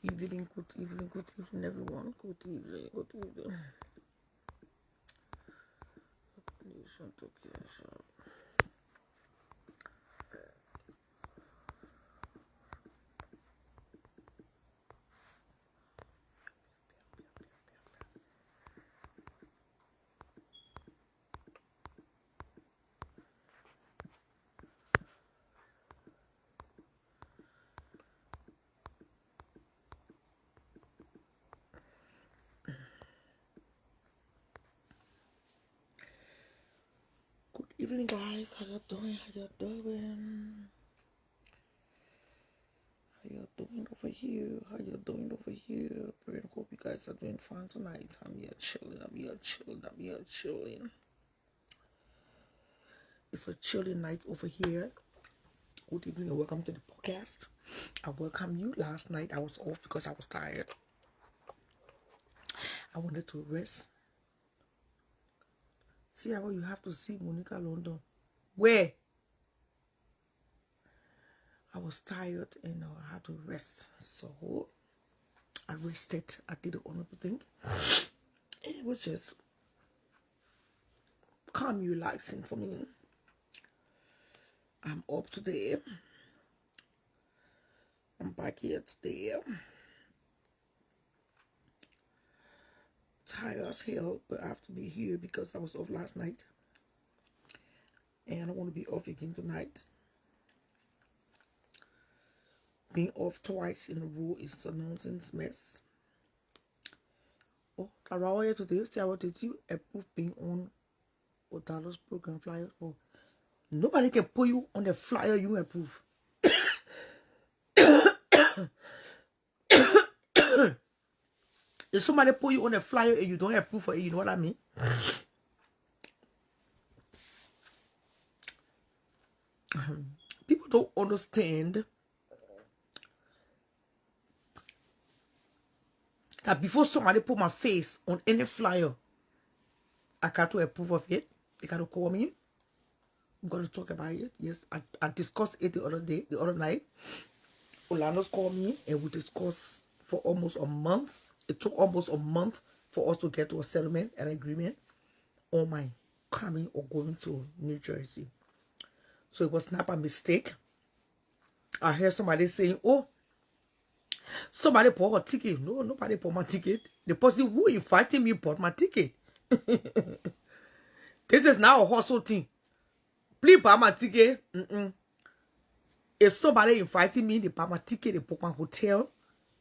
evening, everyone. Good evening. Good evening, guys. How you doing? How you doing over here? Pray and hope you guys are doing fine tonight. I'm here chilling. It's a chilling night over here. Good evening and welcome to the podcast. I welcome you. Last night I was off because I was tired. I wanted to rest. See how you have to see Monica London. Where? I was tired and I had to rest. So I rested. I did the honorable thing. It was just calm, relaxing for me. I'm up today. I'm back here today. Tired as hell, but I have to be here because I was off last night. And I want to be off again tonight. Being off twice in a row is a nonsense mess. Oh, around today, Sarah, did you approve being on Otalo's program flyer? Oh, nobody can put you on the flyer you approve. If somebody put you on a flyer and you don't approve for it, you know what I mean? People don't understand that before somebody put my face on any flyer, I got to approve of it. They got to call me. I'm going to talk about it. Yes, I discussed it the other night. Orlando's called me and we discussed for almost a month. It took almost a month for us to get to a settlement and agreement on my coming or going to New Jersey. So it was not a mistake. I heard somebody saying, oh, somebody bought a ticket. No, nobody bought my ticket. The person who invited me bought my ticket. This is now a hustle thing. Please buy my ticket. If somebody invited me, they buy my ticket, they book my hotel,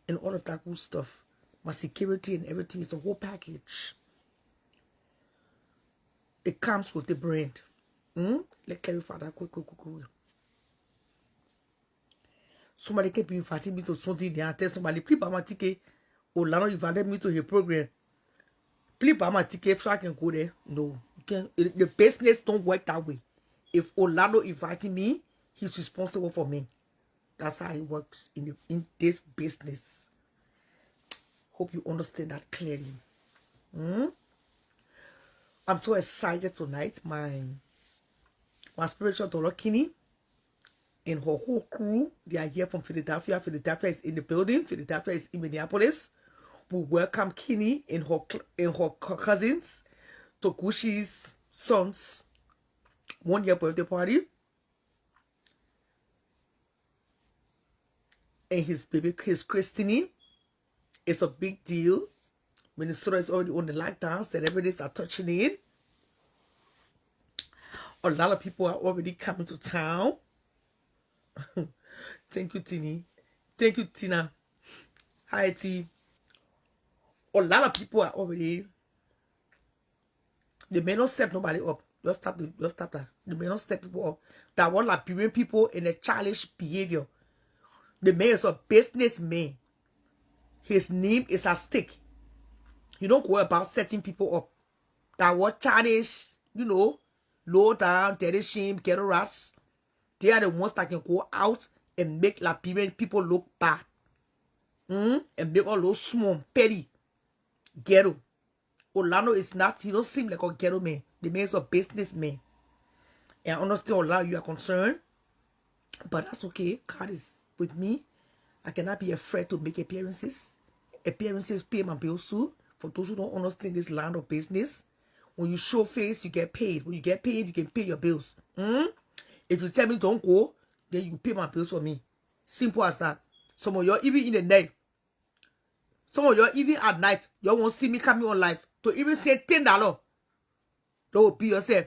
and all of that good stuff. My security and everything is a whole package. It comes with the brand. Let's clarify that quick. Somebody can be inviting me to something there and tell somebody, please buy my ticket. Orlando invited me to his program. Please buy my ticket so I can go there. No, you can't. The business don't work that way. If Orlando invited me, he's responsible for me. That's how it works in this business. Hope you understand that clearly. I'm so excited tonight. My spiritual daughter Kinney and her whole crew, they are here from Philadelphia. Philadelphia is in the building. Philadelphia is in Minneapolis. We welcome Kinney and her cousins to Gushi's son's 1-year birthday party. And his baby, his Christine. It's a big deal. Minnesota is already on the lockdown. Celebrities are touching in. A lot of people are already coming to town. Thank you, Tini. Thank you, Tina. Hi, T. A lot of people are already. They may not set nobody up. Just stop that. They may not set people up. That one Liberian people in a childish behavior. The man is a businessman. His name is at stake. You don't go about setting people up. That what childish, low down, dirty shame, ghetto rats. They are the ones that can go out and make Liberian people look bad. And make all those small, petty, ghetto. Orlando is not, he don't seem like a ghetto man. The man is a businessman. And I understand Orlando, you are concerned. But that's okay. God is with me. I cannot be afraid to make appearances. Appearances pay my bills too. For those who don't understand this land of business, when you show face, you get paid. When you get paid, you can pay your bills. If you tell me don't go, then you pay my bills for me. Simple as that. Some of you even in the night. Some of you even at night, you won't see me coming on live to even say $10. Don't be yourself.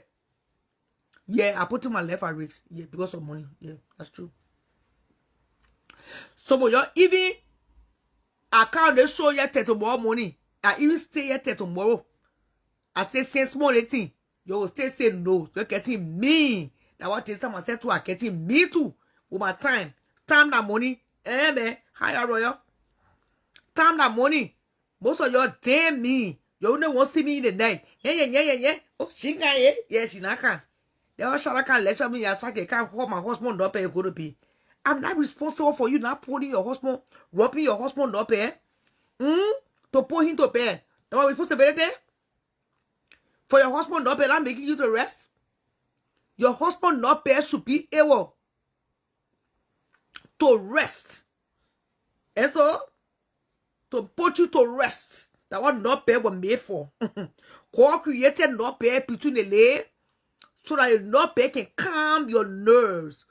Yeah, I put in my life at risk. Yeah, because of money. Yeah, that's true. Some of you even I can't show you tomorrow morning. I even stay here till tomorrow. I say small thing. You will still say no. You're getting me. That what is someone said to her, getting me too. With my time. Time that money. Man. Higher royal. Time that money. Most of your damn me. You only want to see me in the night. Yeah. Oh, she can, yeah. Yeah, she not can. They all shall can let me as I can't hold my husband up and go to be. I'm not responsible for you not putting your husband, robbing your husband up here. To put him to bed. That's what we're supposed to be there. For your husband not bed, I'm making you to rest. Your husband not bed should be able to rest. And so, to put you to rest. That what not bed was made for. God created not bed between the leg so that your not bed can calm your nerves.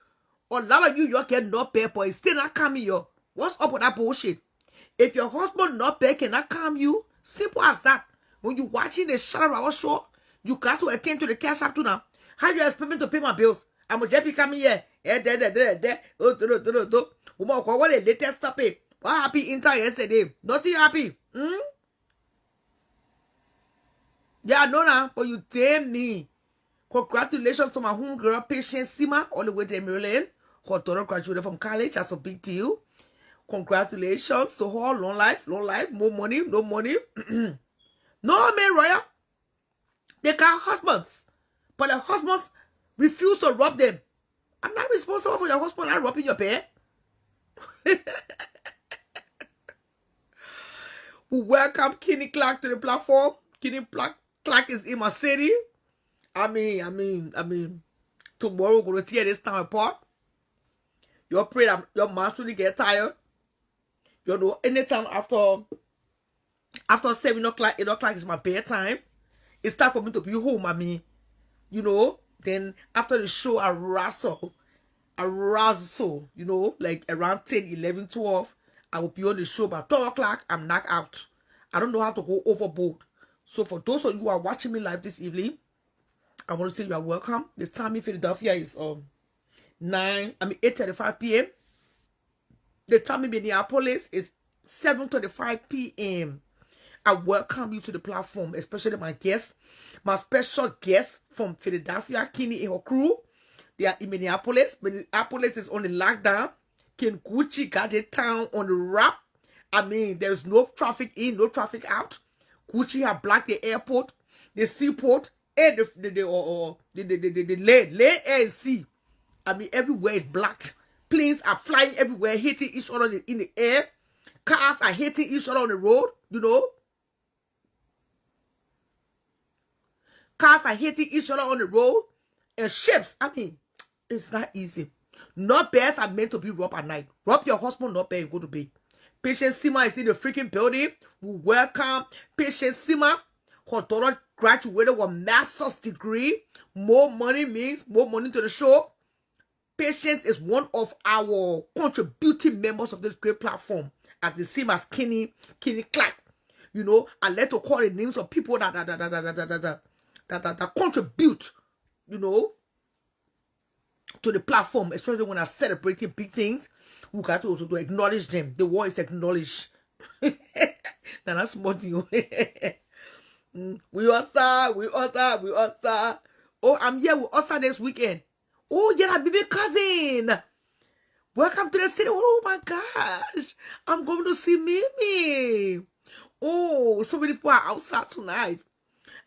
A lot of you get not bed, but it's still not calming you. What's up with that bullshit? If your husband not bed cannot calm you, simple as that. When you watching the Shadow Hour show, you got to attend to the cash app too now. How you expect me to pay my bills? I'm a JP coming here. What the latest topic? What happy inter yesterday? Nothing happy. Yeah, no, now, but you tell me. Congratulations to my homegirl, Patience Sima, all the way to Maryland. Her daughter graduated from college. That's a big deal. Congratulations to her. Long life, more money, no money. No, man, Royal. They got husbands, but the husbands refuse to rob them. I'm not responsible for your husband not robbing your bed. We welcome Kenny Clark to the platform. Kenny Clark is in my city. I mean, tomorrow we're going to tear this town apart. You pray that your man shouldn't get tired. You know, anytime after 7 o'clock, 8 o'clock is my bedtime. It's time for me to be home, you know. Then after the show, I wrestle, you know, like around 10, 11, 12. I will be on the show by 12 o'clock. I'm knocked out. I don't know how to go overboard. So for those of you who are watching me live this evening, I want to say you are welcome. The time in Philadelphia is 8:35 p.m. The time in Minneapolis is 7:25 p.m. I welcome you to the platform, especially my guests, my special guests from Philadelphia, Kenny and her crew. They are in Minneapolis. Minneapolis is on the lockdown. Ken Gucci got the town on the wrap. There's no traffic in, no traffic out. Gucci have blocked the airport, the seaport, and the land and sea. Everywhere is blocked. Planes are flying everywhere, hitting each other in the air. Cars are hitting each other on the road, you know. Cars are hitting each other on the road. And ships, it's not easy. Not bears are meant to be robbed at night. Rob your husband, not bear, and go to bed. Patience Sima is in the freaking building. We welcome Patience Sima. Her daughter graduated with a master's degree. More money means more money to the show. Patience is one of our contributing members of this great platform, as the same as Kenny Clark. You know, I like to call the names of people that contribute, you know, to the platform, especially when I'm celebrating big things. We got to also to acknowledge them. The word is acknowledge. Now that's more deal. We also. Oh, I'm here with Osa this weekend. Oh, yeah, that baby cousin. Welcome to the city. Oh my gosh. I'm going to see Mimi. Oh, so many people are outside tonight.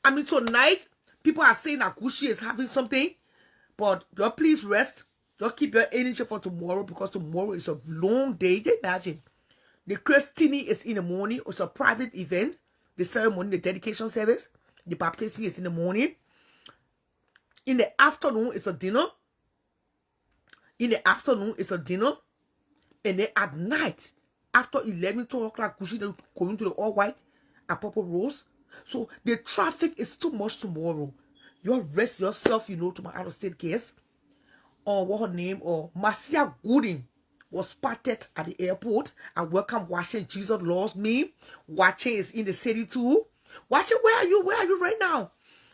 Tonight, people are saying that Gucci is having something. But just please rest. Just keep your energy for tomorrow, because tomorrow is a long day. Just imagine. The Christini is in the morning. It's a private event. The ceremony, the dedication service. The baptism is in the morning. In the afternoon, it's a dinner. And then at night, after 11, 12 o'clock, Gucci then going to the all white at Purple Rose. So the traffic is too much tomorrow. You rest yourself, you know, to my out of state case. Or what her name, or Marcia Gooding was spotted at the airport. And welcome watching Jesus Loves Me. Watching is in the city too. Watching, where are you? Where are you right now?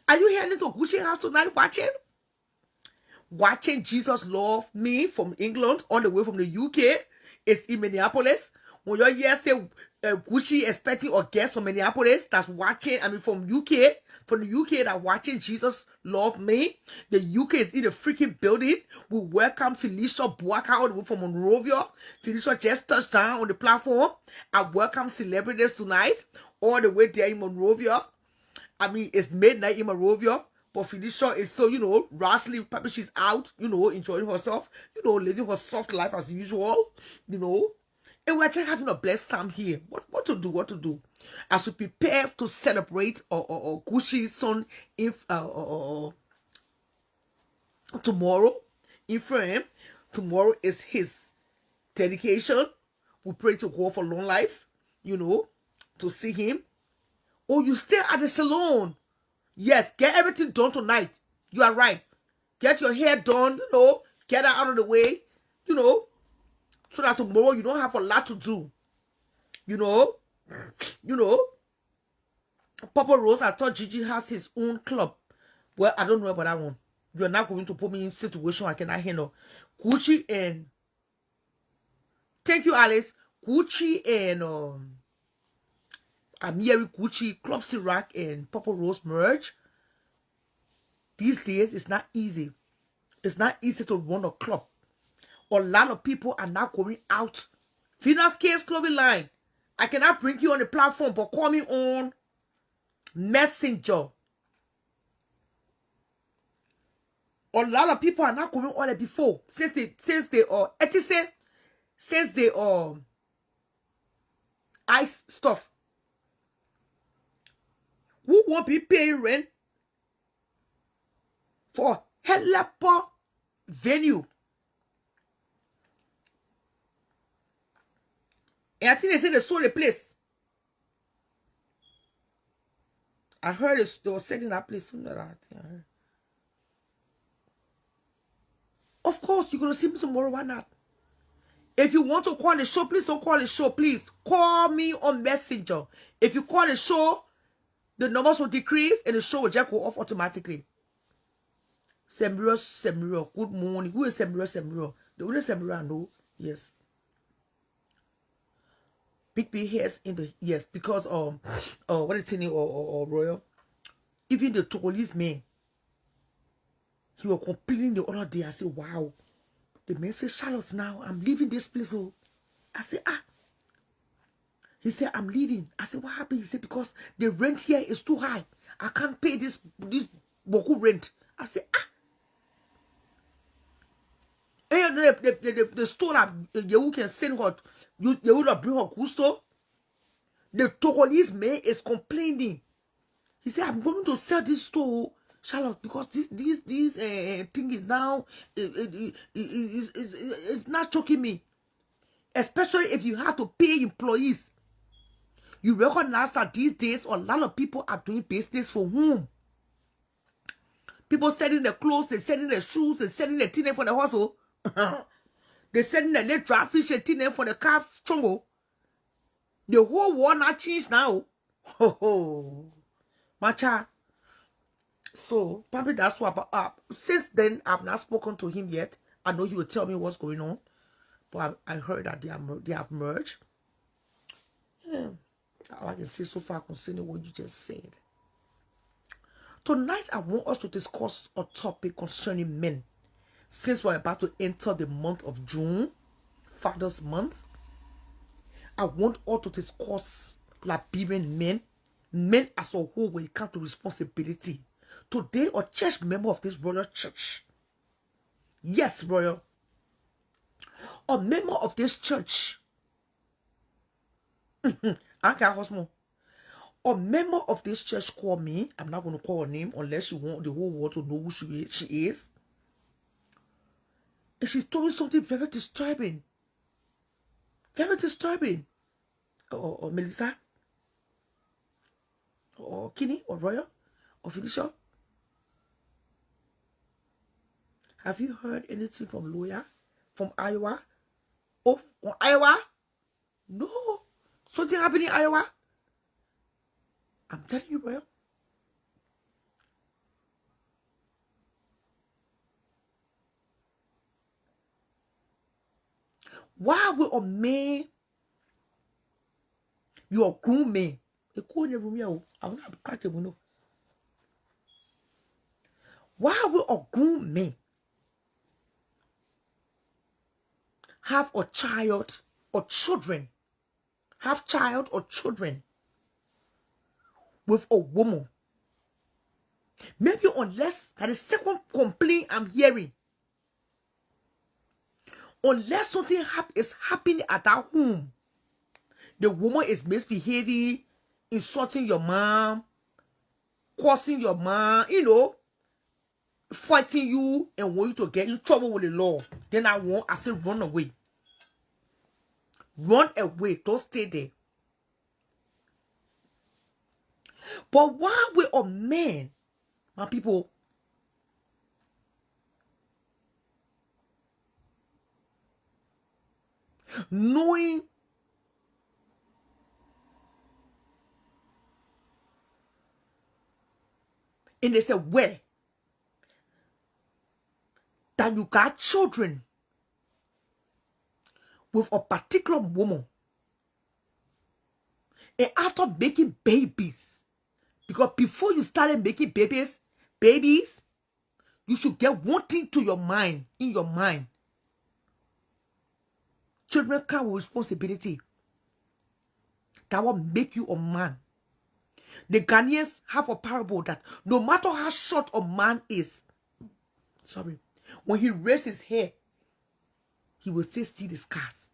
Are you heading to Gucci house tonight watching? Watching Jesus Love Me from England on the way from the UK. It's in Minneapolis. When you're here, say Gucci expecting a guest from Minneapolis that's watching, I mean from UK, from the UK that watching Jesus Love Me. The UK is in the freaking building. We welcome Felicia Buaka all the way from Monrovia. Felicia just touched down on the platform. I welcome celebrities tonight all the way there in Monrovia. I mean, it's midnight in Monrovia. But Felicia is so, you know, rashly, probably she's out, you know, enjoying herself, you know, living her soft life as usual, you know. And we're just having a blessed time here. What to do? As we prepare to celebrate Gucci's son tomorrow, in frame. Tomorrow is his dedication. We pray to God for long life, you know, to see him. Oh, you stay at the salon. Yes, get everything done tonight. You are right. Get your hair done, you know, get it out of the way, you know, so that tomorrow you don't have a lot to do. You know, Papa Rose, I thought Gigi has his own club. Well, I don't know about that one. You're not going to put me in a situation I cannot handle. Gucci and thank you, Alice. Gucci and Amiri Gucci, Club Ciroc and Papa Rose merge. These days, it's not easy. It's not easy to run a club. A lot of people are not going out. Venus Case Clothing Line. I cannot bring you on the platform, but call me on Messenger. A lot of people are not going on it before. Since they ice stuff. Who won't be paying rent for Helepa venue? And I think they said they sold the place. I heard they were selling that place. Of course, you're going to see me tomorrow. Why not? If you want to call the show, please don't call the show. Please call me on Messenger. If you call the show, the numbers will decrease and the show will just go off automatically. Semiro, good morning. Who is Semiro? The only Semiro I know, yes. Big hairs in the, yes, because what is his name, or Royal? Even the Togolese man, he was complaining the other day. I said, wow. The man said, Charlotte, now I'm leaving this place. Oh. I said, ah. He said, I'm leaving. I said, what happened? He said, because the rent here is too high. I can't pay this Boku rent. I said, ah. And the store that you can send her, you will not bring her gusto. The Togolese man is complaining. He said, I'm going to sell this store, Charlotte, because this thing is now, it's not choking me. Especially if you have to pay employees. You recognize that these days, a lot of people are doing business for whom? People selling their clothes, they're selling their shoes, they're selling their tea for the hustle. They're selling their little dry fish and tea for the car struggle. The whole world not changed now. Oh, my child. So, probably that's what. Since then, I've not spoken to him yet. I know he will tell me what's going on. But I heard that they have merged. Yeah. All I can say so far concerning what you just said. Tonight, I want us to discuss a topic concerning men. Since we're about to enter the month of June, Father's Month, I want us to discuss Liberian men as a whole when it comes to responsibility. Today, a church member of this royal church, yes, royal, a member of this church, I can't host more. A member of this church called me. I'm not going to call her name unless you want the whole world to know who she is. And she told me something very disturbing. Very disturbing. Or Melissa, or Kinney, or Royal, or Felicia. Have you heard anything from Lawyer, from Iowa? Oh, from Iowa? No. Something happened in Iowa? I'm telling you, Royal. Why will a man, your groom man, they call in the room here? I will not crack the window. Why will a groom man have a child or children, have child or children with a woman? Maybe unless that is second complaint I'm hearing. Unless something is happening at that home, the woman is misbehaving, insulting your mom, cursing your mom, you know, fighting you and want you to get in trouble with the law. Then I say run away. Run away. Don't stay there. But why will a man, my people, knowing and they say, well, that you got children with a particular woman, and after making babies, because before you started making babies, you should get one thing to your mind, in your mind. Children come with responsibility. That will make you a man. The Ghanaians have a parable that no matter how short a man is, when he raises his hair, he will still see the scars.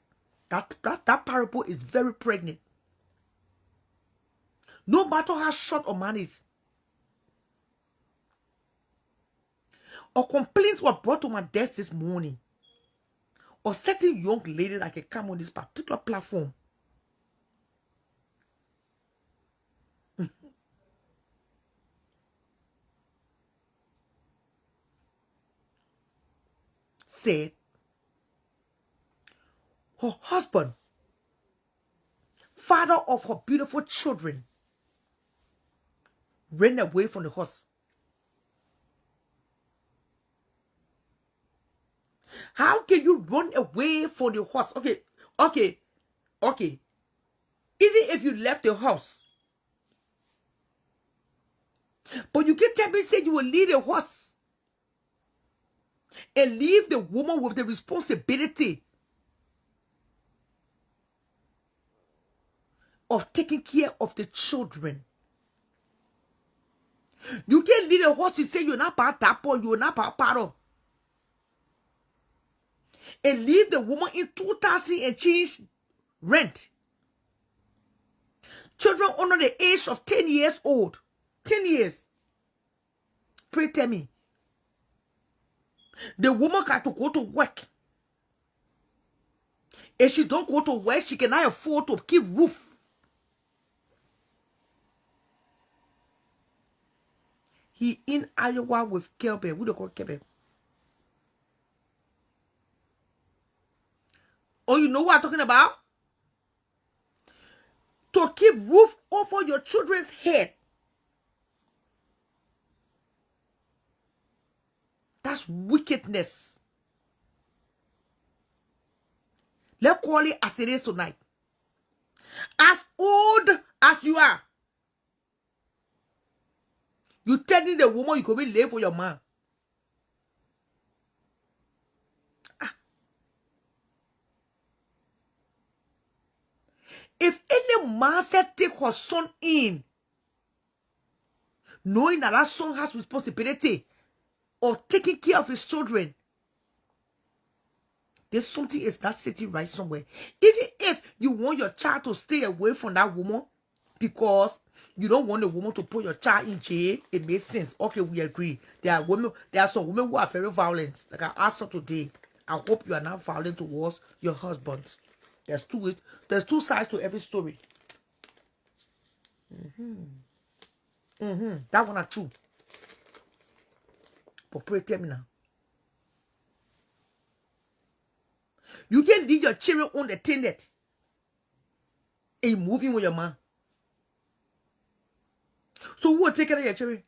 That parable is very pregnant. No matter how short a man is. A complaint was brought to my desk this morning. A certain young lady that can come on this particular platform. Said her husband, father of her beautiful children, ran away from the house. How can you run away from the house? Okay. Even if you left the house, but you can tell me, say you will leave the house and leave the woman with the responsibility of taking care of the children. You can't leave the house, you say you're not part of, you're not part of. And leave the woman in 2,000 and change rent. Children under the age of 10 years old. 10 years. Pray tell me. The woman got to go to work. If she don't go to work, she cannot afford to keep roof. He in Iowa with Kelbe. Who do they call Kelbe? Oh, you know what I'm talking about? To keep roof over your children's head. That's wickedness. Let's call it as it is tonight. As old as you are, you telling the woman you could be late for your man. If any man said take her son in, knowing that son has responsibility of taking care of his children, there's something is not sitting right somewhere. Even if you want your child to stay away from that woman because you don't want the woman to put your child in jail, it makes sense. Okay, we agree. There are some women who are very violent. Like I asked her today, I hope you are not violent towards your husband. There's two sides to every story. That one are true. But pray, tell me now. You can't leave your children unattended and you're moving with your man. So who will take care of your children?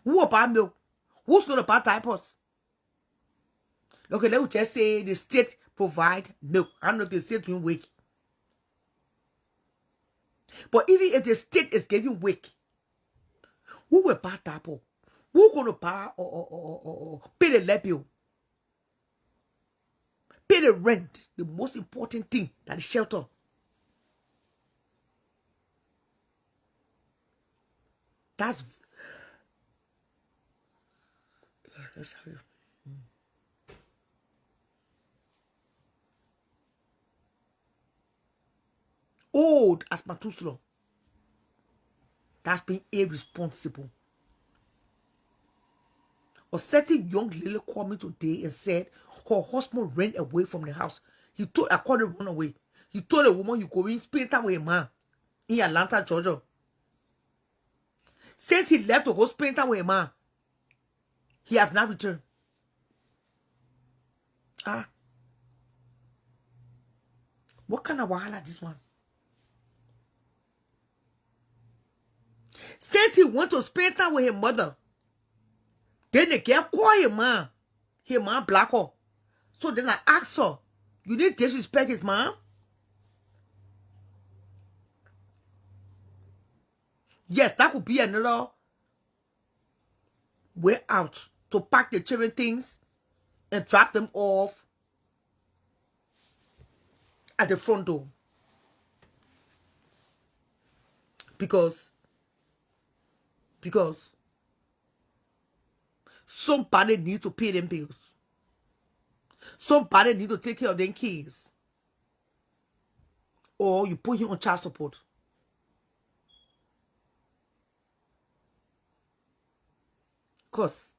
Who will buy milk? Who's going to buy diapers? Okay, let me just say the state provide milk. I don't know if the state will wake. But even if the state is getting weak, who will buy diaper? Who going to buy or pay the light bill? Pay the rent. The most important thing, that is shelter. That's how you. Old as Methuselah. That's being irresponsible. A certain young lady called me today and said her husband ran away from the house. I called her run away. He told the woman you go in, spend time with a man in Atlanta, Georgia. Since he left to go spend time with a man, he has not returned. What kind of wahala this one? Since he went to spend time with his mother, then they get call his man black her. So then I asked her, you didn't disrespect his mom? Yes, that could be another way out to pack the children things and drop them off at the front door. Because somebody needs to pay them bills. Somebody needs to take care of them kids. Or you put him on child support. Because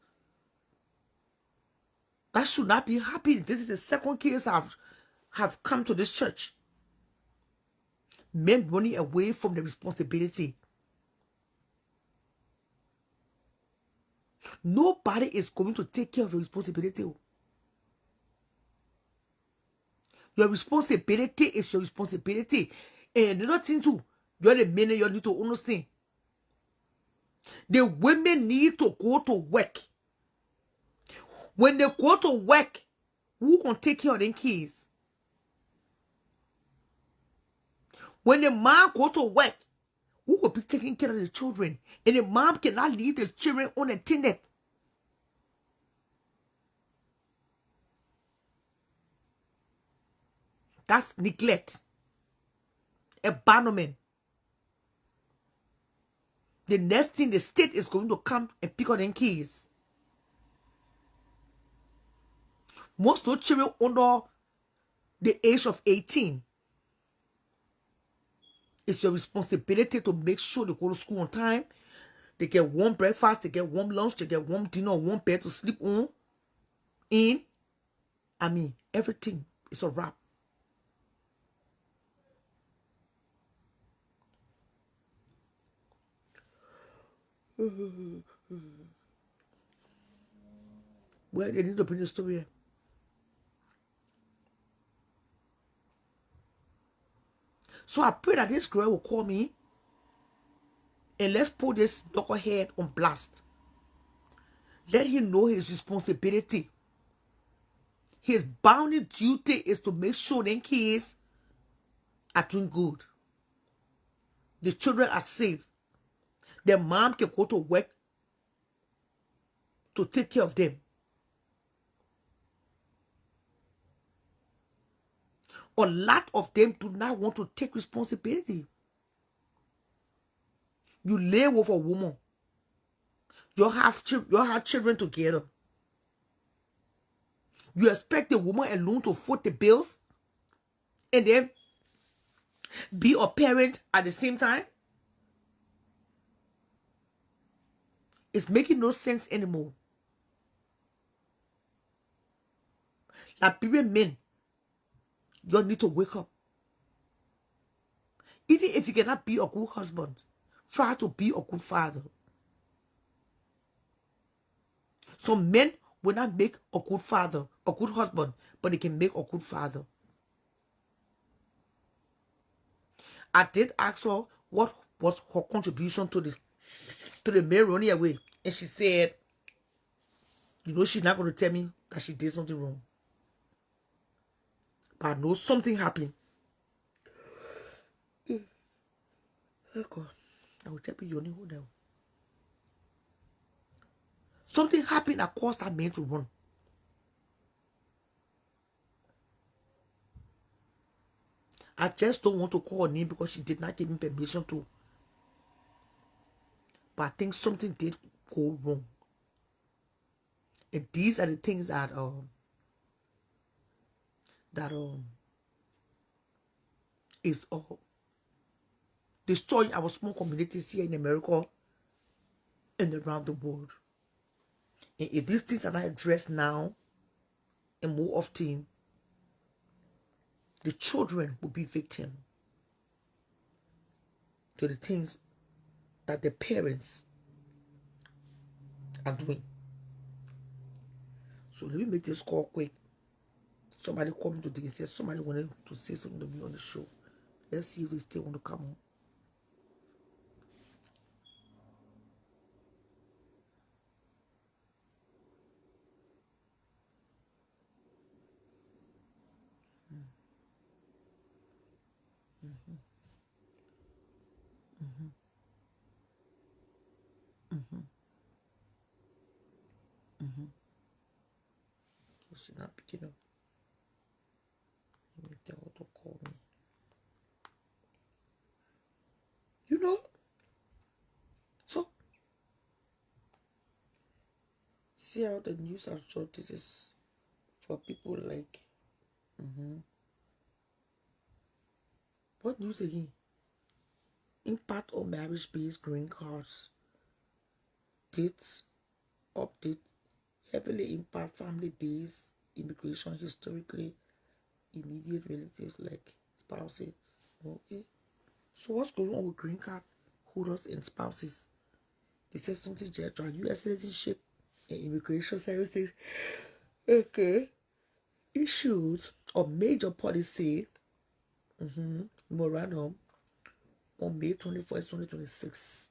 that should not be happening. This is the second case have come to this church. Men running away from the responsibility. Nobody is going to take care of your responsibility. Your responsibility is your responsibility. And another thing too, you're the men, you need to understand. The women need to go to work. When they go to work, who can take care of them kids? When the mom go to work, who will be taking care of the children? And the mom cannot leave the children unattended. That's neglect. Abandonment. The next thing, the state is going to come and pick up them kids. Most of those children under the age of 18, it's your responsibility to make sure they go to school on time. They get warm breakfast, they get warm lunch, they get warm dinner, warm bed to sleep on. Everything is a wrap. Well, they need to bring the story here. So I pray that this girl will call me and let's put this knucklehead on blast. Let him know his responsibility. His boundary duty is to make sure them kids are doing good. The children are safe. Their mom can go to work to take care of them. A lot of them do not want to take responsibility. You live with a woman. You have children together. You expect the woman alone to foot the bills and then be a parent at the same time? It's making no sense anymore. Liberian men, You need to wake up. Even if you cannot be a good husband, try to be a good father. Some men will not make a good father, a good husband, but they can make a good father. I did ask her what was her contribution to the marriage running away, and she said, you know, she's not going to tell me that she did something wrong, but I know something happened. Oh God, I will tell you your name now. Something happened that caused that man to run. I just don't want to call her name because she did not give me permission to. But I think something did go wrong. And these are the things that is destroying our small communities here in America and around the world. And if these things are not addressed now and more often, the children will be victim to the things that the parents are doing. So let me make this call quick. Somebody called me today and said somebody wanted to say something to me on the show. Let's see if they still want to come on. She's not picking up. Let me tell her to call me. You know? So, see how the news are short. This is for people like... What news again? Impact on marriage-based green cards. Dates update. Heavily impact family-based immigration historically. Immediate relatives like spouses. Okay. So what's going on with green card holders and spouses? They said something general. U.S. citizenship and immigration services. Okay. Issued a major policy memorandum on May 21st, 2026,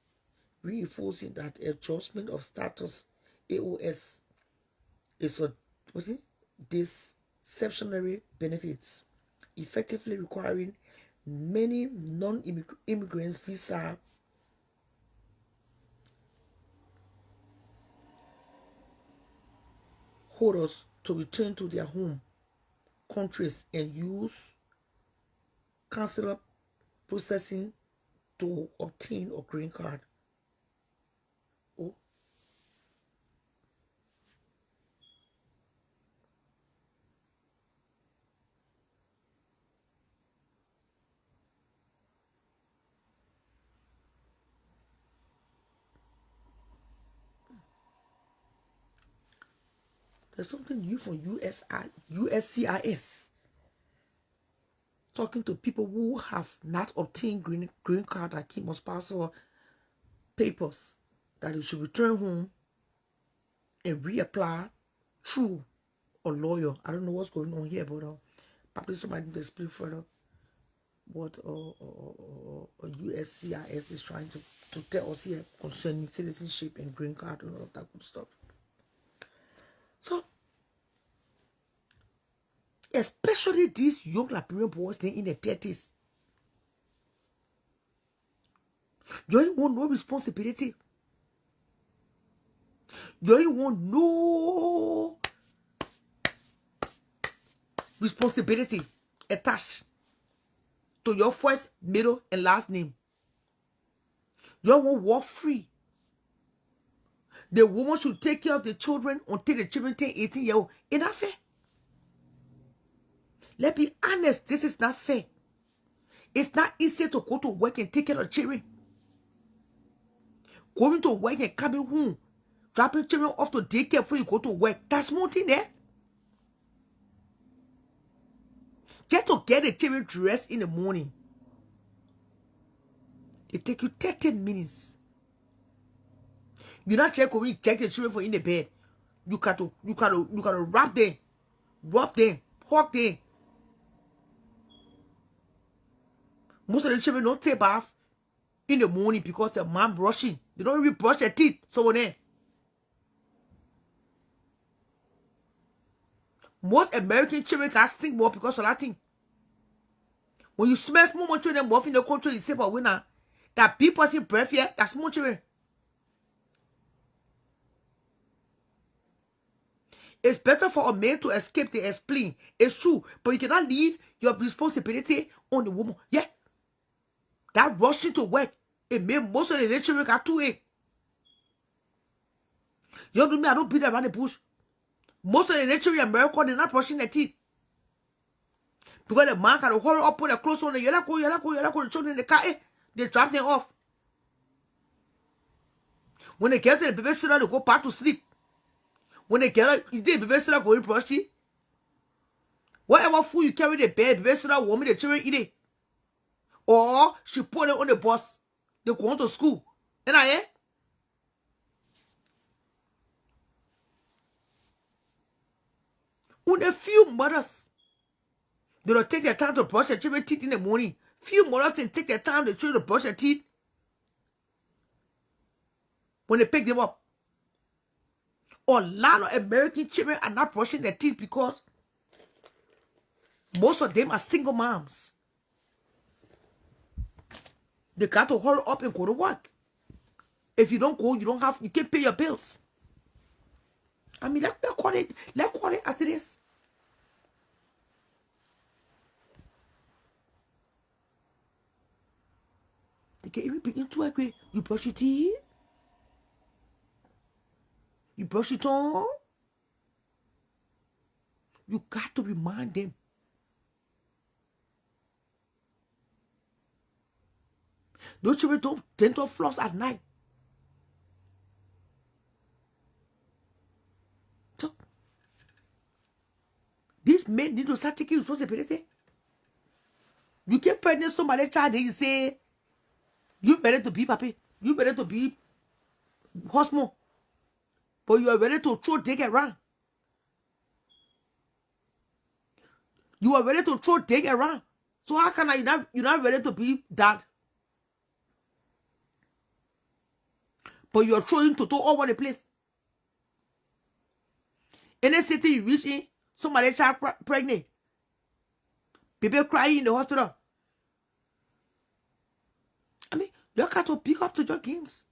reinforcing that adjustment of status AOS is for exceptionary benefits, effectively requiring many non-immigrants visa holders to return to their home countries and use consular processing to obtain a green card. Oh. There's something new from USCIS. Talking to people who have not obtained green card like him or spousal papers, that they should return home and reapply through a lawyer. I don't know what's going on here, but probably somebody needs to explain further what USCIS is trying to tell us here concerning citizenship and green card and all of that good stuff. So, especially these young Liberian boys in their 30s, you ain't want no responsibility. You ain't want no responsibility attached to your first, middle, and last name. You won't walk free. The woman should take care of the children until the children turn 18 years old. It's not fair. Let's be honest, this is not fair. It's not easy to go to work and take care of children. Going to work and coming home, dropping children off to daycare before you go to work. That's more thing there. Just to get the children dressed in the morning, it take you 30 minutes. You not check when you check the children for in the bed. You gotta wrap them, rub them, hug them. Most of the children don't take bath in the morning because their mom brushing. They don't even brush their teeth. So then, most American children can stink more because of that thing. When you smell small children more in the country, you say, but winner, that people see breath here, that's small children. It's better for a man to escape the spleen. It's true, but you cannot leave your responsibility on the woman. Yeah, that rushing to work, it made most of the children got to it. You know me, I don't beat around the bush. Most of the children in America, they're not brushing their teeth. Because the man can hurry up, put their clothes on, you go, the children in the car, they drop them off. When they get to the babysitter, they go back to sleep. When they get up, is the babysitter going to brush it? Whatever food you carry the bed, babysitter want me the children eat it. Or she put it on the bus. They go to school. And on a few mothers, they don't take their time to brush their children's teeth in the morning. Few mothers can take their time to brush their teeth when they pick them up. A lot of American children are not brushing their teeth because most of them are single moms. They got to hurry up and go to work. If you don't go, you can't pay your bills. I mean, let's call it as it is. They can even begin to agree. You brush your teeth. You brush your tongue. You got to remind them. Those children don't dental floss at night. So, these men need to start taking responsibility. You get pregnant somebody's child, and you say, you better to be papi. You better to be husband. But you are ready to throw dick around. You are ready to throw dick around. So how can you're not ready to be dad? But you are throwing to all over the place. Any city you reach in, somebody child pregnant. People crying in the hospital. I mean, you got to pick up to your games.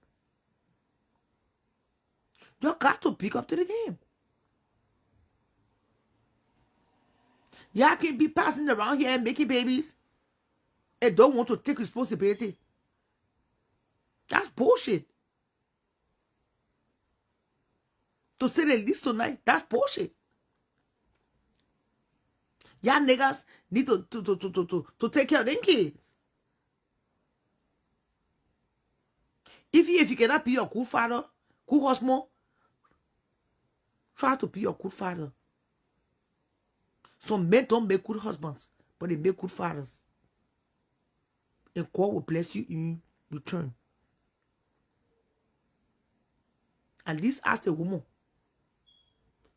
You got to pick up to the game. Y'all can't be passing around here and making babies and don't want to take responsibility. That's bullshit. To say the least tonight, that's bullshit. Y'all niggas need to take care of them kids. If you cannot be a good father, good husband, try to be a good father. Some men don't make good husbands, but they make good fathers. And God will bless you in return. At least ask a woman,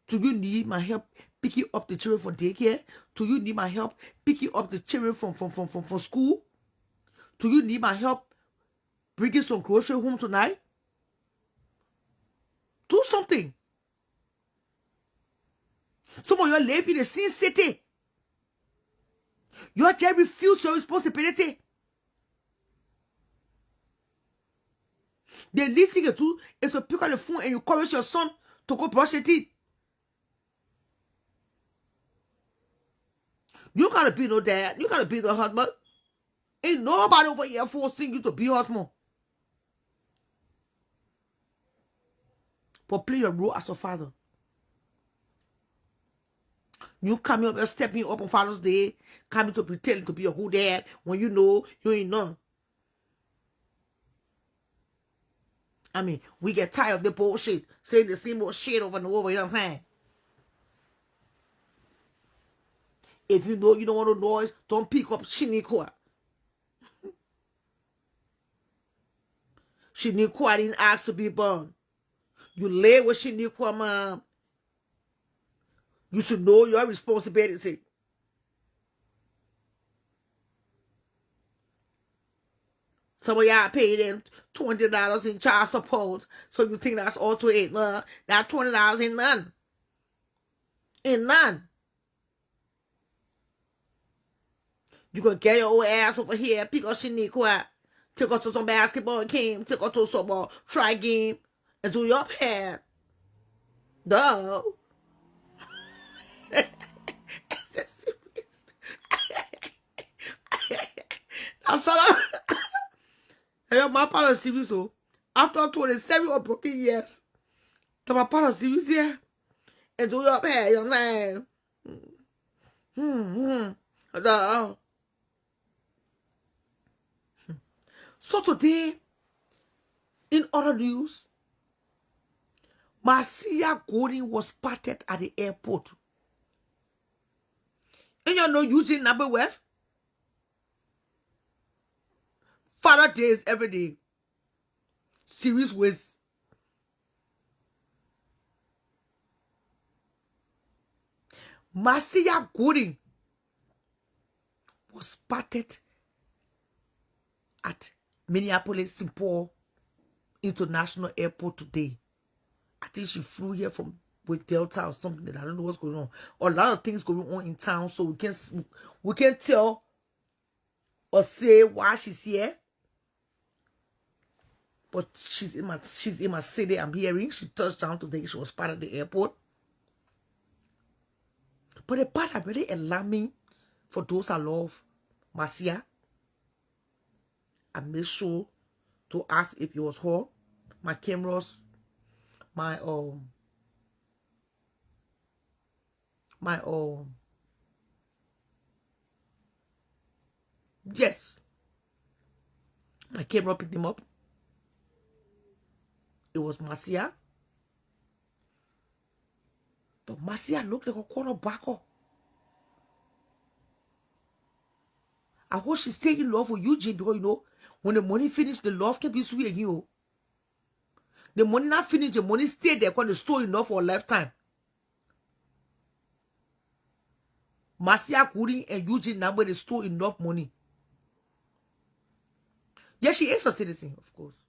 do you need my help picking up the children from daycare? Do you need my help picking up the children from school? Do you need my help bringing some grocery home tonight? Do something. Some of you live in a sin city. You just refuse your responsibility. The least thing you do is to pick up the phone and encourage your son to go brush his teeth. You gotta be no dad. You gotta be the husband. Ain't nobody over here forcing you to be husband. But play your role as a father. You coming up and stepping up on Father's Day, coming to pretend to be a good dad when you know you ain't none. I mean, we get tired of the bullshit, saying the same old shit over and over, you know what I'm saying? If you know you don't want to noise, don't pick up Shiniqua. Shiniqua didn't ask to be born. You lay with Shiniqua, mom. You should know your responsibility. Some of y'all paid in $20 in child support, so you think that's all to it. That $20 ain't none. Ain't none. You gonna get your old ass over here, pick up Shaniqua, take her to some basketball game, take her to some try game, and do your hair. Duh. Now shut up. Hey, my parents serious, so after 27 or broken years, to my parents serious here, and do your hair, you know what I'm saying? Duh. So today, in other news, Marcia Gordon was spotted at the airport. And you know Eugene number where? Father days every day. Serious ways. Marcia Gordon was spotted at Minneapolis St. Paul International Airport today. I think she flew here with Delta or something. That I don't know what's going on. Or a lot of things going on in town, so we can tell or say why she's here. But she's in my city. I'm hearing she touched down today. She was part of the airport. But the part that really alarming for those I love Marcia, I made sure to ask if it was her. My cameras, yes, my camera picked him up. It was Marcia. But Marcia looked like a quarterbacker. I hope she's taking love for Eugene because, you know, when the money finished, the love can be sweet again. The money not finished, the money stayed there because they store enough for a lifetime. Marcia Gordon and Eugene number, they store enough money. Yes, she is a citizen, of course.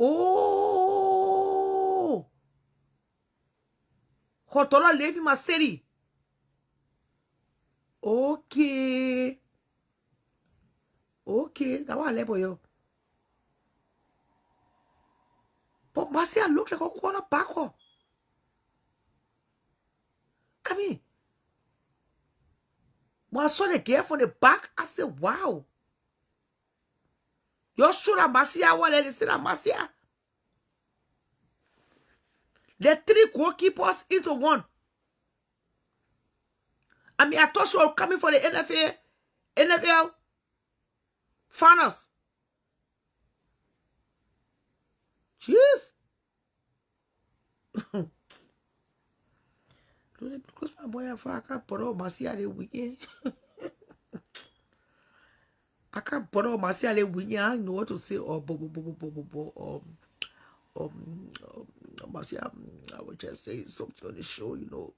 Oh, her daughter live in my city. Okay. That's what I left for you. But Marcia looked like a quarterbacker. I mean, when I saw the girl from the back, I said, wow. You're sure that Marcia, what they say that Marcia? The 3 goalkeepers into one. I mean, I thought she was coming for the NFL finals. Jeez. Because my boy, I can't put on Marcia the weekend. I can't put on Marcia the weekend. I don't know what to say. Marcia, I was just saying something on the show, you know.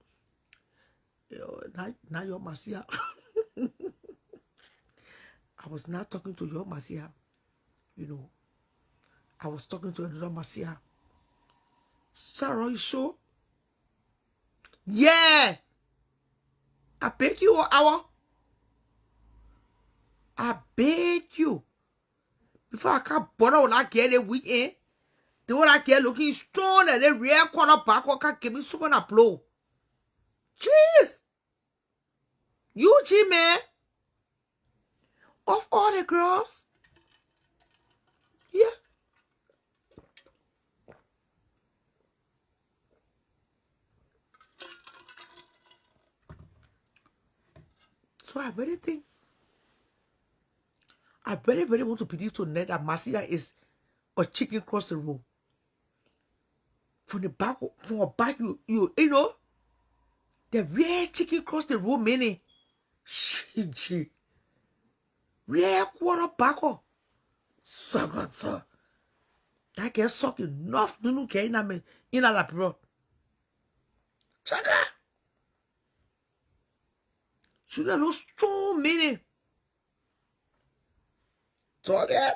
Now you're Marcia. I was not talking to your Marcia, you know. I was talking to another Marcia. Sarah, you sure? Yeah. I beg you an hour. I beg you. Before I can't bother when I get a weekend, the one I get looking strong and then real quarterback or can give me super a blow. Jeez. Eugene, man. Of all the girls. Yeah. So I really think, I really want to believe tonight that Marcia is a chicken across the road. From the back, you know, The rare chicken cross the road, many. She. Rare quarter back up. So God, so. That girl suck enough. No, no, in a lap, bro. Chaka. Should have no strong meaning. Talk it.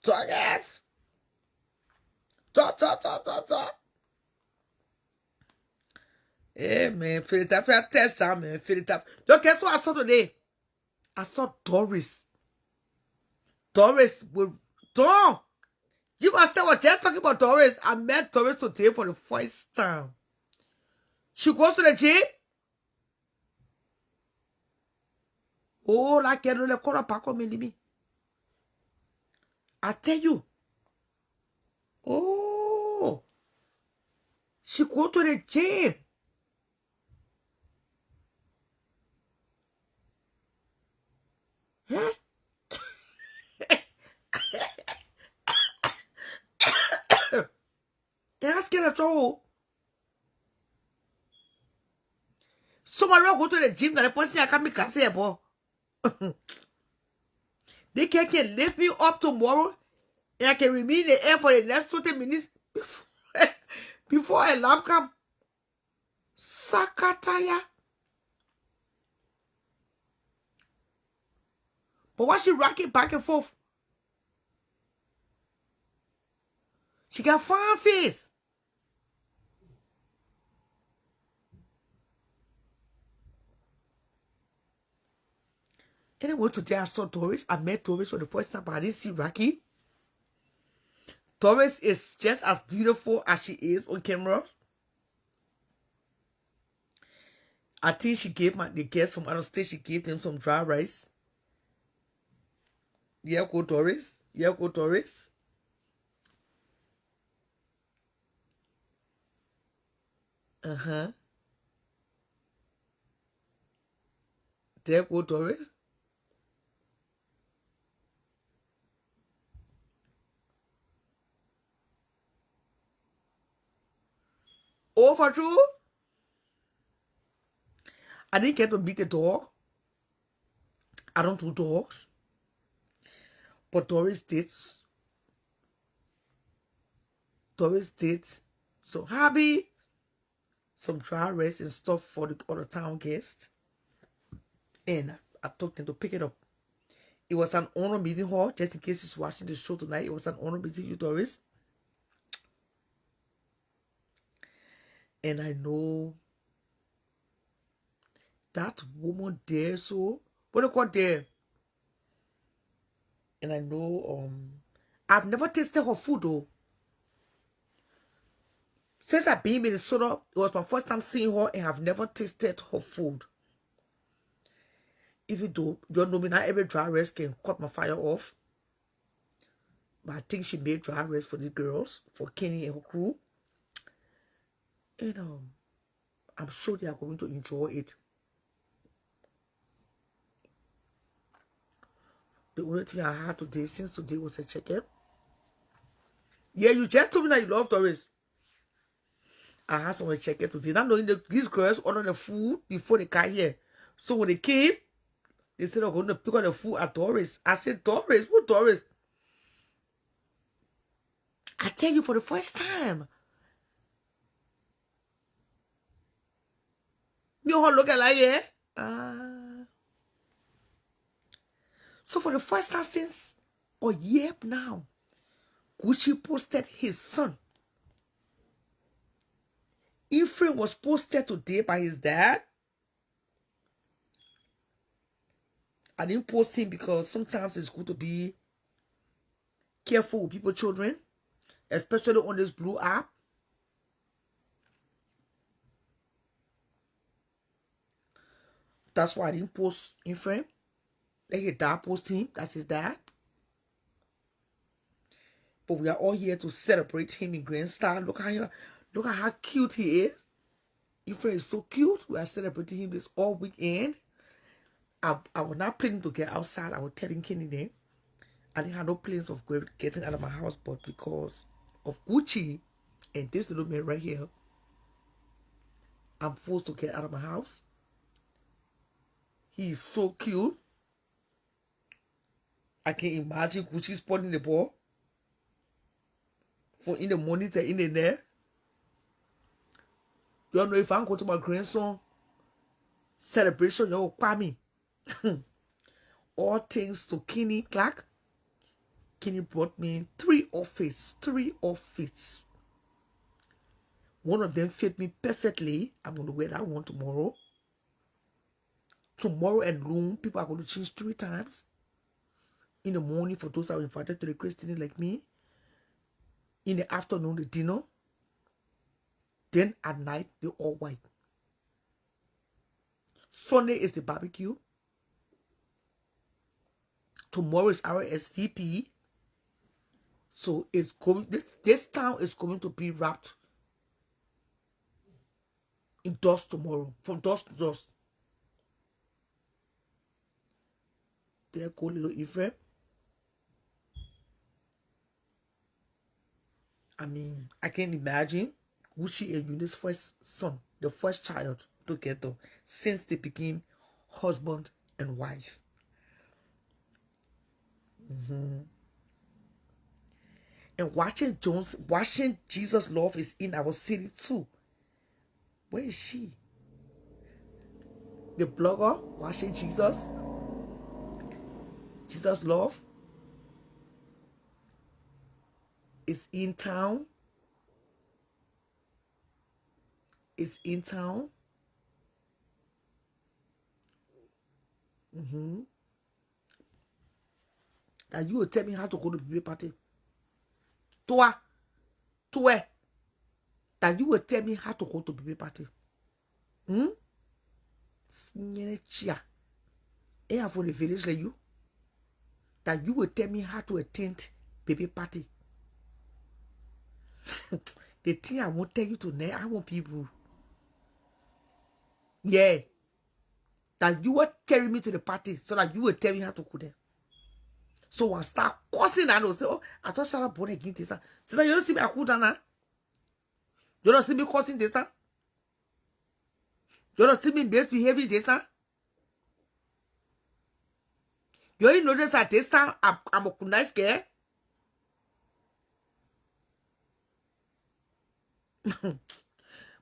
Talk it. Talk. Hey, man, feel it up. Test time, man. Feel it up. Look, guess what I saw today? I saw Doris. Doris with Tom. You must say what you're talking about, Doris. I met Doris today for the first time. She goes to the gym. Oh, like you know, the corner park on me. I tell you. Oh, she go to the gym. Huh? They're scared at all. Somebody will go to the gym that the person I can make a say, boy. They can lift me up tomorrow and I can remain in the air for the next 20 minutes before alarm come. Sakataya. But why she rocking back and forth? She got fine face. Anyway, today I saw Doris. I met Doris for the first time, but I didn't see Rocky. Doris is just as beautiful as she is on camera. I think she gave the guests from out of state, she gave them some dry rice. Yeah, go Doris. Yeah, go Doris. Uh-huh. There go Doris. Oh, for true? I didn't get to meet the dog. I don't do dogs. But Doris did. Doris did some hobby, some dry rice and stuff for the other town guests. And I took them to pick it up. It was an honor meeting her, just in case she's watching the show tonight. It was an honor meeting you, Doris. And I know that woman there, so what do you call there? And I know I've never tasted her food though. Since I've been in Minnesota, it was my first time seeing her and I've never tasted her food. Even though you know me, not every dry rice can cut my fire off. But I think she made dry rice for the girls, for Kenny and her crew. And I'm sure they are going to enjoy it. The only thing I had today, since today was a check-in. Yeah, you just told me that you love Doris. I had someone check it today. Not knowing that these girls ordered the food before they got here. So when they came, they said they're going to pick up the food at Doris. I said, Doris? Who Doris? I tell you for the first time. Me all look at like, yeah. So for the first time since a year now, Gucci posted his son. Ephraim was posted today by his dad. I didn't post him because sometimes it's good to be careful with people's children, especially on this blue app. That's why I didn't post Ephraim. Let his dad post him. That's his dad. But we are all here to celebrate him in grand style. Look at how cute he is. Ephraim is so cute. We are celebrating him this all weekend. I was not planning to get outside. I was telling Kenny then. I didn't have no plans of getting out of my house, but because of Gucci and this little man right here, I'm forced to get out of my house. He is so cute. I can imagine Gucci spotting the ball from in the morning to in the night. You don't know if I'm going to my grandson celebration, you'll call me. All things to Kenny Clark. Kenny brought me 3 outfits. 3 outfits. One of them fit me perfectly. I'm going to wear that one tomorrow. Tomorrow and noon, people are going to change 3 times. In the morning, for those that are invited to the christening like me. In the afternoon, the dinner. Then at night, they're all white. Sunday is the barbecue. Tomorrow is our SVP. So it's going. This town is going to be wrapped in dust tomorrow, from dust to dust. There go little Ephraim. I mean, I can imagine Gucci and Eunice's first son, the first child together, since they became husband and wife. And watching Jesus Love is in our city too. Where is she? The blogger watching Jesus Love is in town. Is in town. That you will tell me how to go to the baby party. Toi. That you will tell me how to go to the baby party. And for the village like you. That you will tell me how to attend baby party. The thing I won't tell you tonight, I want people. Yeah. That you will carry me to the party so that you will tell me how to go there. So I start cursing and I say, oh, I thought Sarah born again this. Sister, you don't see me I cool down now? You don't see me cursing this? You don't see me misbehaving this? You ain't notice that this time I'm a nice girl.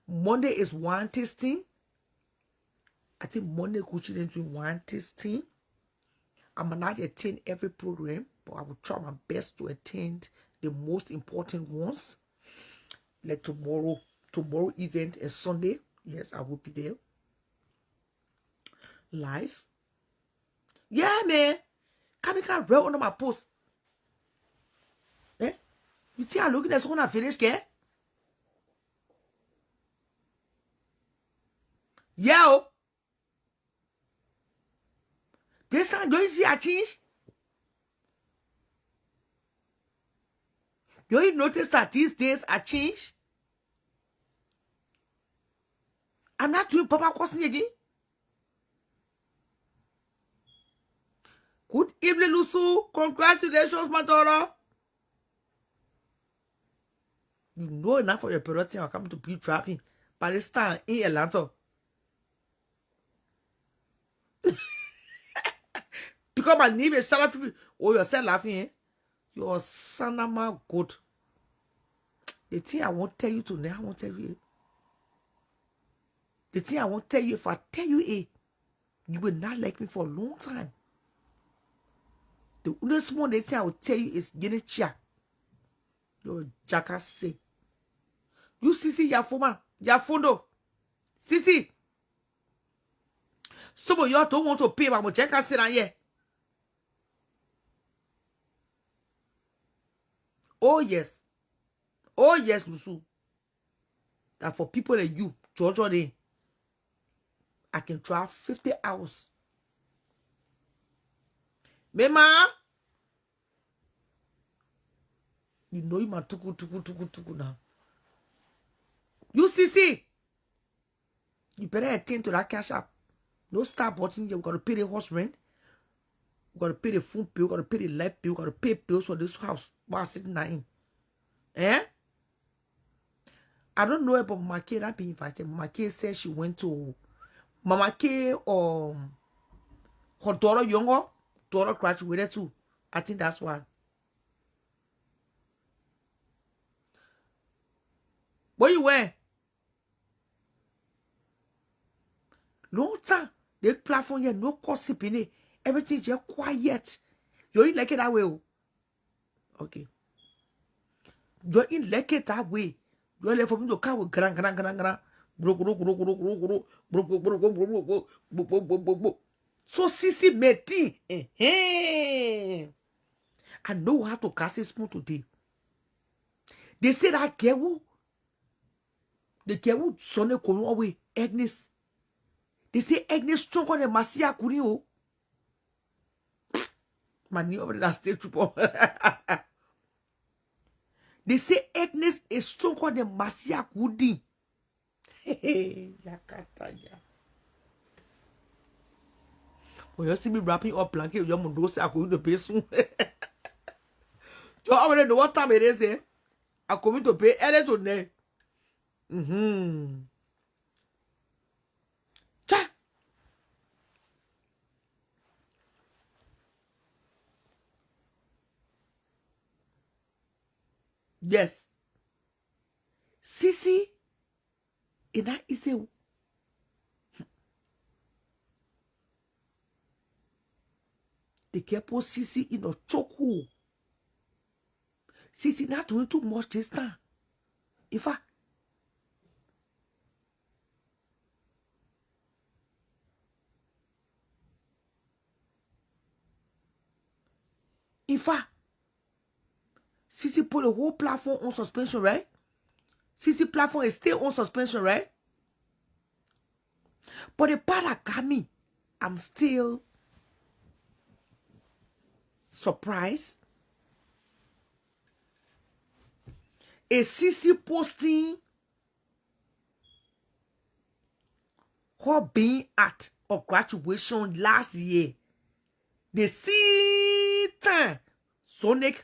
Monday is wine tasting. I think Monday Gucci then doing wine tasting. I'm not attend every program, but I will try my best to attend the most important ones. Like tomorrow event is Sunday. Yes, I will be there. Live. Yeah, man. Come read under my post. Eh? You see I'm looking at someone I finish, girl? Yeah. This time, don't you see I change? Don't you notice that these days I change? I'm not doing Papa crossing again. Good evening, Lusu. Congratulations, my daughter. You know enough for your parenting. I'll come to be driving by this time in Atlanta. Because my name is Sarah. Oh, you're still laughing, eh? Your son am good. The thing I won't tell you today, I won't tell you. The thing I won't tell you, if I tell you, you will not like me for a long time. The only small thing I will tell you is getting chair. Your jackass say. You Sisi Yafoma, Yafundo. Sisi. Some of y'all don't want to pay, but I'm jackass sit down here. Oh yes, Lusu. That for people like you, Georgia, I can drive 50 hours. Mema, you know you man tuku now. You see, you better attend to that cash app. No start button here. We gotta pay the house rent. We gotta pay the phone bill. We gotta pay the light bill. We gotta pay bills for this house. While sitting there in. Eh? I don't know about Mama K not being invited. Mama K said she went to Mama K her daughter graduated too. I think that's why. Where you were? Long time. The platform here, no gossip in it. Everything just quiet. You ain't like it that way. Okay. You ain't like it that way. You left for me to come with gran. So Sissy Meti. I know how to cast a spoon today. They say that girl, the girl sonne come away, Agnes. They say Agnes stronger than Masia Kurio. Man, over that stage trouble. They say Agnes is stronger than Masia Kudi. Yakataya. When you see me wrapping up blanket, you're going to say I'm going to pay soon. You already know what time it is, eh? I'm coming to pay early today. Cha. Yes. Sissy, and that is a the careful Sissy in a chokehold. Sissy not doing too much this time. If Sissy put the whole platform on suspension, right? Sissy platform is still on suspension, right? But the part that got me, I'm still surprised. A Sissy posting her being at a graduation last year. The same time Sonic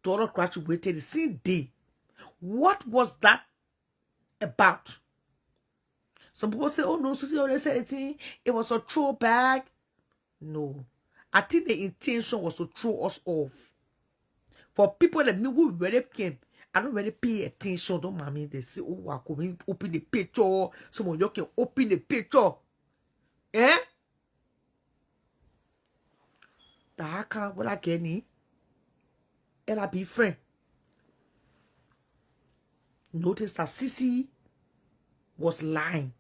daughter graduated, the same day. What was that about? Some people say, oh no, Sissy already said anything. It was a throwback. No. I think the intention was to throw us off. For people like me who really came, I don't really pay attention. Don't mommy, they say, oh, I come open the picture. Some of you can open the picture. Eh? That can't what I get ni. And I be friend. Notice that Sissy was lying.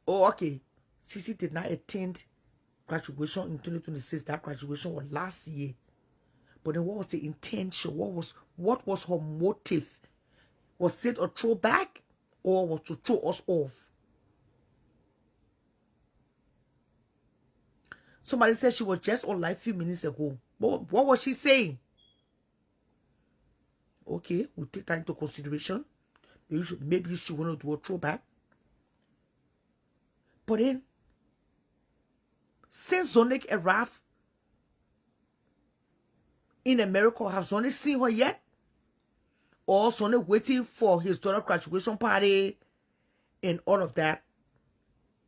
Oh, okay. Sissy did not attend graduation in 2026. That graduation was last year. But then what was the intention? What was her motive? Was it a throwback or was to throw us off? Somebody said she was just on live a few minutes ago. What was she saying? Okay, we'll take that into consideration. Maybe she want to do a throwback. But then, since Zonic arrived in America, have Zonic seen her yet? Or Zonic waiting for his daughter graduation party and all of that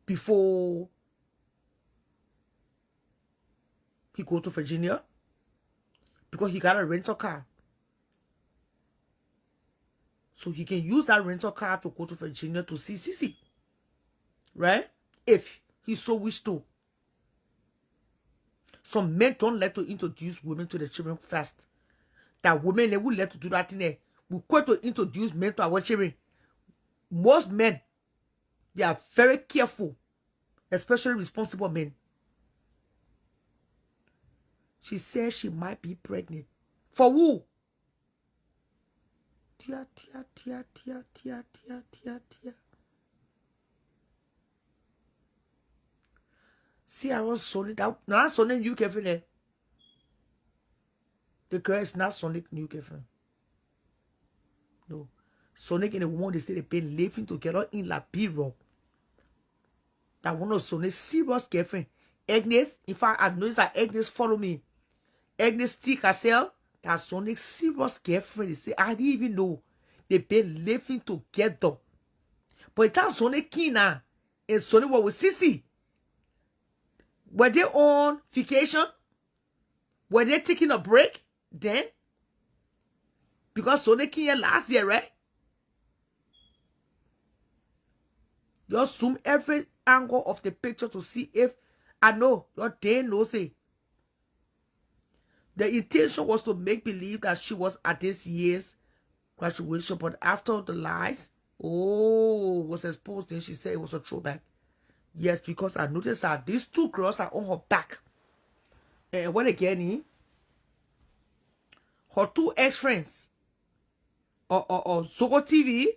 before he go to Virginia? Because he got a rental car. So he can use that rental car to go to Virginia to see Sissy. Right? If he so wish to. Some men don't like to introduce women to the children first. That women, they would like to do that in there. We quite to introduce men to our children. Most men, they are very careful. Especially responsible men. She says she might be pregnant. For who? Tia. See, I was Sonic. Not Sonic new girlfriend. The girl is not Sonic new girlfriend. No. Sonic and the woman, they say they've been living together in Liberia. That one of Sonic's serious girlfriend. Agnes, in fact, I've noticed that Agnes follow me. Agnes stick herself. that Sonic's serious girlfriend. They say, I didn't even know they've been living together. But it's Sonic Kina and Sonic was with Sissy. Were they on vacation? Were they taking a break then? Because Sonic Kina last year, right? Just zoom every angle of the picture to see if I know your day knows it. The intention was to make believe that she was at this year's graduation, but after the lies, was exposed, and she said it was a throwback. Yes, because I noticed that these two girls are on her back. And when again, her two ex-friends, or Zogo TV,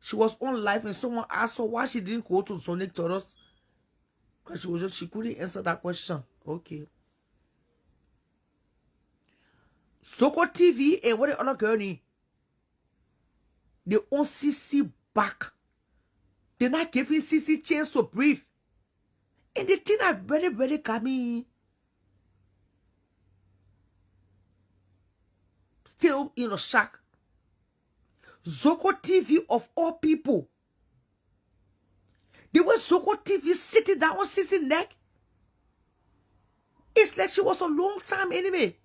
she was on live and someone asked her why she didn't go to Sonic Taurus graduation. She couldn't answer that question. Okay. Zogo TV and what the other girl need? They own CC back. They're not giving CC chance to breathe. And the thing that really got me still in a shock. Zogo TV of all people. They were Zogo TV sitting down on CC's neck. It's like she was a long time anyway.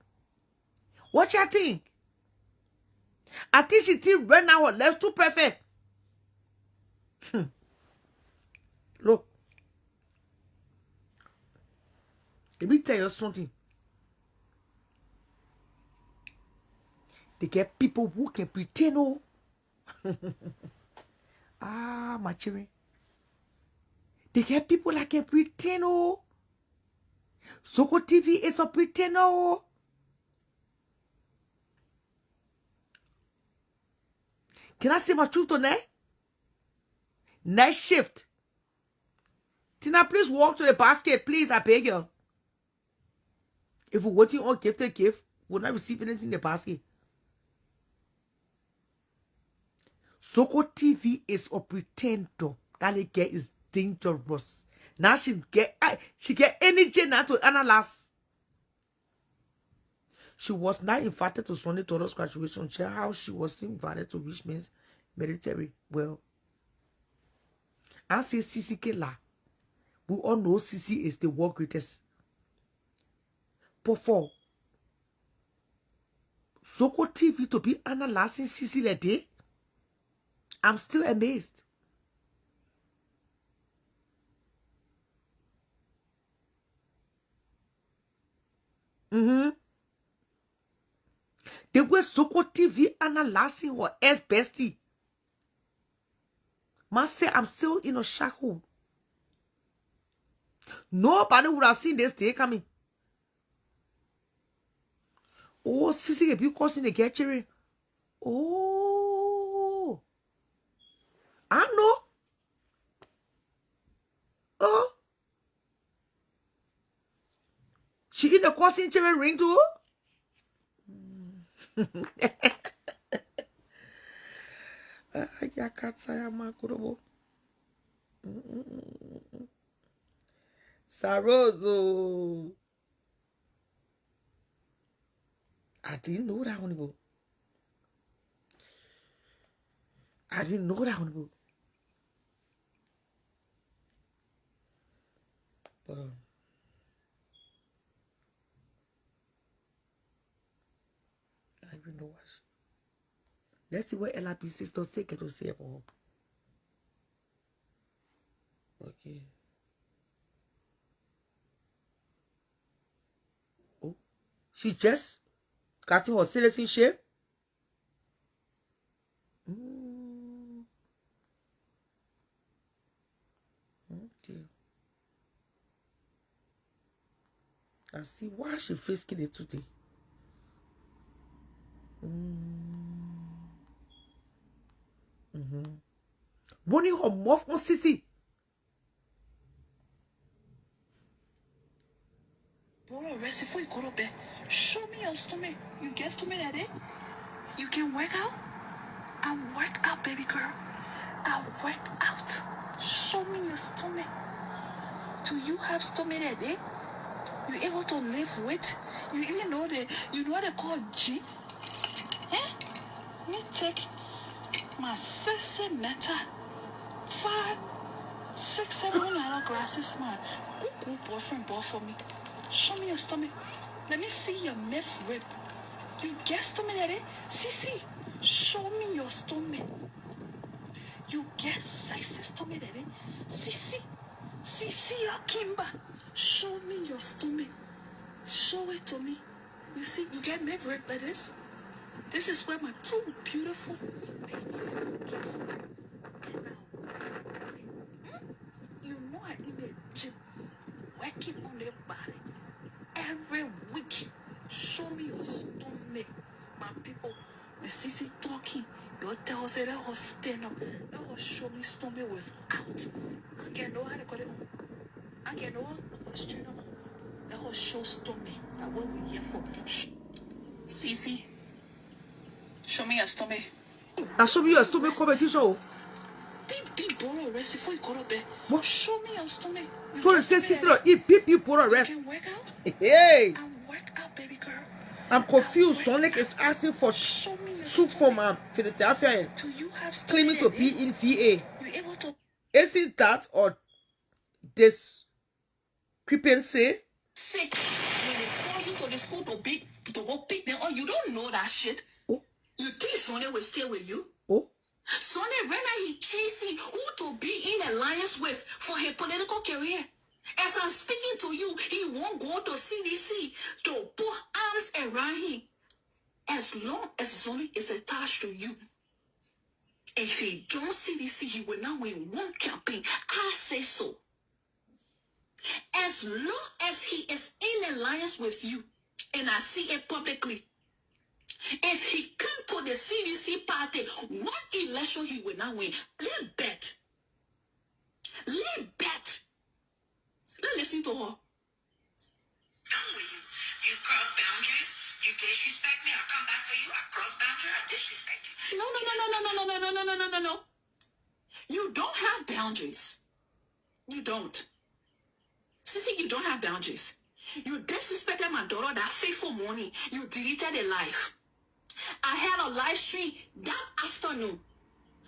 What you think? I think she did right now her legs too perfect. Look. Let me tell you something. They get people who can pretend, oh. My children. They get people that can pretend, oh. Zogo TV is a pretender, oh. Can I say my truth tonight? Night shift. Tina, please walk to the basket, please. I beg you. If we're waiting on gifted gift, we'll not receive anything in the basket. Zogo TV is a pretender. That girl is dangerous. Now she get energy now to analyze. She was not invited to Sunday Taurus graduation. Share how she was invited to which means military. Well, I say Sisi Kela. We all know Sisi is the world greatest. But for Zogo TV to be analyzing Sisi like day, I'm still amazed. They were Zogo TV analyzing her ex-bestie. Must say I'm still in a shock. Nobody would have seen this day coming. Oh, Sisi get because in the get cherry. Oh, I know. Oh, she in the cousin cherry ring too. Saroso. I didn't know that one. I didn't know that one. But I didn't know what. Let's see what LRP sister say to say about. Okay. Oh, she just got her citizenship. Okay. I see why she frisking it today. Running her mouth on Sisi. Show me your stomach. You get stomach at it? You can work out? I work out, baby girl. I work out. Show me your stomach. Do you have stomach at it? You able to live with? You even know you know what they call G? Eh? Me take my sexy meta 5, 6, 7 $1 glasses, man. Good boyfriend bought for me. Show me your stomach. Let me see your myth rib. You get stomach at it? See. Show me your stomach. You get sexy stomach at it? See your Kimba. Show me your stomach. Show it to me. You see, you get myth rib like this. This is where my two beautiful babies came from. And now, you know I in the gym working on their body every week. Show me your stomach, my people. My sissy talking. Your tell say that was stand up. That was show me stomach without. I can't know how to call it. I can't know how to straight up. That was show stomach. That what we here for. Sissy, show me your stomach. Now show me your stomach competition. Big borrow rest before you go to bed. What? Show me your stomach. So you say sister, eat people put on rest. You can work out? Hey, I work out, baby girl. I'm confused. Sonic is asking for Show me your soup stomach. from Philadelphia Do you have stomach? claiming to be in VA. You able to Isn't that or this discrepancy? sick when they call you to the school to go pick them? Oh, you don't know that shit. Oh, You think Sonny will stay with you? oh, Sonny right now he chasing who to be in alliance with for his political career. As I'm speaking to you, he won't go to CDC to put arms around him. As long as Sonny is attached to you, if he don't CDC, he will not win one campaign. I say so. As long as he is in alliance with you, and I see it publicly, if he come to the CDC party, one election he will not win. Let bet. Let's listen to her. Done with you. You cross boundaries. You disrespect me. I come back for you. I cross boundaries. I disrespect you. No. You don't have boundaries. You don't. Sissy, you don't have boundaries. You disrespected my daughter that faithful morning. You deleted a life. I had a live stream that afternoon.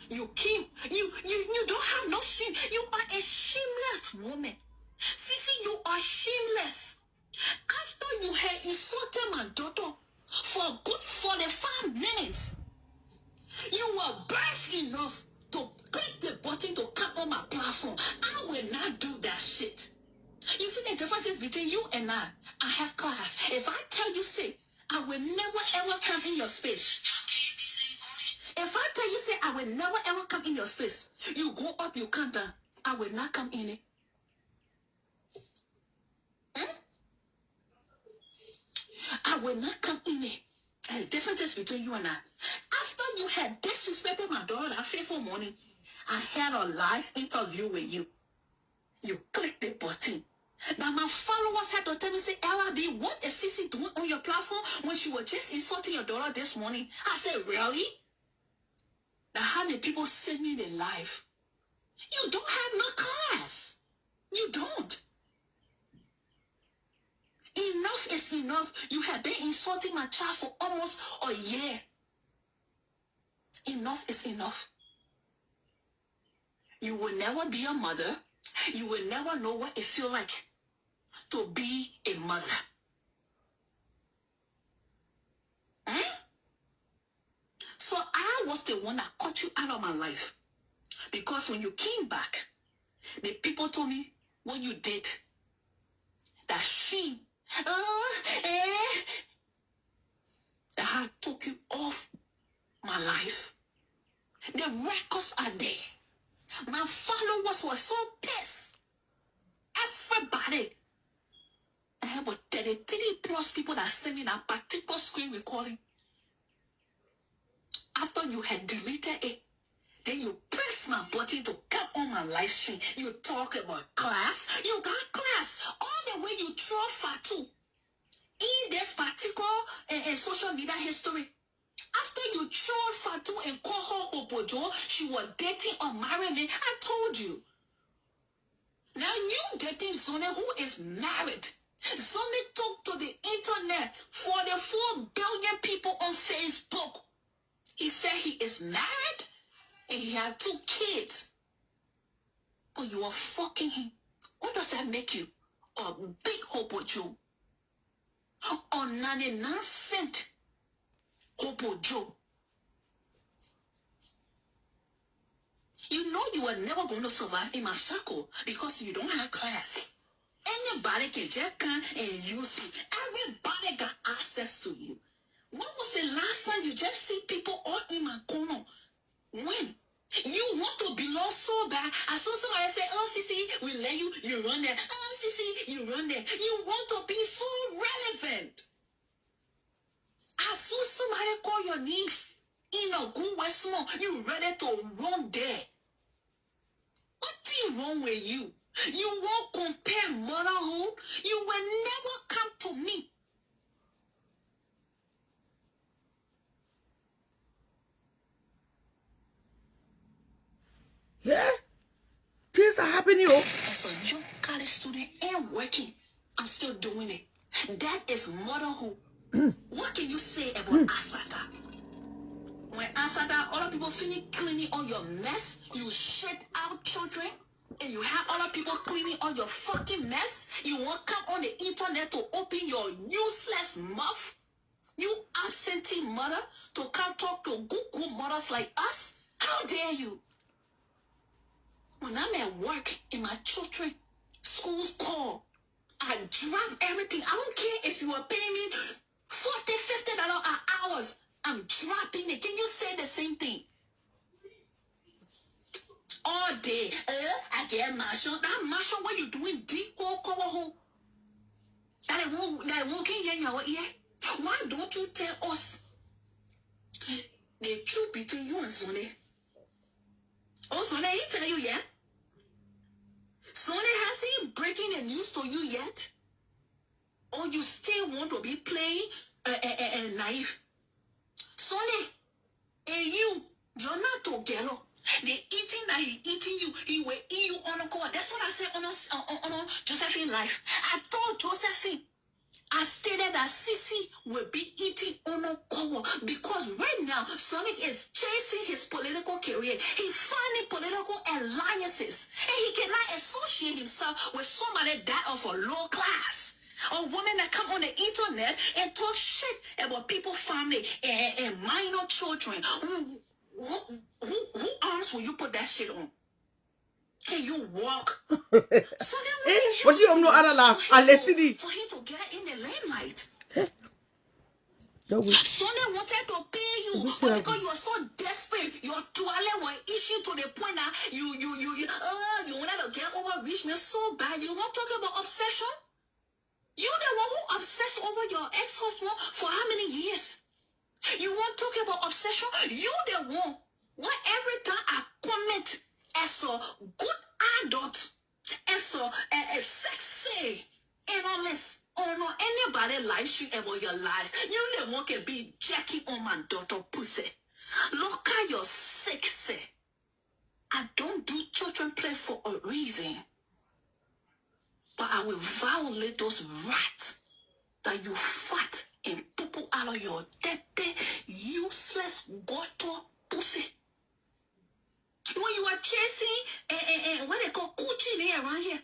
You came, you don't have no shame. You are a shameless woman. Sissy, you are shameless. After you had insulted my daughter for a good 45 minutes, you were brave enough to click the button to come on my platform. I will not do that shit. You see the differences between you and I have class. If I tell you, say, I will never ever come in your space. How can you be saying all this? If I tell you, say, I will never ever come in your space, you go up, you come down, I will not come in it. I will not come in it. There's differences between you and I. After you had disrespected my daughter that faithful morning, I had a live interview with you. You clicked the button. Now my followers had to tell me, say, LRD, what is Sissy doing on your platform when she was just insulting your daughter this morning? I said, really? Now how did people send me the live? You don't have no class. You don't. Enough is enough. You have been insulting my child for almost a year. Enough is enough. You will never be a mother. You will never know what it feels like to be a mother. So I was the one that cut you out of my life. Because when you came back, the people told me what you did. That she, that I took you off my life. The records are there. My followers were so pissed. Everybody. I have about 33 plus people that sent me that particular screen recording. After you had deleted it, then you press my button to come on my live stream. You talk about class. You got class. All the way you throw Fatu in this particular social media history. After you throw Fatu and call her Opojo, she was dating or married me. I told you. Now you dating Zone who is married. Sonny took to the internet for the 4 billion people on Facebook. He said he is married and he had 2 kids. But you are fucking him. What does that make you? A big hobo Joe. Or 99-cent hobo Joe. You know you are never going to survive in my circle because you don't have class. Anybody can just come and use you. Everybody got access to you. When was the last time you just see people all in my corner? When? You want to belong so bad. I saw somebody say, oh, Sissy, we let you run there. Oh, Sissy, you run there. You want to be so relevant. I saw somebody call your name in a good way small. You ready to run there. What's wrong with you? You won't compare motherhood. You will never come to me. Yeah? Things are happening, yo. As a young college student and working, I'm still doing it. That is motherhood. What can you say about Asata? When Asata, other people finish cleaning all your mess, you shit out children, and you have other people cleaning all your fucking mess, you won't come on the internet to open your useless mouth? You absentee mother to come talk to good mothers like us? How dare you? When I'm at work and my children, schools call, I drop everything. I don't care if you are paying me $40, $50 an hour. I'm dropping it. Can you say the same thing? All day, I get marshal. That marshal, what you doing? Deep hole, cover hole. That won't get in your ear. Why don't you tell us the truth between you and Sonny? Oh, Sonny, he tell you yet? Sonny, has he breaking the news to you yet? Or you still want to be playing naive? Sonny, and you're not together. The eating that he eating you, he will eat you on a call. That's what I said on Josephine life. I told Josephine, I stated that Sissy will be eating on a call because right now Sonic is chasing his political career. He's finding political alliances, and he cannot associate himself with somebody that of a low class. A woman that come on the internet and talk shit about people's family and minor children. Who arms will you put that shit on? Can you walk? So then But you don't know other laugh. for him to get in the limelight. Sonny wanted to pay you, but because you are so desperate, your toilet will issue to the point that you wanted to get over rich man so bad. You want to talk about obsession? You the one who obsessed over your ex-husband for how many years? You want to talk about obsession? You the one. What every time I comment as a good adult, as a sexy analyst, or not anybody live stream about your life, you the one can be jacking on my daughter pussy. Look at your sexy. I don't do children play for a reason. But I will violate those rights that you fat and poo out of your dirty, useless gutter pussy. When you are chasing what they call coochie around here,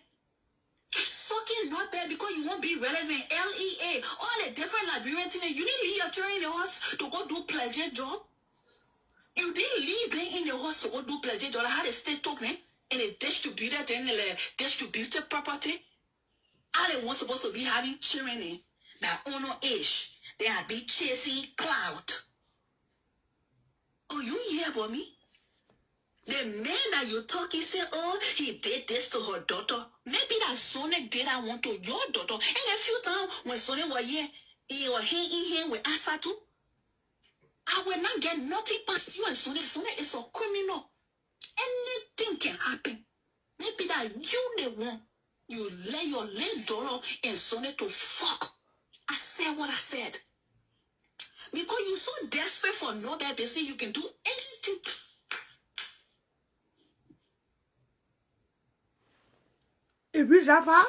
sucking not bad because you won't be relevant. LEA, all the different Liberian things. You didn't leave your children in the house to go do pleasure job. You didn't leave them in the house to go do pleasure job. How they stay talking and they distributed then distributed property. How they weren't supposed to be having children in that honor age. They are be chasing cloud. Oh, you hear about me? The man that you talking say, oh, he did this to her daughter. Maybe that Sonny did that one to your daughter. And a few times when Sonny was here, he was hand with Asatu. I will not get nothing past you and Sonny. Sonny is a criminal. Anything can happen. Maybe that you the one. You let your little daughter and Sonny to fuck. I said what I said. Because you're so desperate for no bad business, you can do anything. It reached that far?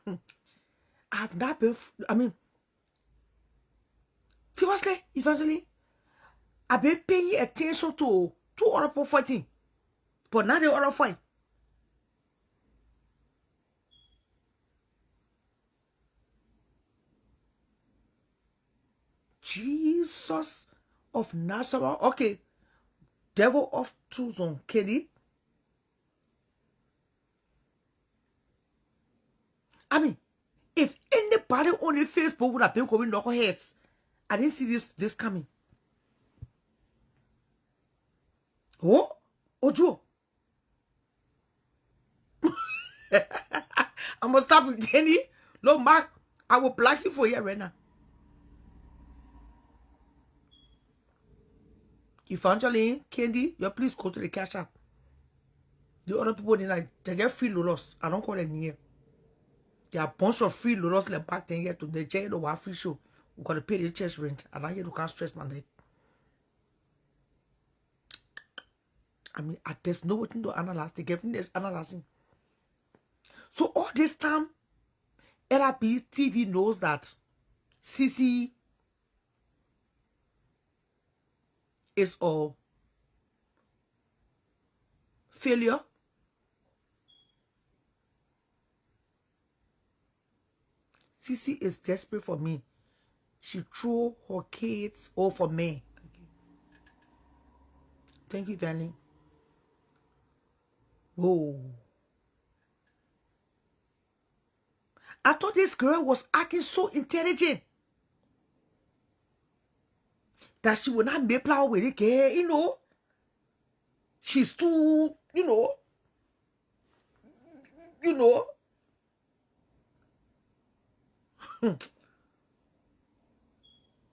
I have not been, I mean, seriously, eventually, I've been paying attention to other people fighting, but not the other fight. Jesus of Nazareth. Okay, devil of Tucson, Kenny. I mean, if anybody on the Facebook would have been going knuckleheads, I didn't see this coming. Oh, Ojo. I'm gonna stop with Jenny. No, Mark, I will block you for here right now. Evangeline, Candy, you please go to the cash app. The other people they get free lolos. I don't call them here. There are a bunch of free lolos like back then here to the jail or free show. We gotta pay the church rent. And I get to can't stress my neck. I mean, there's no way to analyze. The given is analyzing. So all this time, LRB TV knows that CC is a failure. CC is desperate for me. She threw her kids all for me. Okay. Thank you, Vanny. Whoa. I thought this girl was acting so intelligent that she would not make play with it, you know. She's too, you know.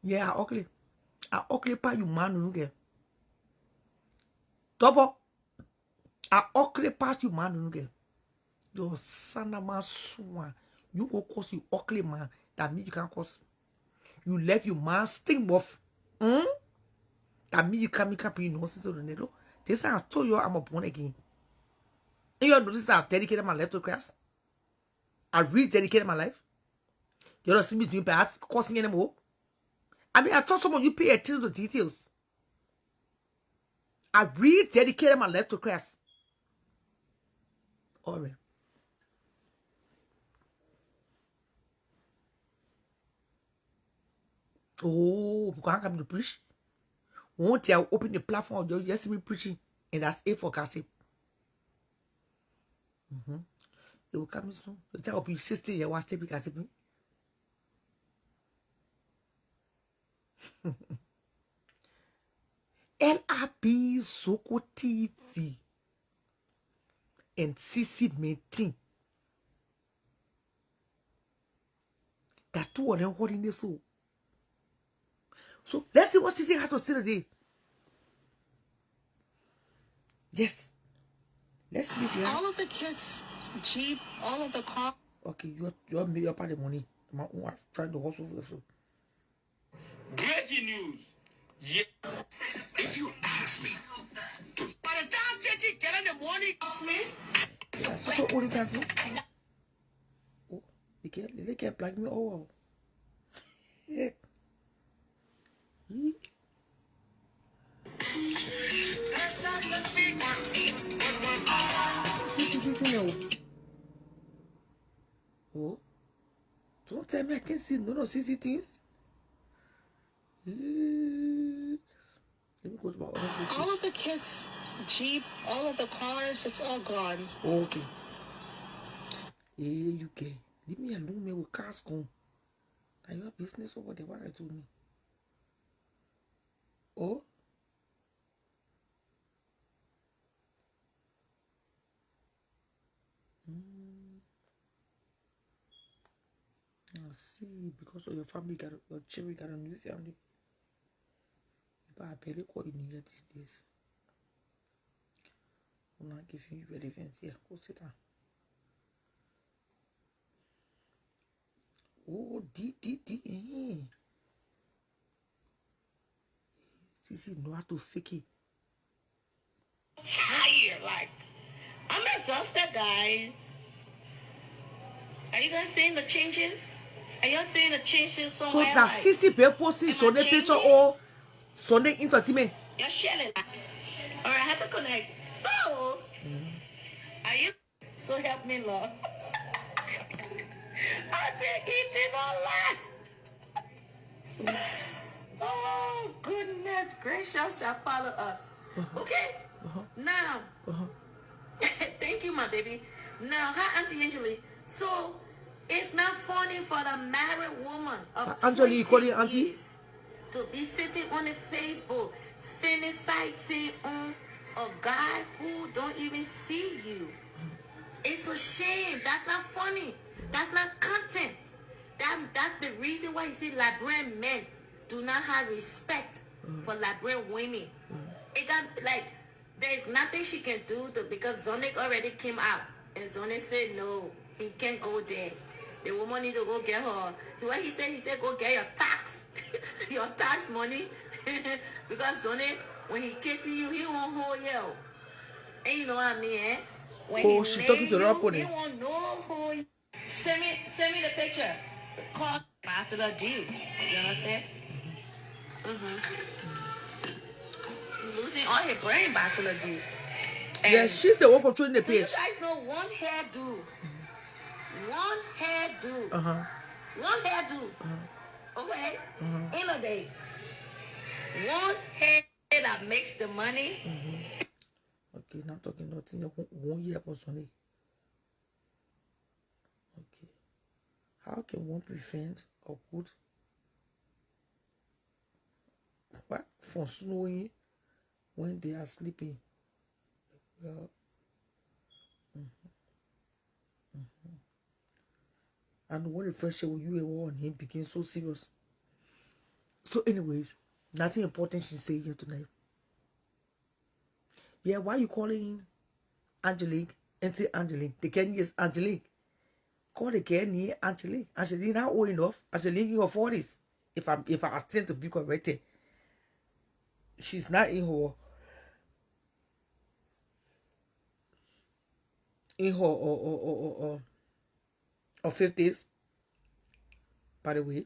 Yeah, ugly. I ugly pa you man you get. Double. I ugly pass you man you get. Your son of my swan. You go cause you ugly man. That means you can't cause. You left your man sting off. That means you can't make up your nonsense on the needle. This time I told you I'm a born again. And you notice I've dedicated my life to Christ. I really dedicated my life. You don't see me doing bad, causing anymore. I mean, I told someone you pay attention to details. I really dedicated my life to Christ. All right. Oh, because I'm coming to preach. One day I'll open the platform, you'll just see me preaching, and that's it for gossip. It will come soon. The time I'll be 60 years, I'll still be gossiping. LRB Soko TV and CC meeting. That two of them holding this soul. So let's see what CC has to say today. Yes. Let's see. All of the kids' Jeep, all of the car. Okay, you're made up of the money. I'm trying to hustle for so. Breaking news. Yeah. If you ask me, By the time 50 get in the morning, That's so only time. Oh, they can't black me. Oh, wow. Yeah. See. Oh, don't tell me I can see no CC things. Let me go to my other video. all of the kids' Jeep, all of the cars, it's all gone. Okay. Yeah, you can. Leave me alone, me with cars gone. Now your business over there, what I told me. Oh. I see, because of your family, your children got a new family. But I barely call you New Year these days. I'm not giving you relevance here. Go sit down. Oh, D. CC know how to fake it. Tired, like, I'm exhausted, guys. Are you guys seeing the changes? Are you seeing the changes So somewhere? that CC be posting am I Sunday picture changing? or Sunday entertainment. You're sharing. All right, I have to connect. So, are you? So help me, Lord. I've been eating a lot. Oh, goodness gracious shall follow us. Okay? Now, thank you, my baby. Now, hi, Auntie Angeli. So, it's not funny for the married woman of Angeli, you call 20 it auntie? years to be sitting on the Facebook, fantasizing on a guy who don't even see you. It's a shame. That's not funny. That's not content. That's the reason why you see Liberian men do not have respect for Liberian women. It got like there's nothing she can do because Zonik already came out and Zonik said no, he can't go there. The woman needs to go get her. What he said go get your tax, your tax money, because Zonik when he kissing you, he won't hold you. And you know what I mean, eh? When She talking to you, Rapone. he won't know who you. Send me the picture. Call Ambassador D. You understand? Losing all her brain, Ambassador D. Yeah, she's the one controlling the Do you page. guys know one hairdo? One hairdo. One hairdo. Okay? In a day. One hair that makes the money. Okay, now talking nothing. 1 year for Sunday. Okay. How can one prevent or good what from snowing when they are sleeping? Well, and when the friendship with you and him became so serious. So, anyways, nothing important she say here tonight. Yeah, why you calling Angelique? Auntie Angelique. The Kenny is Angelique. Call the Kenny Angelique. Angelique not old enough. Angelique in her 40s. If I stand to be corrected. She's not in her or 50s, by the way.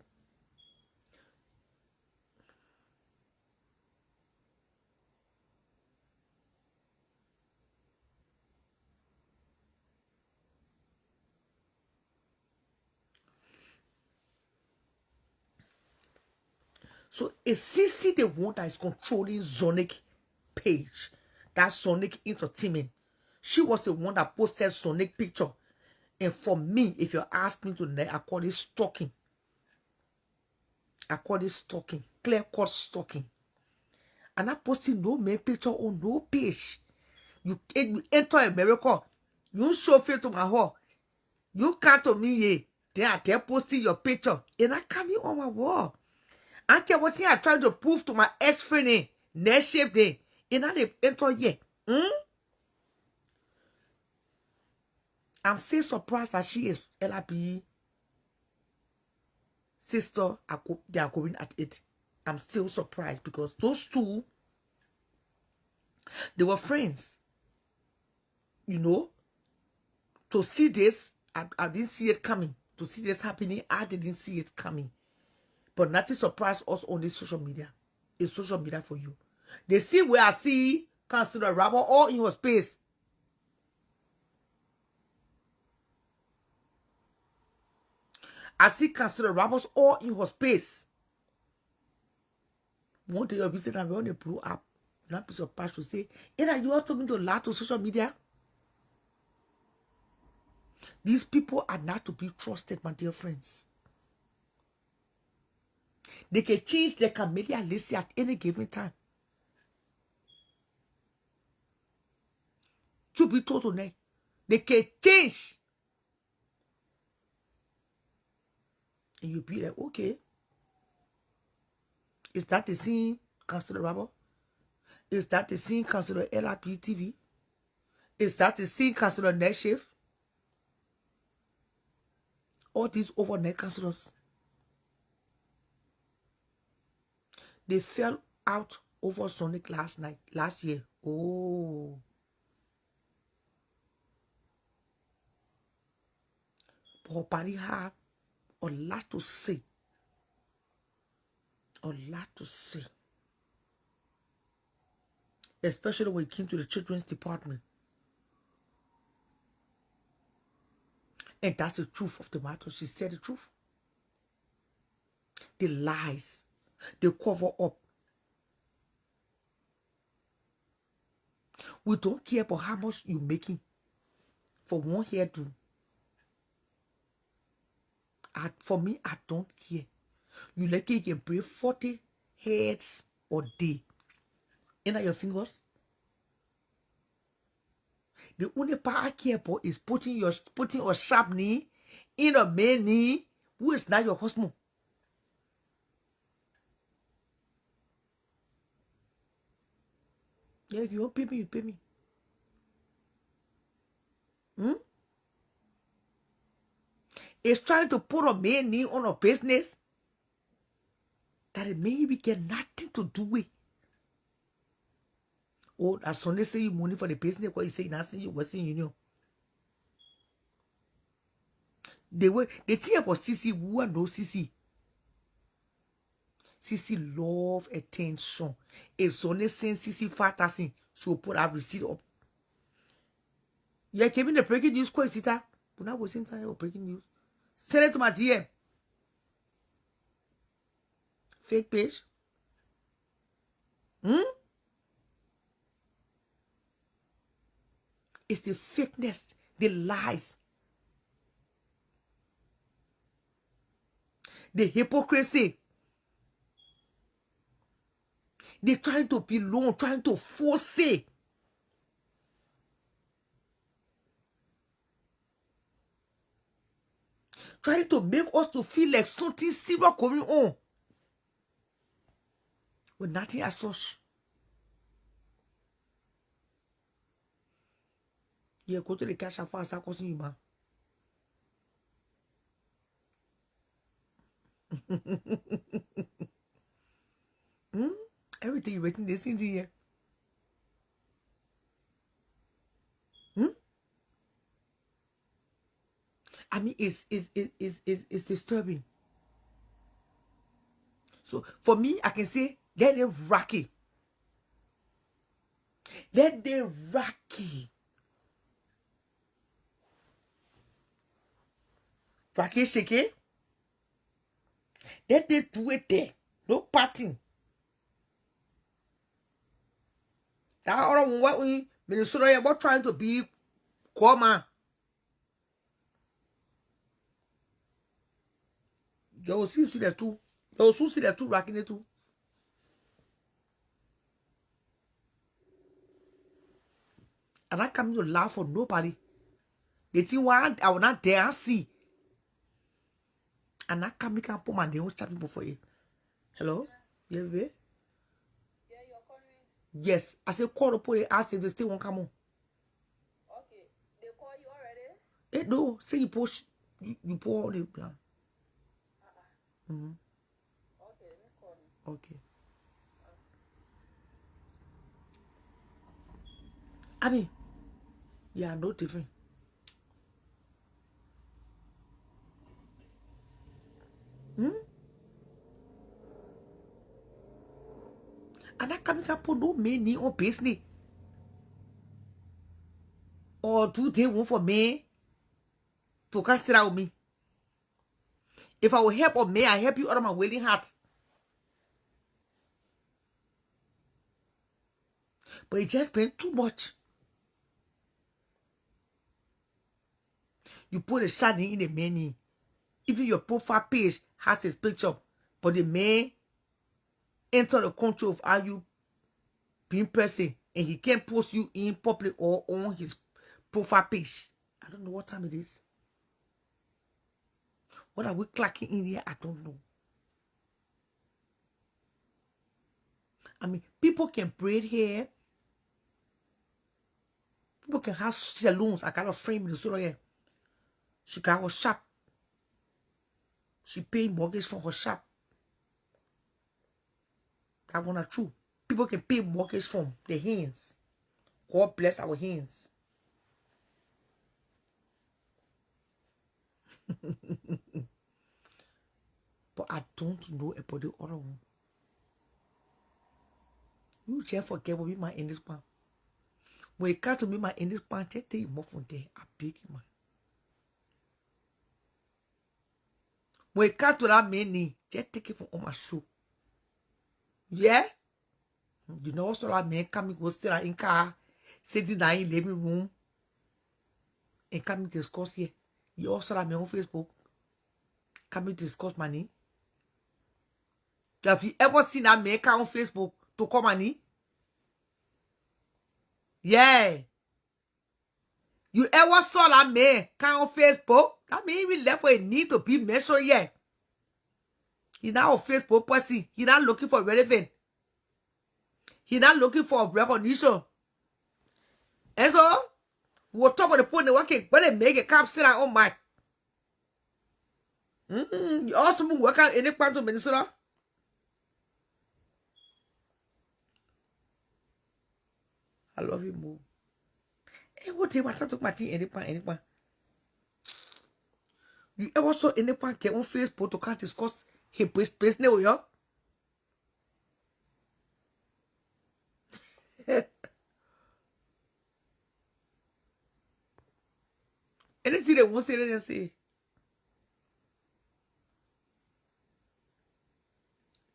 So a CC the one that is controlling Sonic page. That Sonic Entertainment. She was the one that posted Sonic picture. And for me, if you ask me tonight, I call it stalking. I call it stalking. Clear cut stalking. And I posting no main picture on no page. You enter America. You show face to my hall. You come to me here. Then I tell posting your picture. And I come here on my wall. I care what thing I trying to prove to my ex-friend. Next shift day. And I they enter here. I'm still surprised that she is LRP sister. They are going at it. I'm still surprised because those two, they were friends. You know, to see this, I didn't see it coming. To see this happening, I didn't see it coming. But nothing surprised us on this social media. It's social media for you. They see where I see Councilor Rabble all in her space. I see Councilor Rabbles all in her space. One day you'll be saying I'm on a blow up. Not be surprised to say, either you are talking to a lot of social media. These people are not to be trusted, my dear friends. They can change their chameleon list at any given time. To be told tonight, they can change. And you'll be like, okay. Is that the scene, Councilor Rabble? Is that the scene, Councilor LRP TV? Is that the scene, Councilor Next Shift? All these overnight councilors, they fell out over Sonic last year. Oh. But her body have a lot to say. A lot to say. Especially when it came to the children's department. And that's the truth of the matter. She said the truth. The lies. They cover up. We don't care about how much you're making for one hairdo. For me, I don't care. You like it, you can braid 40 heads a day. In your fingers. The only part I care about is putting a sharp knee in a man knee who is not your husband. Yeah, if you don't pay me, you pay me. It's trying to put a man knee on a business that it maybe get nothing to do with. Oh, as soon as say you money for the business, what you say nothing, you was in union. They think about CC, who know CC. CC love attention. It's only since CC fantasy, she'll put her receipt up. Yeah, came in the breaking news, quite sitter. But now was in time of breaking news. Send it to my DM. Fake page. It's the fakeness, the lies, the hypocrisy. They're trying to be low, trying to force it. Trying to make us to feel like something serious going on. With nothing as such. Yeah, go to the cash and start causing you, man. Everything you're waiting, they see here. I mean, it's disturbing. So for me, I can say, let them rocky. Let them rocky. Rocky shake it. Let them do it there. No parting. That other one, we Minnesota, you're trying to be Kwama. You will see the two. You will see the two racking it too. And I come to laugh for nobody. They think why I will not dare see. And I come make up put my name chat people for you. Hello? Yeah, baby? Yeah, you're calling me. Yes. I said call the police, ask if they still won't come on. Okay. They call you already? No, say you push you pour all the plan. Okay, let me call you. Okay. I mean, yeah, no different. And I can't make up no money on business. Or do they want for me to consider with me? If I will help or may I help you out of my willing heart. But it just been too much. You put a shiny in the menu. Even your profile page has his picture. But the man enter the control of how you being person. And he can't post you in public or on his profile page. I don't know what time it is. What are we clacking in here? I don't know. I mean, people can braid hair. People can have salons. I got a friend in the store here. She got her shop. She paid mortgage for her shop. That one are true. People can pay mortgage from their hands. God bless our hands. But I don't know about the other one. You just forget what we might in this one. When it comes to me, my in this one, just take more from there. I beg you, man. When it comes to that money, just take it from on my show. Yeah? You know, also that man coming go sit in car, sitting down in living room, and coming discuss here. You also that man on Facebook, coming discuss money. Have you ever seen that man on Facebook to come money? Yeah. You ever saw that man on Facebook? That man even left for a need to be mentioned yet. He not on Facebook person. He not looking for relevant. He not looking for recognition. And so, we'll talk about the point working, but they make it come sit down on my. You also work out any part of Minnesota. I love you more. Hey, what do you want to talk about anyone? You ever saw anyone get on Facebook to can't discuss his business with you? Anything they won't say, they say.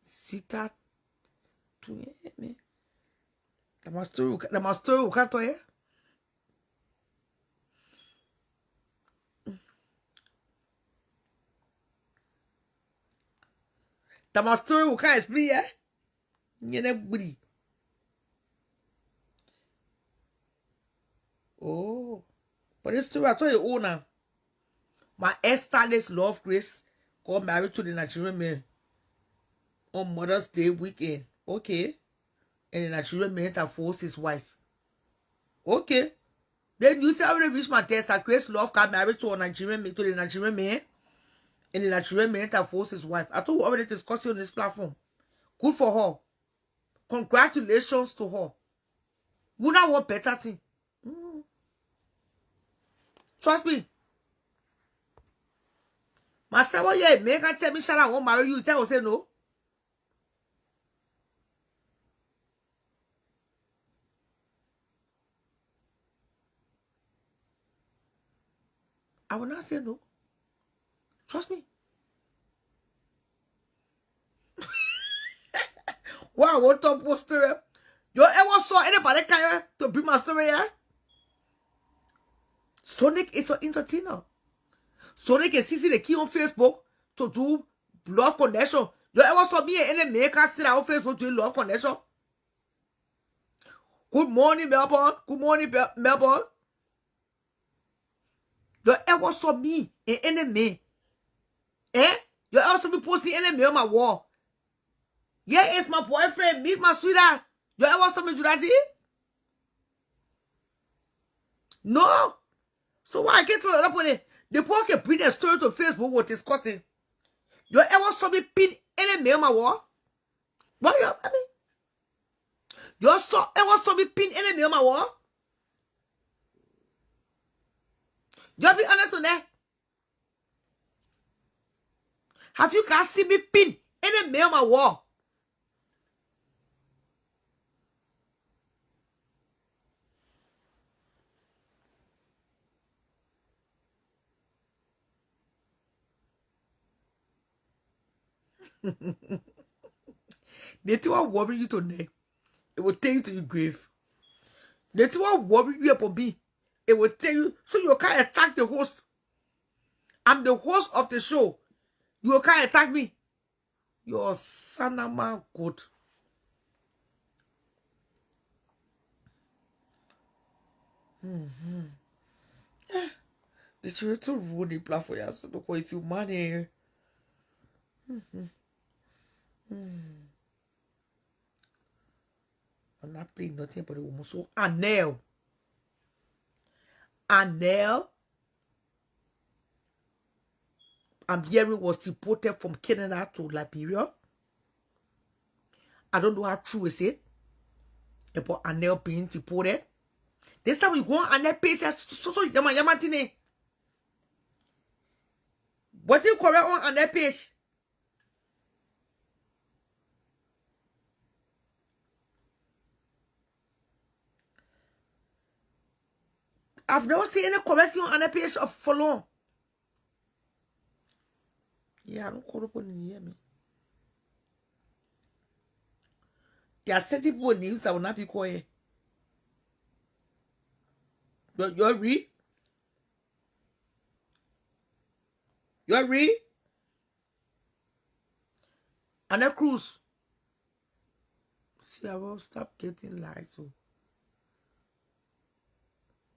Sita to me. The master will can't tell you. The master will can't explain ya. You know, buddy. Oh, but this story I told you all now. My ex-stylist Love Grace got married to the Nigerian man on Mother's Day weekend. Okay. And the Nigerian man that forced his wife. Okay. Then you say I already reached my test that Grace Love got married to the Nigerian man. And the Nigerian man that forced his wife. I told you already discussing on this platform. Good for her. Congratulations to her. Would not want better thing. Trust me. My 7 year man can tell me shut I won't marry you. Tell will say no. I will not say no. Trust me. Wow, what top poster? You ever saw anybody care to bring my story here? Sonic is an entertainer. Sonic is see the key on Facebook to do love connection. You ever saw me and any maker sit on Facebook to do love connection? Good morning, Melbourne. Good morning, Melbourne. You ever saw me and any man? Eh? You ever saw me posting any man on my wall? Yeah, it's my boyfriend. Meet my sweetheart. You ever saw me do that? No. So why I get to it up on it? The poor can bring a story to Facebook what discussing. You ever saw me pin any mail on my wall? What you I mean? You ever saw me pin any mail on my wall? You be honest on that? Have you guys seen me pin any mail on my wall? The thing will worry you today. It will take you to your grave. The thing will worry you upon me. It will tell you, so you can't attack the host. I'm the host of the show. You can't attack me. Your son of man good. The children to ruin the platform. So because if you money. I'm not playing nothing but the woman. So Anel, I'm hearing was deported from Canada to Liberia. I don't know how true is it about Anel being deported. This time we go on Anel page. So yamatine. What's it correct on that page? I've never seen any correction on that page of for long. Yeah, I don't call up on you hear me. There are certain people names that will not be quiet. You agree? You agree? And a cruise. See, I will stop getting lies. So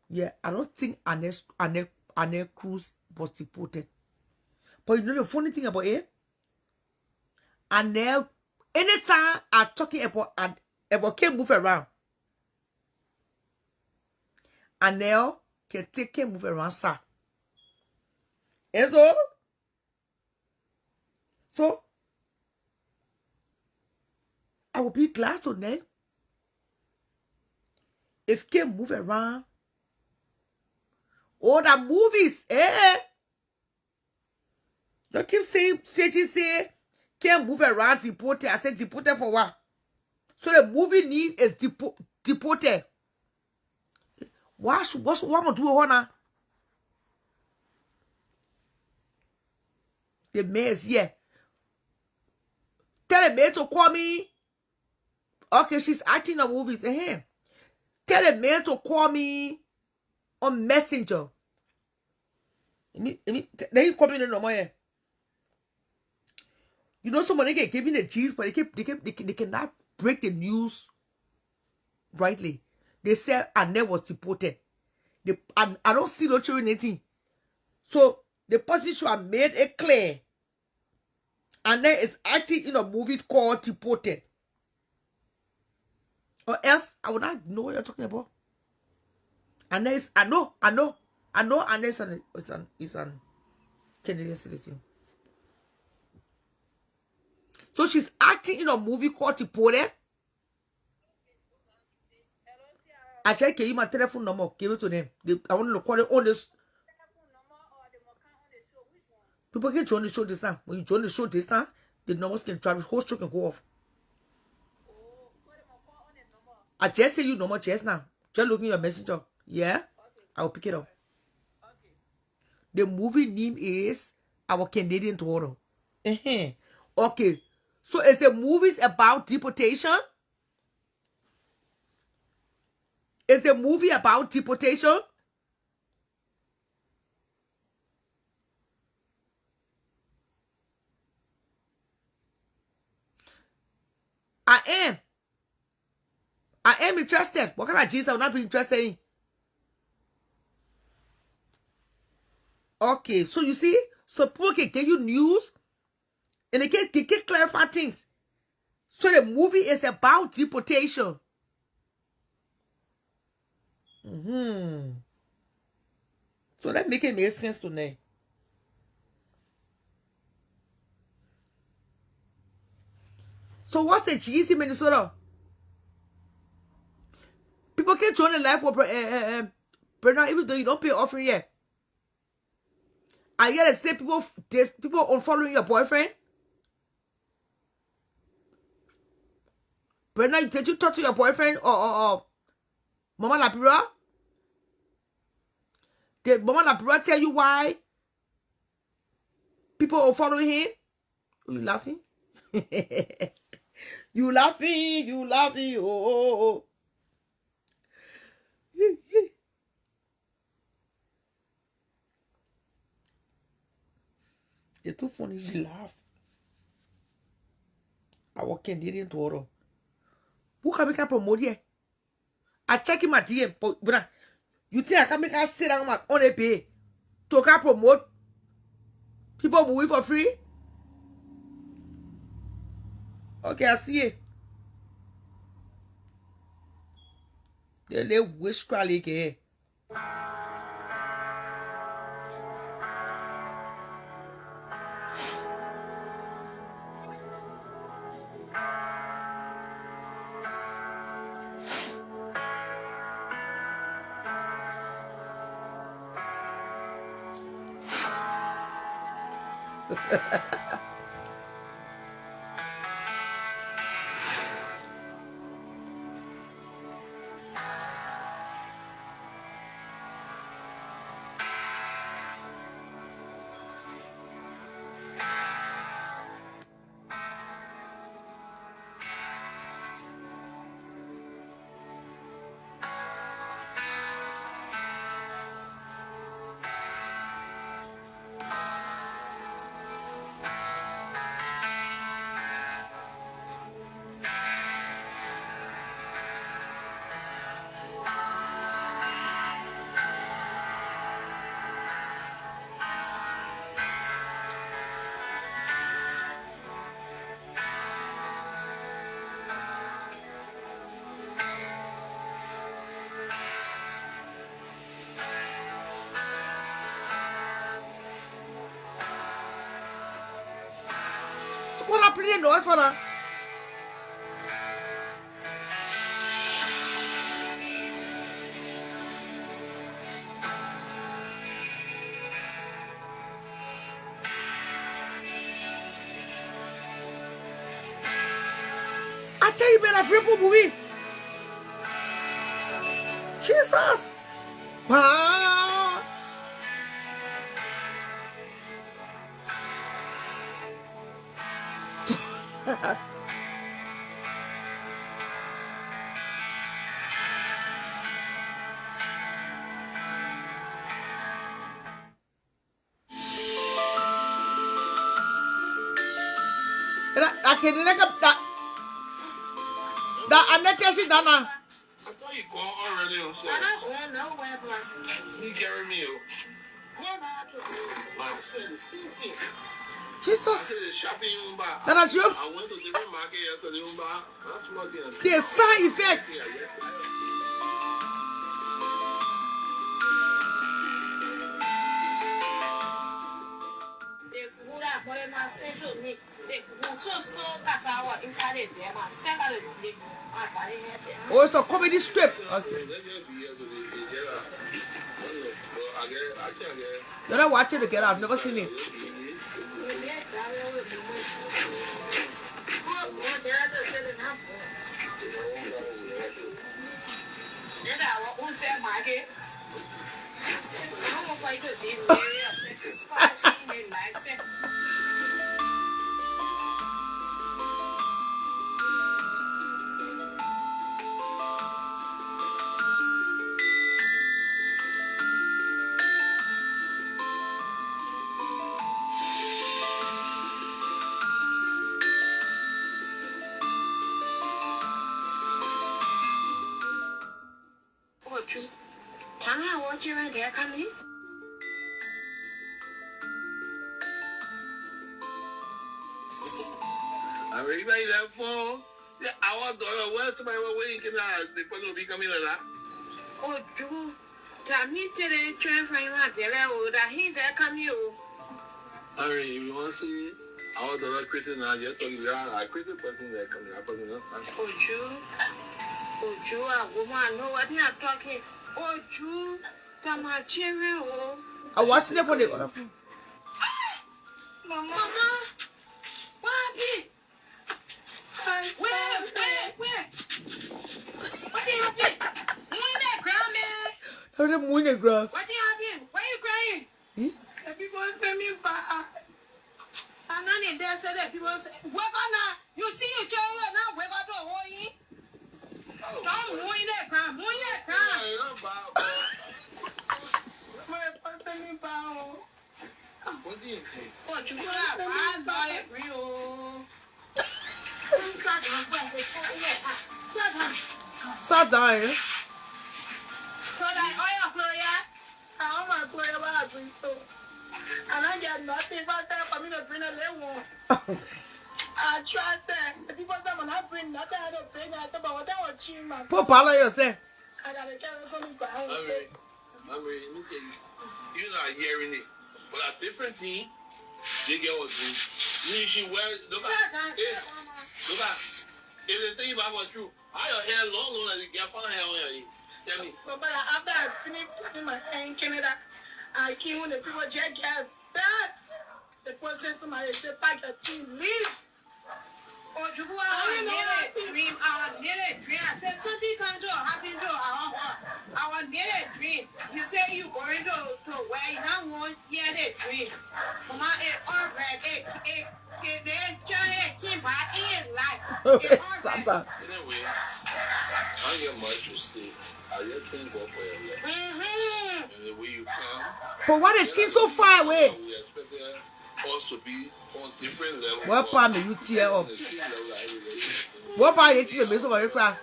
yeah, I don't think Anne Cruz was deported. But you know the funny thing about it? Anne, anytime I'm talking about can't move around, Anne can take can't move around, sir. And so I will be glad to know if can't move around. All the movies, you keep saying, say, can't move around, deported. I said deported for what? So the movie name is deported. What I'm gonna do now? The mayor is here. Tell the mayor to call me. Okay, she's acting in movies. Tell the mayor to call me on Messenger. Then you call me no more. You know, somebody can give me the cheese, but they cannot break the news rightly. They said Anne was deported. I don't see no children anything. So the person should have made it clear. Anne is acting in a movie called Deported. Or else I would not know what you're talking about. Anne is I know Anne is an Canadian citizen. So she's acting in a movie called Deported. I check give you my telephone number, give it to them. I want to call it on this. People can join the show this time. When you join the show this time, the numbers can travel, whole show can go off. I just say you number just now. Just look in your messenger. Yeah? I'll pick it up. The movie name is Our Canadian Daughter. Okay. So is the movies about deportation? Is the movie about deportation? I am interested. What kind of Jesus I will not be interested in? Okay, so you see, so people can give you news and they can clarify things. So the movie is about deportation. So that make sense to me. So what's the GC Minnesota? People can join the life for Bernard, even though you don't pay offering yet. I gotta say people unfollowing your boyfriend. Bernard, did you talk to your boyfriend or Mama Lapira? Did Mama Lapira tell you why people are following him? Are you laughing? You laughing, oh. You're too funny, she laugh. Our Canadian daughter. Who can make her promote here? I check in my DM, but you think I can make her sit down on a pay to can promote people moving for free? Okay, I see it. They wish crowd here. What happened in noise for that? I tell you, man, I people movie. Jesus. Ah. I can't make up that. That Anette Dana. I thought you gone already or so. I'm not going nowhere, but You carry me. my son, see, I Jesus. said the shopping you buy. That is you. I went to the different market yesterday. You buy. That's what you The side effect. if you would have put in my central meat, if you so that's our inside it, there, my second day, my body had it. Oh, it's a comedy strip. Okay. You're not watching the girl. I've never seen it. Can I watch you when they're coming? I already made that phone. Yeah, I want to where somebody was waiting. The person will be coming like that. Oh, Drew. That me today, train from my belly, that he there come you. I mean, if you want to see our daughter Christian, I just told you that I Christian person that coming up on the Oh, Drew, a woman, know what they are talking. Oh, Drew, come on, children, oh. I watched it for the. Mama, what happened? Where? What happened? Moon that ground, man. How the moon is ground? What happened? Why you crying? Hmm? The people send me back. I'm not in there, so that people say, we're gonna, you see you children now, we're gonna do a whole year. Don't moon that ground, moon that ground. My person me back. What do you think? Oh, you got bad boy, real. Sat down. Eh? So that oil flow, yeah? I want my player, but I bring so. And I get nothing but that for me to bring a little one. I trust that. The people say, when I bring nothing, I don't bring that. But what I want you, my Poor Palo, you say. I got to carry something back. I mean, let me tell you. You're not hearing it. But a different thing, they get what you should wear. Look at. If they think about what you, how your hair long as you get fun hair on your head. Tell me. But after I finished putting my hair in Canada, I came when the people just get best. The person somebody say pack your team, leave. Oh, you go out dream. Our nearly dream. I said something can do happen to our nearly dream. You say you going to where you don't want hear the dream. Mama, all right, they came back in like Santa. Anyway, I get much to say. I just think go for your life. And the way you come. But why the team so far away? We expect us to be on different levels. What part may you tear up? What part is it based on your cry?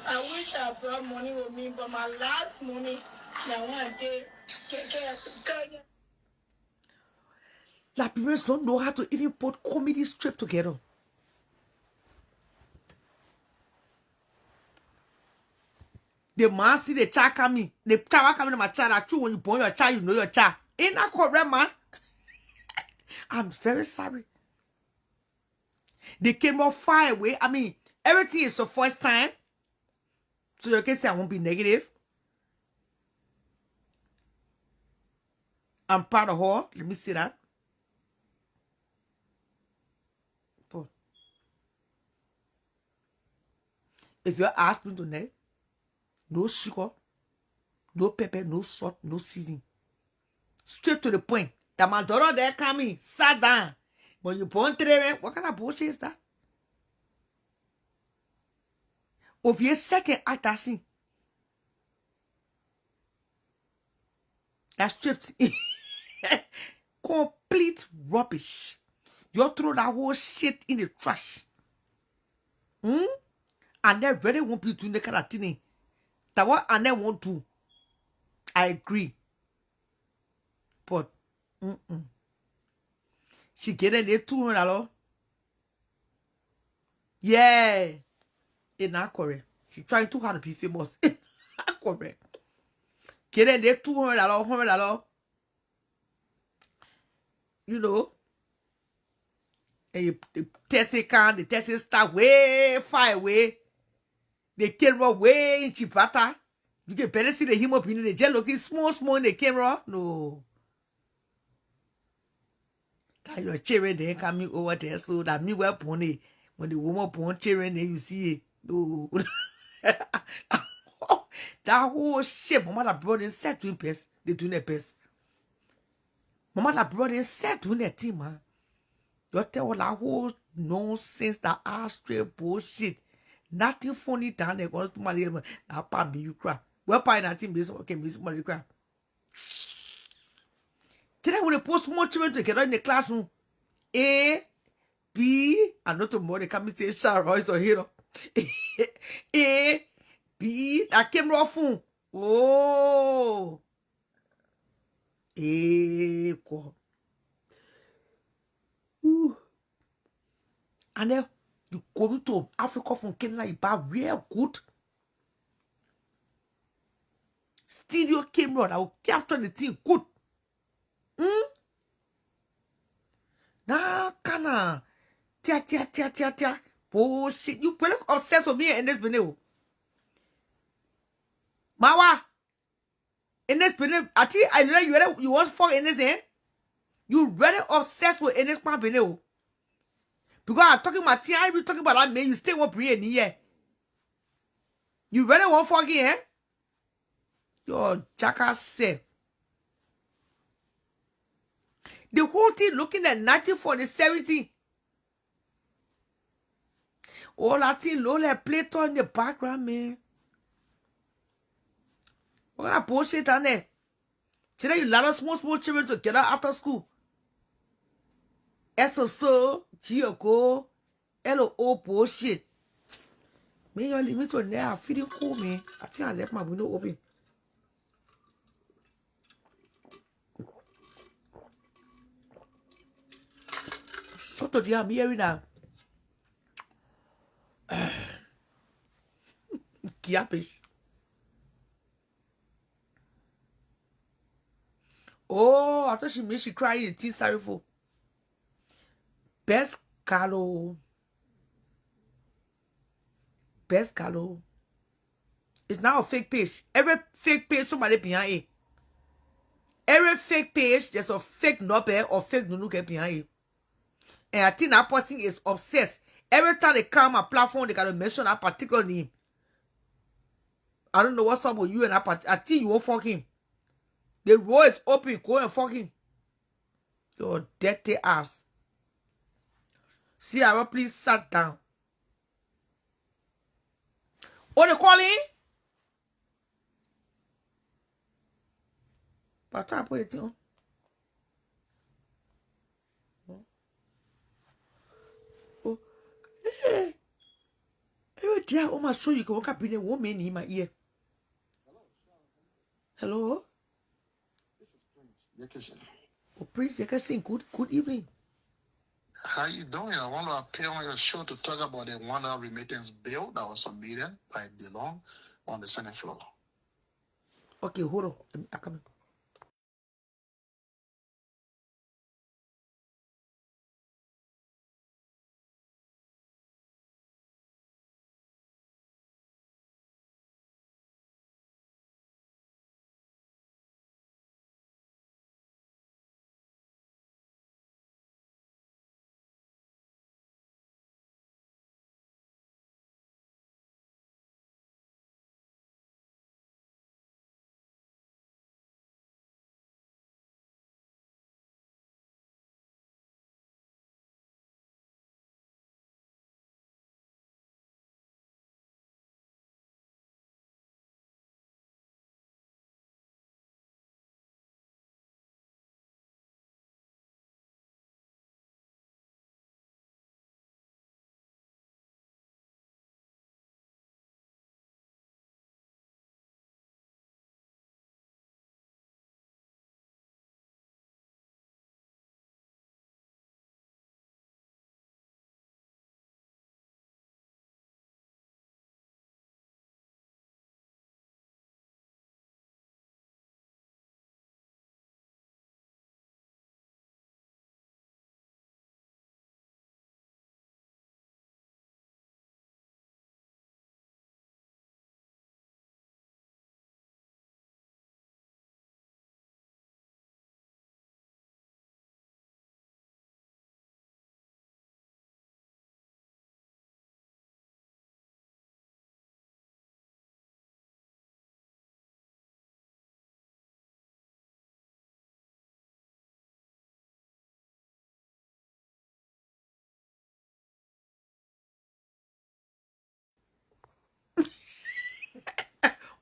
I wish I brought money with me, but my last money, now one day, Like parents don't know how to even put comedy strip together. The man see the child coming. The child coming to my child. That's true. When you born your child, you know your child. Ain't that correct, man? I'm very sorry. They came up far away. I mean, everything is the first time. So you can say I won't be negative. I'm proud of her. Let me see that. But if you ask me tonight, no sugar, no pepper, no salt, no seasoning. Straight to the point. The my daughter there coming, sat down. When you born today, what kind of bullshit is that? Of your second act, that's stripped. Complete rubbish. You throw that whole shit in the trash. And they really won't be doing the kind of thing. That what and they won't do. I agree. But she get a little $200. Yeah. It's not correct. She trying too hard to be famous. It's not correct. Get a little $200, $100. You know. And the Tessie can, the Tessie start way far away. The camera way in Chipata. You can better see the him up in the jail looking small in the camera. No. That your children they coming over there so that me well pony. When the woman born children then you see it. No. That whole shit, my mother brought in set to best. They doing their best. My mother brought in set to their team, man. You tell that whole nonsense, that straight bullshit. Nothing funny down there. Going to my name. Now, pam, you cry. Well, pie nothing. Okay, miss money cry. Today, when they post more children together in the classroom, A, B, and not tomorrow they come and say, Sharon or hero. A, B, that came off. Oh, A, God. Ooh. And then you go to Africa from Kenya, you buy real good studio camera that will capture the thing good. Nah, kana. Tia. Bullshit. You pretty obsessed with me in this video. Mawa. In this video, I know you want fuck in this, eh? You really obsessed with in this video. Because I'm talking about Tia, I be talking about that man, you still want to bring in here. You really want fuck in, eh? Your jackass said. The whole thing looking at 1940, all that thing low like Plato in the background, man. What kind of bullshit on there? Today you lot of small children together after school. SSO, Gioco, LO bullshit. Me, you leave me to there. I'm feeling cool, man. I think I left my window open. Shut up, I'm hearing now. Kiapish. Oh, I thought she made she crying in tea sorry for. Best Carlo. It's now a fake page. Every fake page somebody behind it. Every fake page, there's a fake Nobel or fake Nunuke behind it. And I think that person is obsessed. Every time they come on a platform, they gotta mention that particular name. I don't know what's up with you and that I think you won't fuck him. The road is open, go and fuck him. Your dirty ass. See, I will please sit down. Oh, they calling? But I put it on. Oh, hey. Every day I want to show you. Can be the woman in my ear. Hello? Oh, Prince Jefferson, good evening. How you doing? I want to appear on your show to talk about the one remittance bill that was submitted by DeLong on the Senate floor. Okay, hold on. I come.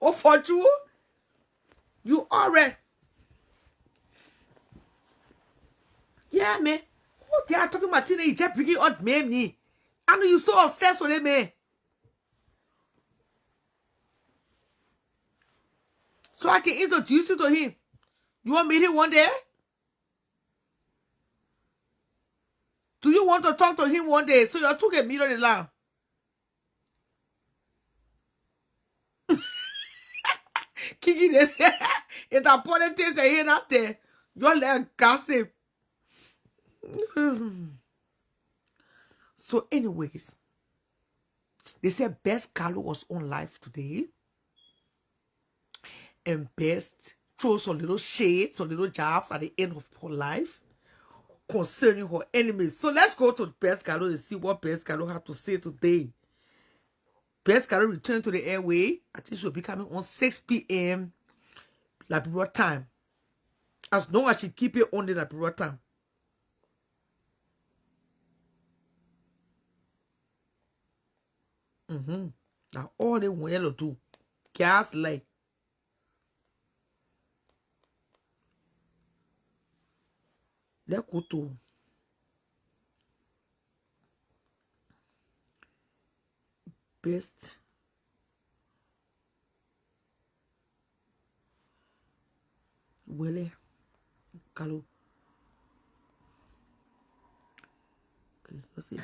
Oh, for you already. Yeah, man. Oh, they are talking about teenage just bringing out me. I know you so obsessed with it, man. So I can introduce you to him. You want to meet him one day? Do you want to talk to him one day? So you're two can meet on the line. Kiki, they say, it's important things they hear out there. You're like gossip. So, anyways, they said Best Carlo was on live today. And Best throw some little shade, some little jabs at the end of her life concerning her enemies. So let's go to Best Carlo and see what Best Carlo had to say today. Best Carlo returned to the airway. I think she'll be coming on 6 p.m. Liberia time. As long as she keep it on the Liberia time. Now all they want to do, gas light. Let's go to Best Willie Carlo. Okay, let's see.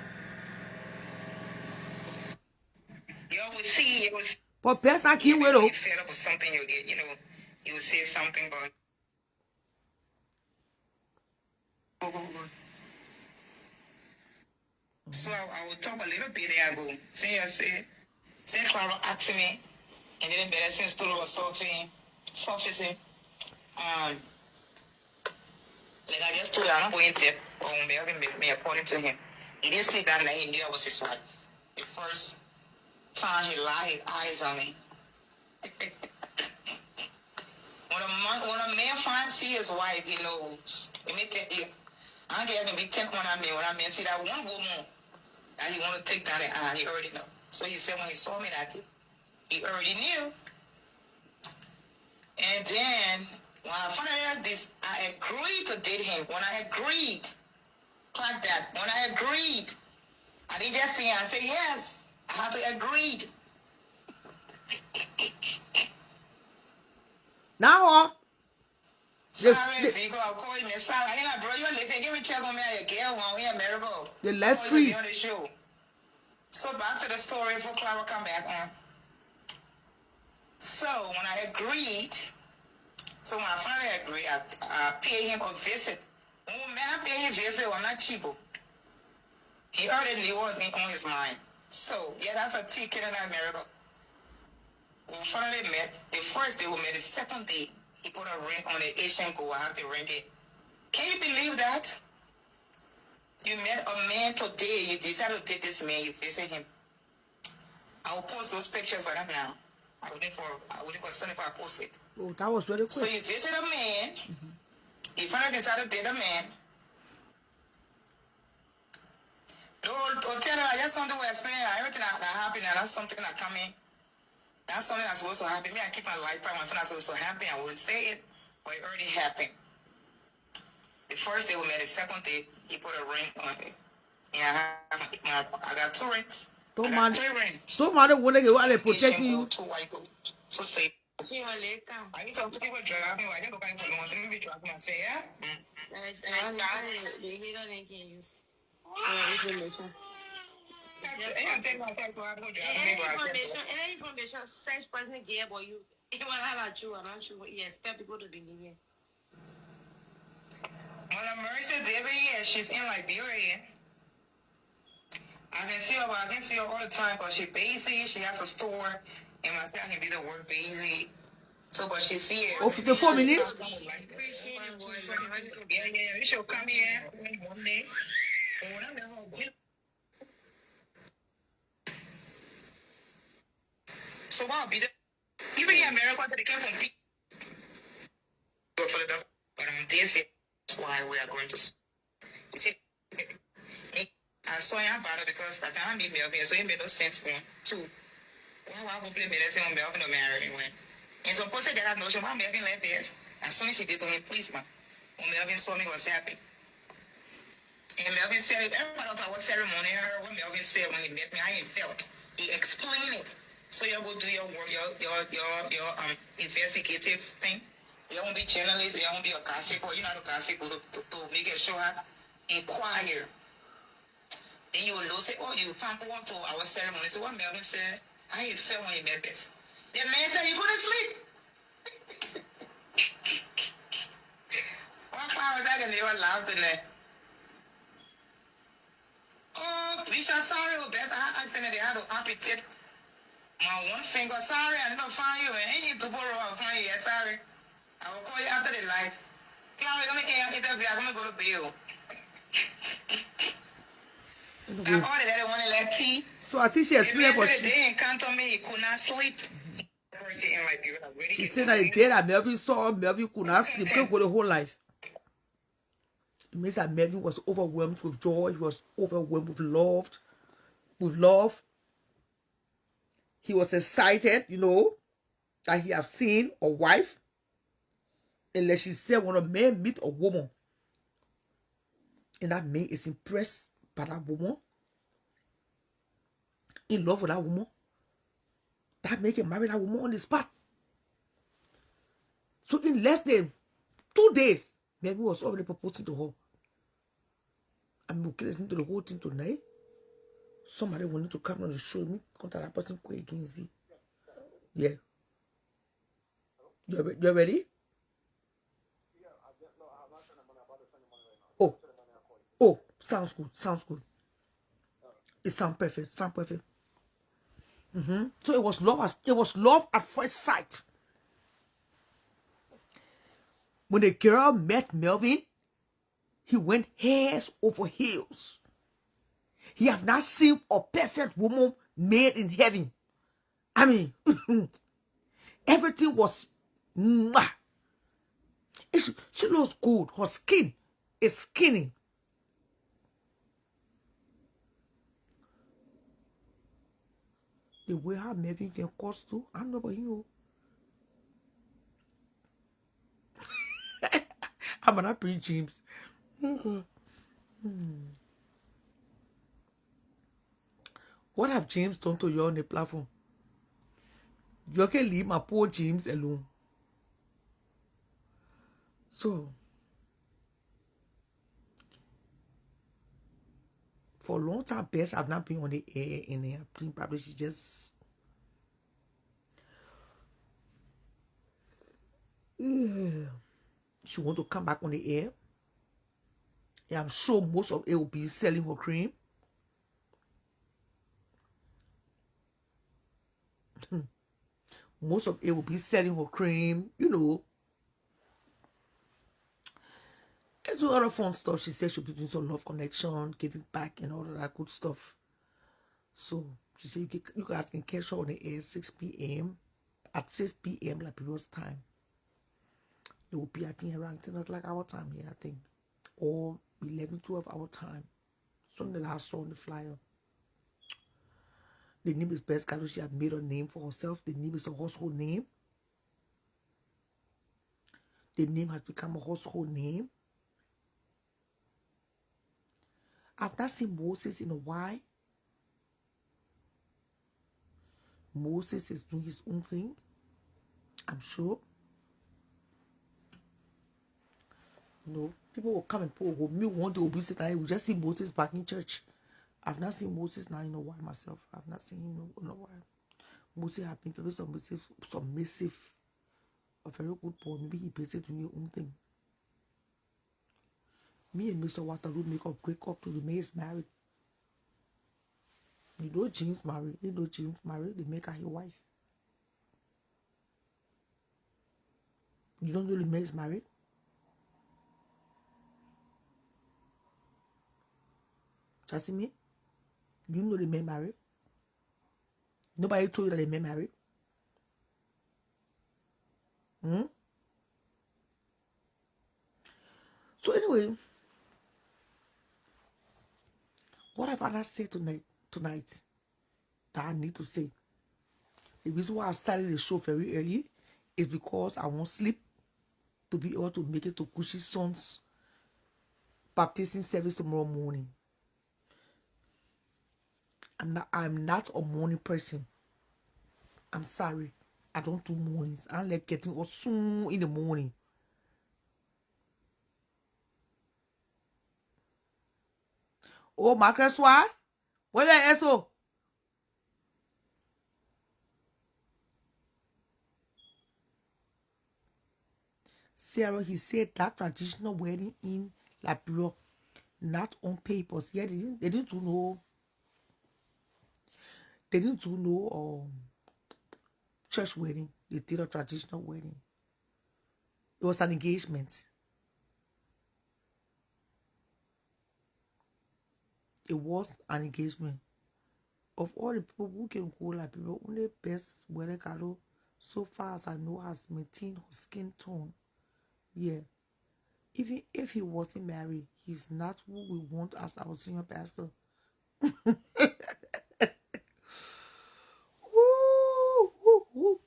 You always see, you was But Best I can't wait. you fed up with something, you'll get, you would say something about. So I will talk a little bit ago. Say Clara asked me, and then better since to surfacing. Like I just told you, I'm not going to Melvin met me according to him. He didn't sleep that night, he knew I was his wife. The first time he laid his eyes on me. When a man finds his wife, he knows. Let me tell you, I don't care if it be 10 when I mean, see that one woman that he want to take down the eye, he already know. So he said when he saw me that day, he already knew. And then, when I found out this, I agreed to date him. When I agreed, like that, when I agreed, I didn't just say, I said, yes, I had to agree. Now, Sorry, Vigo, I'll call you, Miss Sarah. Hey, bro, you're living. Give me check on me. I girl, one here, Miracle. the left On freeze. the show. So back to the story for Clara come back on. So when I agreed, so when I finally agreed, I paid him a visit. Oh man, I paid him a visit. I'm not cheap. He already knew what was on his mind. So yeah, that's a ticket in America. We finally met. The first day we met. The second day, he put a ring on the Asian gold. I have to ring it. Can you believe that? You met a man today. You decided to date this man. You visit him. I will post those pictures right now. I waiting for Sunday for I post it. Oh, that was very quick. So you visit a man. You finally decided to date a man. Don't tell her I just something to explain. Everything that happened, and that's something that come in. That's something that's supposed to happen. Me, I keep my life private. When something that's supposed to happen, I wouldn't say it, but it already happened. The first day we met, the second day, he put a ring on it. Yeah, I got 2 rings. Don't I got matter. 3 rings. Don't matter when they protect Asian you. gold, 2 white gold. So say. I used to people drag me. I didn't go back for once. Let me drag me and say, yeah. They hate on they can use information. Any information, sex person gave or you. Even I like you, I'm not sure. You expect people to believe you. Well, I'm married to Debbie. Yeah, she's in Liberia. I can see her all the time because she's busy. She has a store, and my son can be the work busy. So, but she see it. Oh, 54 minutes? Yeah. She'll come here one day. So, I'll be there. Even in America, they came from people. But this is why we are going to. You see, I saw him about it because I can't be Melvin, so it made no sense to him, too. Well, I hope they made us on Melvin to marry anyway. And so, person that had notion about Melvin left this. As soon as she did to him, please, man. When Melvin saw me, was happy. And Melvin said it. Everybody thought what ceremony I heard what Melvin said when he met me. I ain't felt. He explained it. So you go do your work, your investigative thing. You won't be journalist. You won't be a gossip, or you're not a gossip to make it sure inquire. Then you will know, say, oh, you found out to our ceremony. So what Melvin said, I ain't felt when he met this. The man said, you couldn't sleep. One time I can never laughed in there. Oh, Lisa, sorry, best I said they had to amputate my one finger. Sorry, I didn't find you. And any tomorrow I'll find you. Yeah, sorry. I will call you after the life. Clara, come here, interview. I'm going to go to Bill. I ordered that one like tea. So I think she explained what They encountered me, he could not sleep. she said that the day that Melvin saw Melvin could not sleep, couldn't go the whole life. It means that Melvin was overwhelmed with joy. He was overwhelmed with love. He was excited, that he have seen a wife. And like she said, when a man meet a woman, and that man is impressed by that woman, in love with that woman, that man can marry that woman on the spot. So in less than 2 days, Melvin was already proposing to her. I'm okay listening to the whole thing tonight. Somebody wanted to come on and show me. Contact that person quick again, see. Yeah. You're ready? Oh, sounds good. It sounds perfect. So it was love at first sight. When the girl met Melvin, He went heads over heels. He have not seen a perfect woman made in heaven. I mean, everything was mwah. She looks good. Her skin is skinny. The way her Melvin can cost too, I don't know about you. I'm not pretty James. What have James done to you on the platform? You can leave my poor James alone. So, for a long time, best I've not been on the air in there. Probably she just she want to come back on the air. Yeah, I'm sure most of it will be selling her cream. Most of it will be selling her cream, you know. And so other fun stuff. She said she'll be doing some love connection, giving back and all of that good stuff. So she said you guys can catch her on the air 6 p.m. At 6 p.m. Liberia's time. It will be, I think, around 10 o'clock our time here, I think. Or 11, 12 our time. Something that I saw on the flyer. The name is Best Carol. She had made a name for herself. The name is a household name. The name has become a household name. I've not seen Moses in a while. Moses is doing his own thing. I'm sure. You know, people will come and put me one day will be sitting there. We just see Moses back in church. I've not seen Moses now in a while myself. I've not seen him in a while. Moses have been very submissive, a very good boy. Maybe he busy doing his own thing. Me and Mr. Waterloo make up, break up to the May is married. You know James married. You know James married. They make her his wife. You don't know the May is married? Just see me? You know the May married? Nobody told you that the May married? So anyway, what have I said tonight that I need to say? The reason why I started the show very early is because I want sleep to be able to make it to Gucci's son's baptism service tomorrow morning. I'm not a morning person. I'm sorry. I don't do mornings. I like getting up soon in the morning. Oh, Marcus, why? Where you SO? Sarah, he said that traditional wedding in Liberia, not on papers. Yeah, they didn't know. They didn't do no church wedding. They did a traditional wedding. It was an engagement. It was an engagement. Of all the people who can go Liberia, only best wedding Carol, so far as I know, has maintained her skin tone. Yeah. Even if he wasn't married, he's not who we want as our senior pastor. Woo, woo, woo.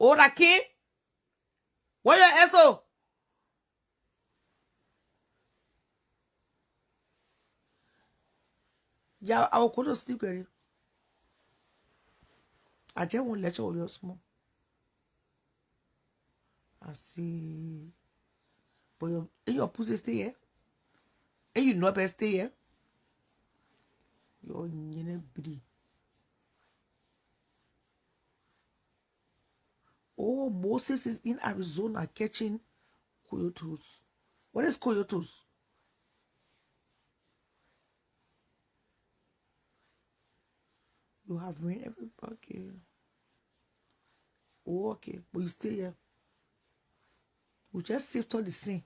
Oh, that kid? Where your SO? Yeah, I will go to sleep already. I just won't let you all your small. I see. But your pussy stay here. And you know best stay here. You're in body. Oh, Moses is in Arizona catching coyotes. What is coyotes? You have rain every bucket. Oh, okay. But you stay here. We just saved all the scene.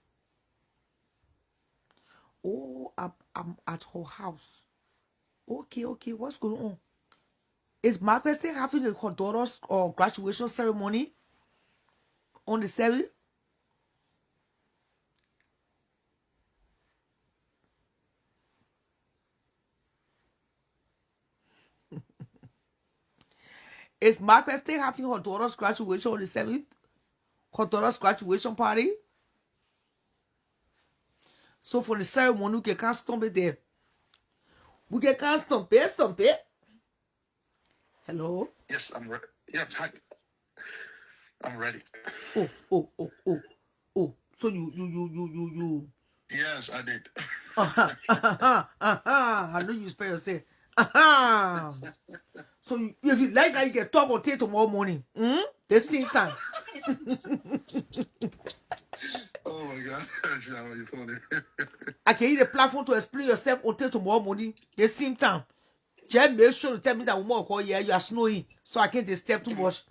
Oh, I'm at her house. Okay, okay. What's going on? Is Margaret still having her daughter's graduation ceremony on the 7th? Is Margaret still having her daughter's graduation on the 7th? Her daughter's graduation party? So for the ceremony, we can't stomp it there. We can't stomp it. Hello? Yes, I'm ready. Yes, hi. I'm ready. Oh. So you. Yes, I did. I know you spell yourself. So if you like that, you can talk until tomorrow morning. The same time. Oh my God. That's not really funny. I can use the platform to explain yourself until tomorrow morning. The same time. Just make sure to tell me that woman will call you are snowing, so I can't disturb too much.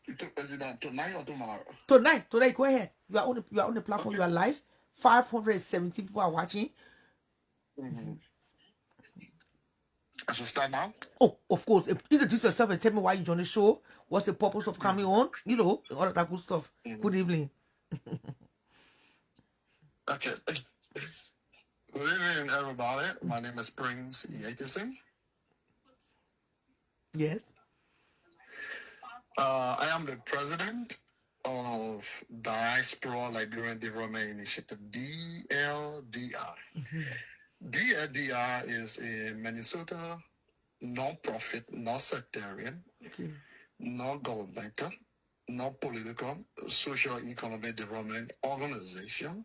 Is it tonight or tomorrow? Tonight, go ahead. You are on the platform. Okay. You are live. 570 people are watching. I should start now? Oh, of course. Introduce yourself and tell me why you joined the show. What's the purpose of coming on? You know, all of that good stuff. Good evening. Okay. Good evening, everybody. My name is Prince Yakeson. Yes. I am the president of Diaspora Liberian Development Initiative, DLDI. DLDI is a Minnesota non-profit, non-sectarian, non-governmental, non-political, social economic development organization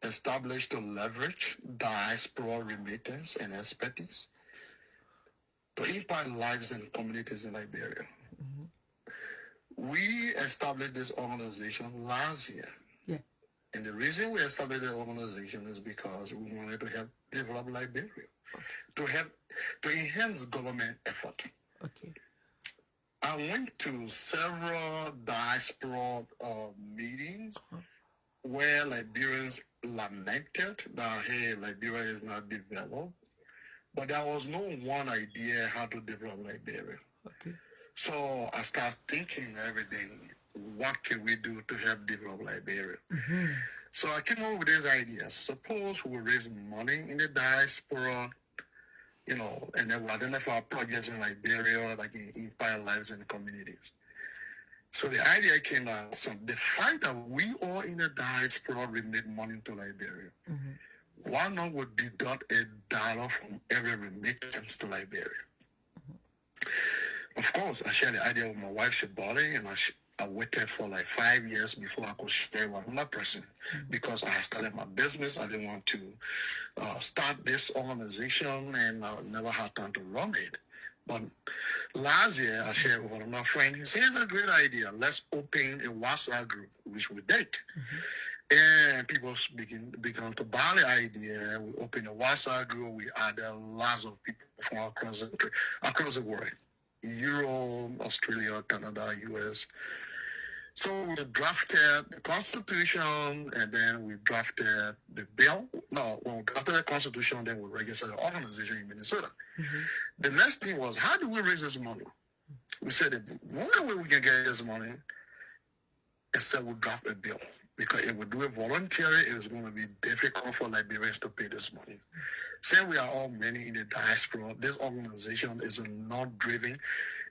established to leverage diaspora remittance and expertise to impact lives and communities in Liberia. We established this organization last year. Yeah. And the reason we established the organization is because we wanted to help develop Liberia, to enhance government effort. Okay. I went to several diaspora meetings where Liberians lamented that, hey, Liberia is not developed. But there was no one idea how to develop Liberia. Okay. So I started thinking every day, what can we do to help develop Liberia? So I came up with this idea. Suppose we raise money in the diaspora, you know, and then we identify projects in Liberia, like impact lives and communities. So the idea came out, so the fact that we all in the diaspora remit money to Liberia, why not we deduct $1 from every remittance to Liberia? Of course, I shared the idea with my wife, Shibali, and I waited for like 5 years before I could share with another person because I had started my business. I didn't want to start this organization, and I never had time to run it. But last year, I shared with one of my friends. He said, it's a great idea. Let's open a WhatsApp group, which we did. And people began to buy the idea. We opened a WhatsApp group. We added lots of people from across the world. Europe, Australia, Canada, US. So we drafted the Constitution, and then we drafted the bill. No, when we drafted the Constitution, then we registered the organization in Minnesota. The next thing was, how do we raise this money? We said the only way we can get this money is that we draft a bill. Because if we do it voluntarily, it is going to be difficult for Liberians to pay this money. Since we are all many in the diaspora, this organization is a non-driven,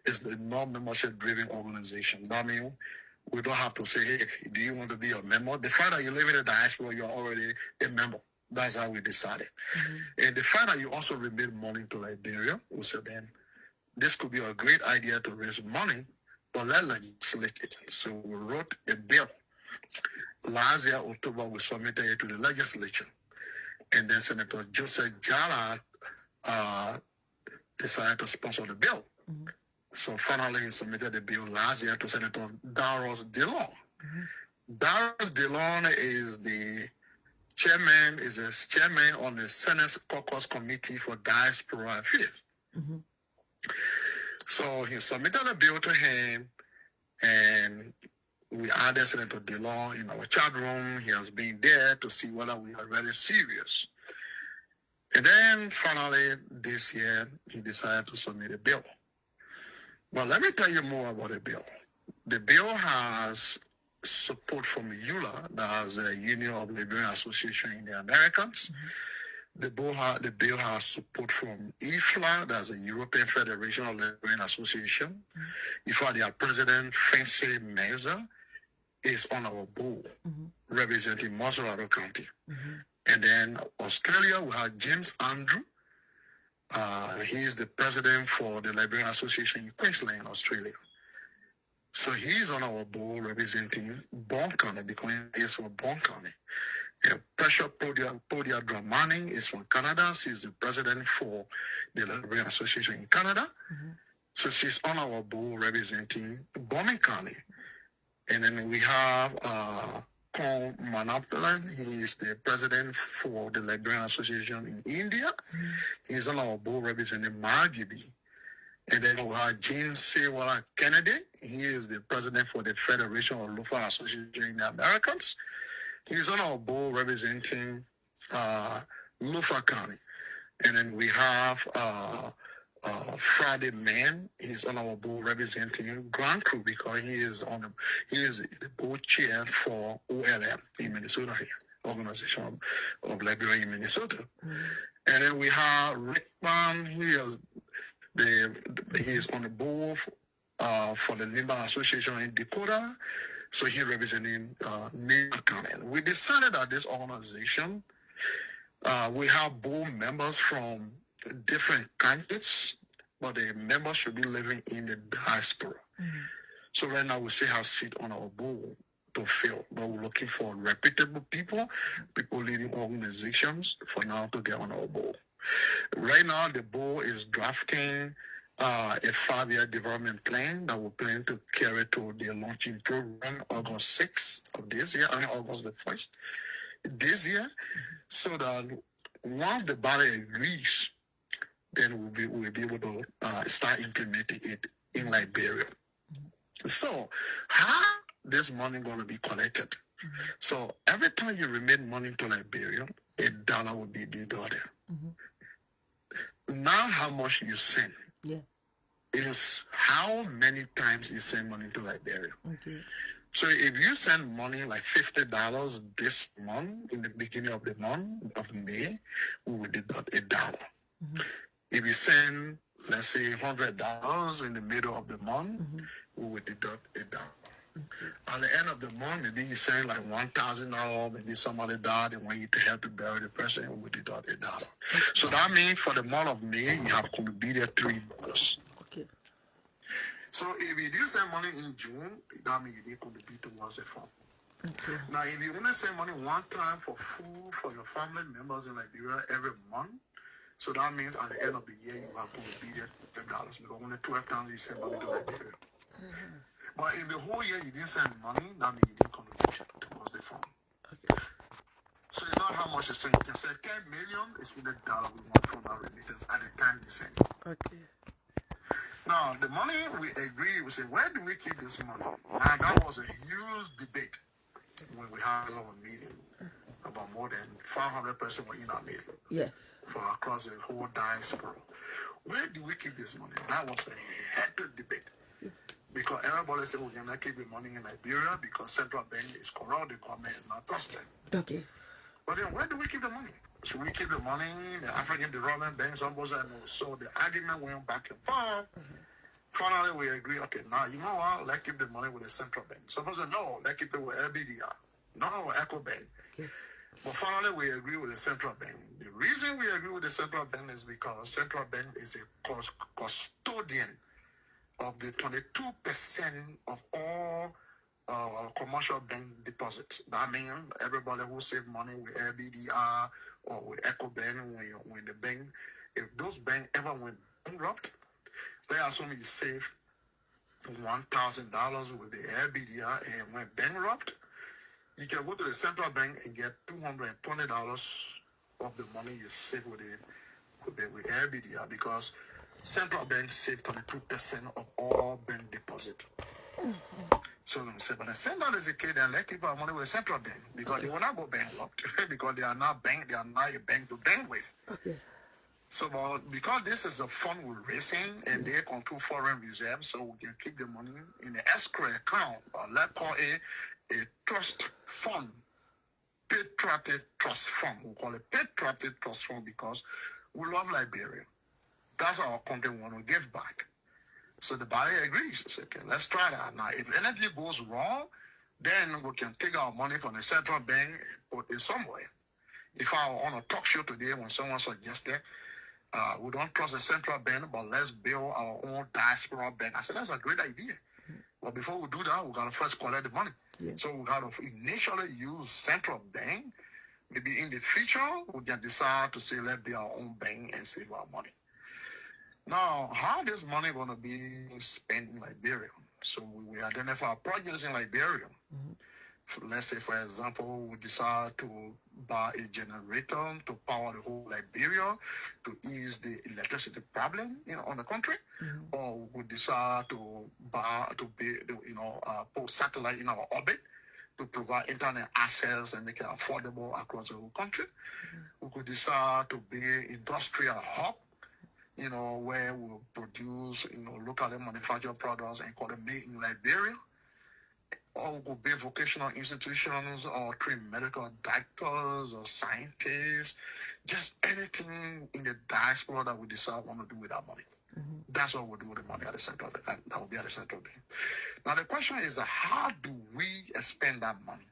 it's a non-membership driven organization. That means we don't have to say, hey, do you want to be a member? The fact that you live in the diaspora, you're already a member. That's how we decided. And the fact that you also remit money to Liberia, we said then, this could be a great idea to raise money, but let's legislate it. So we wrote a bill. Last year, October, we submitted it to the legislature. And then Senator Joseph Jala decided to sponsor the bill. So finally, he submitted the bill last year to Senator Darius DeLong. Darius DeLong is the chairman on the Senate Caucus Committee for Diaspora Affairs. So he submitted a bill to him, And we added Senator DeLong in our chat room. He has been there to see whether we are really serious. And then finally, this year, he decided to submit a bill. But let me tell you more about the bill. The bill has support from ULA, that's a Union of Liberian Association in the Americans. The bill has support from IFLA, that's a European Federation of Liberian Association. IFLA, their president, Fancy Meza, is on our board, representing Masalado County. And then Australia, we have James Andrew. He is the president for the Liberian Association in Queensland, Australia. So he's on our board representing Bon County because he is from Bon County. Pressure Podia Dramani is from Canada. She's the president for the Liberian Association in Canada. So she's on our board representing Bonny County. And then we have Paul Manapalan. He is the president for the Liberian Association in India. He's on our board representing Margibi. And then we have James Sewala Kennedy. He is the president for the Federation of Lofa Association in the Americans. He's on our board representing Lofa County. And then we have Friday Man. He's on our board representing Grand Crew because he is the board chair for OLM in Minnesota here, Organization of Liberia in Minnesota. And then we have Rick Ban. He is on the board for the Nimba Association in Dakota. So he's representing Nimba County. We decided that this organization, we have board members from different countries, but the members should be living in the diaspora. So right now we still have seats on our board to fill, but we're looking for reputable people leading organizations for now to get on our board. Right now the board is drafting a 5-year development plan that we plan to carry to the launching program August 6th of this year, August the 1st this year, so that once the body agrees, then we'll be able to start implementing it in Liberia. So how this money going to be collected? So every time you remit money to Liberia, $1 will be deducted. Now how much you send? It is how many times you send money to Liberia. So if you send money like $50 this month, in the beginning of the month of May, we will deduct $1. If you send, let's say, $100 in the middle of the month, we will deduct $1. At the end of the month, maybe you send like $1,000, maybe somebody died and want you to help to bury the person, we will deduct $1. So that means for the month of May, you have contributed $3. So if you do send money in June, that means you did contribute towards the fund. Now, if you want to send money one time for food for your family members in Liberia every month, so that means at the end of the year, you have contributed $5 because only 12 times you send money to Liberia. But if the whole year you didn't send money, that means you didn't contribute towards the fund. So it's not how much you send. You can say 10 million is with $1 we want from our remittance at the time you send it. Now, the money we agree, we say, where do we keep this money? Now, that was a huge debate when we had our meeting. About more than 500 persons were in our meeting. For across the whole diaspora. Where do we keep this money? That was a heated debate. Because everybody said we cannot keep the money in Liberia because central bank is corrupt, the government is not trusted. But then where do we keep the money? Should we keep the money in the African Development Bank? Some both said no. So the argument went back and forth. Finally, we agree, okay, now, you know what? Let's keep the money with the central bank. Some people said, no, let's keep it with LBDR. No, Echo Bank. But finally, we agree with the central bank. The reason we agree with the central bank is because central bank is a custodian of the 22% of all commercial bank deposits. That means everybody who save money with LBDR or with Echo Bank, when the bank, if those banks ever went bankrupt, let's assume you save $1,000 with the LBDR and went bankrupt, you can go to the central bank and get $220 of the money you save with LBDR because central bank save 22% of all bank deposit. So they say, but send out the kid and let keep our money with the central bank because they will not go bankrupt because they are not a bank to bank with. Okay. So because this is a fund we're raising and they control foreign reserves, so we can keep the money in the escrow account, or let's call it a trust fund, patriotic trust fund. We call it patriotic trust fund because we love Liberia. That's our country we want to give back. So the body agrees. It's okay, let's try that. Now, if anything goes wrong, then we can take our money from the central bank and put it somewhere. If I were on a talk show today when someone suggested, we don't trust the central bank, but let's build our own diaspora bank. I said, that's a great idea. But before we do that, we got to first collect the money. Yeah. So we got to initially use central bank. Maybe in the future, we can decide to say, let's be our own bank and save our money. Now, how this money going to be spent in Liberia? So we identify projects in Liberia. Let's say, for example, we decide to buy a generator to power the whole Liberia to ease the electricity problem, on the country, or we decide to put satellite in our orbit to provide internet access and make it affordable across the whole country. We could decide to be industrial hub, where we produce, locally manufactured products and call them made in Liberia. Or we could be vocational institutions or train medical doctors or scientists, just anything in the diaspora that we decide want to do with our money. That's what we do with the money at the central bank. That will be at the central bank. Now the question is that how do we spend that money?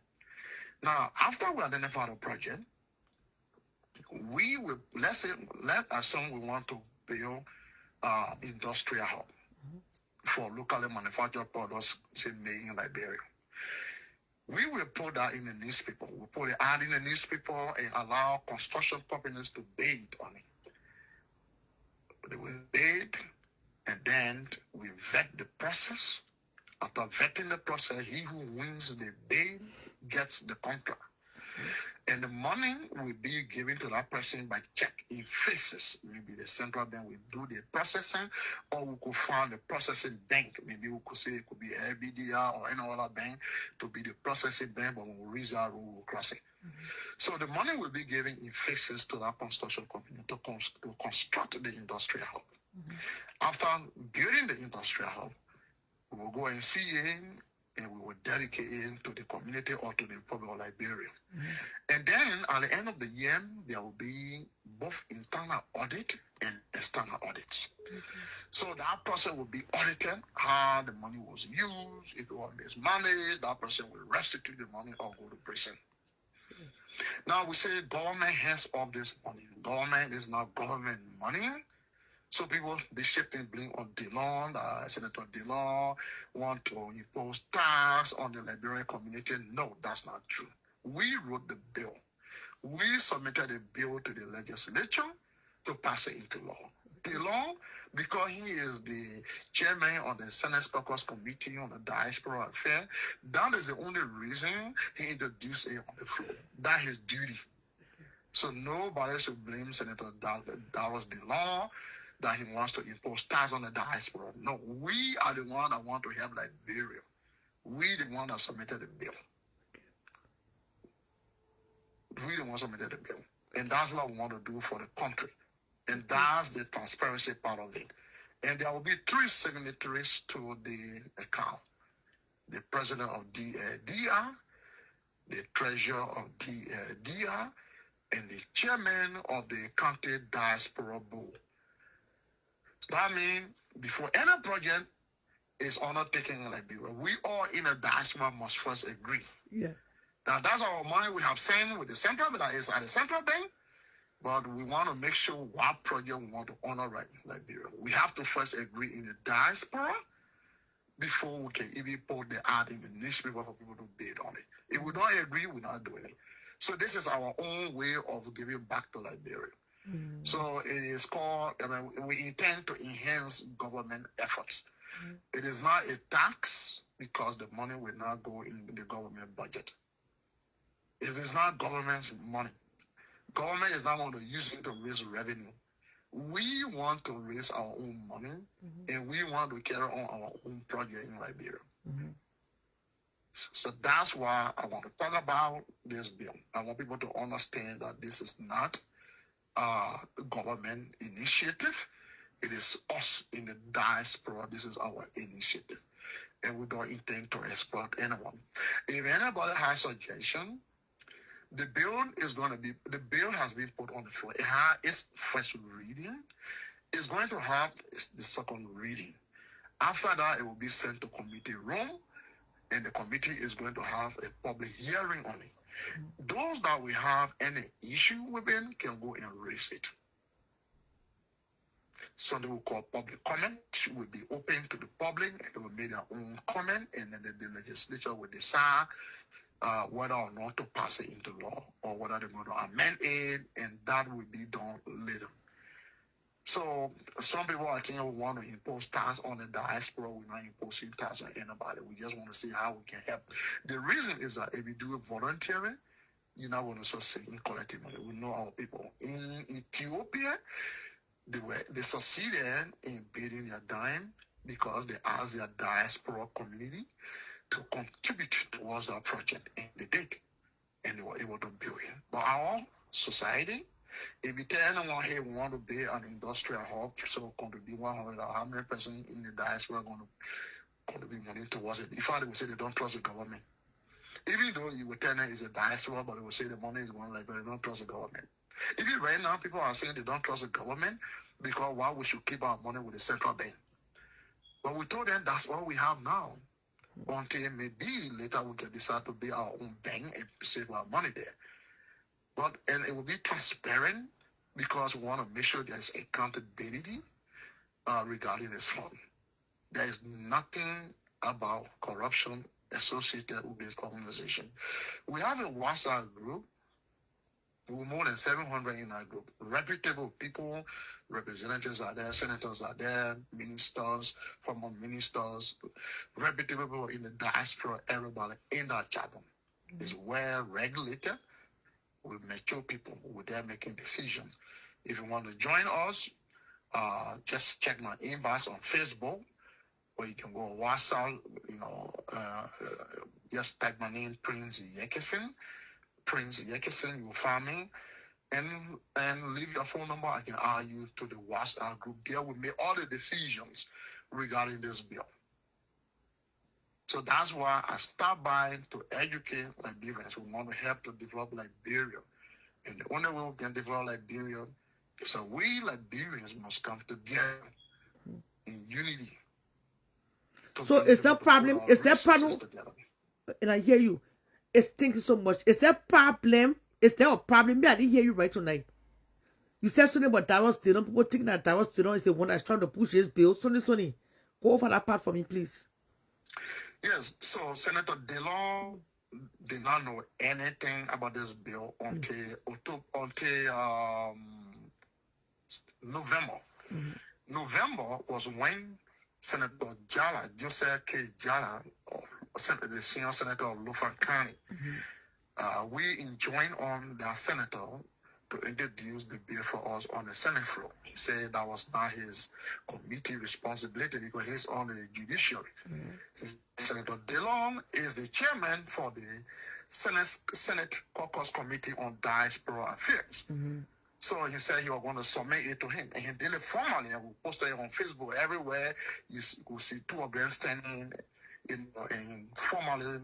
Now, after we identify the project, we will let's assume we want to build industrial hub for locally manufactured products, say made in Liberia. We will put that in the newspaper. We put it out in the newspaper and allow construction companies to bid on it. They will bid, and then we vet the process. After vetting the process, he who wins the bid gets the contract. And the money will be given to that person by check in phases. Maybe the central bank will do the processing, or we could find the processing bank. Maybe we could say it could be LBDR or any other bank to be the processing bank, but when we reach that road, we'll cross it. So the money will be given in phases to that construction company to construct the industrial hub. After building the industrial hub, we will go and see it, and we will dedicate it to the community or to the Republic of Liberia. And then at the end of the year, there will be both internal audit and external audits. So that person will be audited, how the money was used, if it was mismanaged, that person will restitute the money or go to prison. Now we say government hands off this money. Government is not government money. So people, they shifting blame on Dillon, Senator Dillon want to impose tax on the Liberian community. No, that's not true. We wrote the bill. We submitted a bill to the legislature to pass it into law. Dillon, because he is the chairman of the Senate Caucus Committee on the Diaspora Affair, that is the only reason he introduced it on the floor. That's his duty. So nobody should blame Senator Dallas Dillon that he wants to impose tax on the diaspora. No, we are the one that want to help Liberia. We the one that submitted the bill. We the one submitted the bill. And that's what we want to do for the country. And that's the transparency part of it. And there will be 3 signatories to the account. The president of DR, the treasurer of DR, and the chairman of the county diaspora board. That means before any project is undertaken in Liberia, we all in a diaspora must first agree. Yeah. Now that's our money we have sent with the central bank, that is at the central bank, but we want to make sure what project we want to honor right in Liberia. We have to first agree in the diaspora before we can even put the ad in the newspaper for people to bid on it. If we don't agree, we're not doing it. So this is our own way of giving back to Liberia. So it is called, we intend to enhance government efforts. It is not a tax because the money will not go in the government budget. It is not government's money. Government is not going to use it to raise revenue. We want to raise our own money and we want to carry on our own project in Liberia. So that's why I want to talk about this bill. I want people to understand that this is not government initiative. It is us in the diaspora. This is our initiative. And we don't intend to exploit anyone. If anybody has suggestion, the bill has been put on the floor. It has its first reading. It's going to have the second reading. After that, it will be sent to committee room, and the committee is going to have a public hearing on it. Those that we have any issue with it can go and raise it. Something we call public comment will be open to the public, and they will make their own comment, and then the legislature will decide whether or not to pass it into law or whether they're going to amend it, and that will be done later. So some people I think want to impose tax on the diaspora. We're not imposing tax on anybody. We just want to see how we can help. The reason is that if you do it voluntarily, you're not going to succeed in collecting money. We know our people in Ethiopia. They succeeded in building their dime because they asked their diaspora community to contribute towards that project, and they did, and they were able to build it. But our society, if you tell anyone, hey, we want to build an industrial hub, so contribute 100, or how many person in the diaspora are going to contribute money towards it? In fact, they will say they don't trust the government. Even though you would tell them it's a diaspora, but they will say the money is going like, but they don't trust the government. Even right now, people are saying they don't trust the government because why we should keep our money with the central bank. But we told them that's all we have now. Until maybe later we can decide to be our own bank and save our money there. And it will be transparent because we want to make sure there's accountability regarding this fund. There is nothing about corruption associated with this organization. We have a WhatsApp group with more than 700 in our group. Reputable people, representatives are there, senators are there, ministers, former ministers, reputable people in the diaspora, everybody in that chat room. It's well regulated with mature people. We're there making decisions. If you want to join us, just check my inbox on Facebook, or you can go on WhatsApp, just type my name, Prince Yekison. You'll find me, and leave your phone number. I can add you to the WhatsApp group. There we make all the decisions regarding this bill. So that's why I stopped by to educate Liberians. We want to help to develop Liberia. And the only way we can develop Liberia is that we Liberians must come together in unity. So is that problem? Is that problem? And I hear you. It's thinking so much. Is there a problem? Is there a problem? Me, I didn't hear you right tonight. You said something about Darren Stidham. People thinking that Darren Stidham is the one that's trying to push his bill. Sonny, go over that part for me, please. Yes, so Senator Dillon did not know anything about this bill until November. November was when Senator Jala, Joseph K. Jala, the senior senator of Lufan County, we enjoined on the senator to introduce the bill for us on the Senate floor. He said that was not his committee responsibility because he's on the judiciary. Senator DeLong is the chairman for the Senate Caucus Committee on Diaspora Affairs. So he said he was going to submit it to him. And he did it formally, and we posted it on Facebook everywhere. You will see two of them standing and formally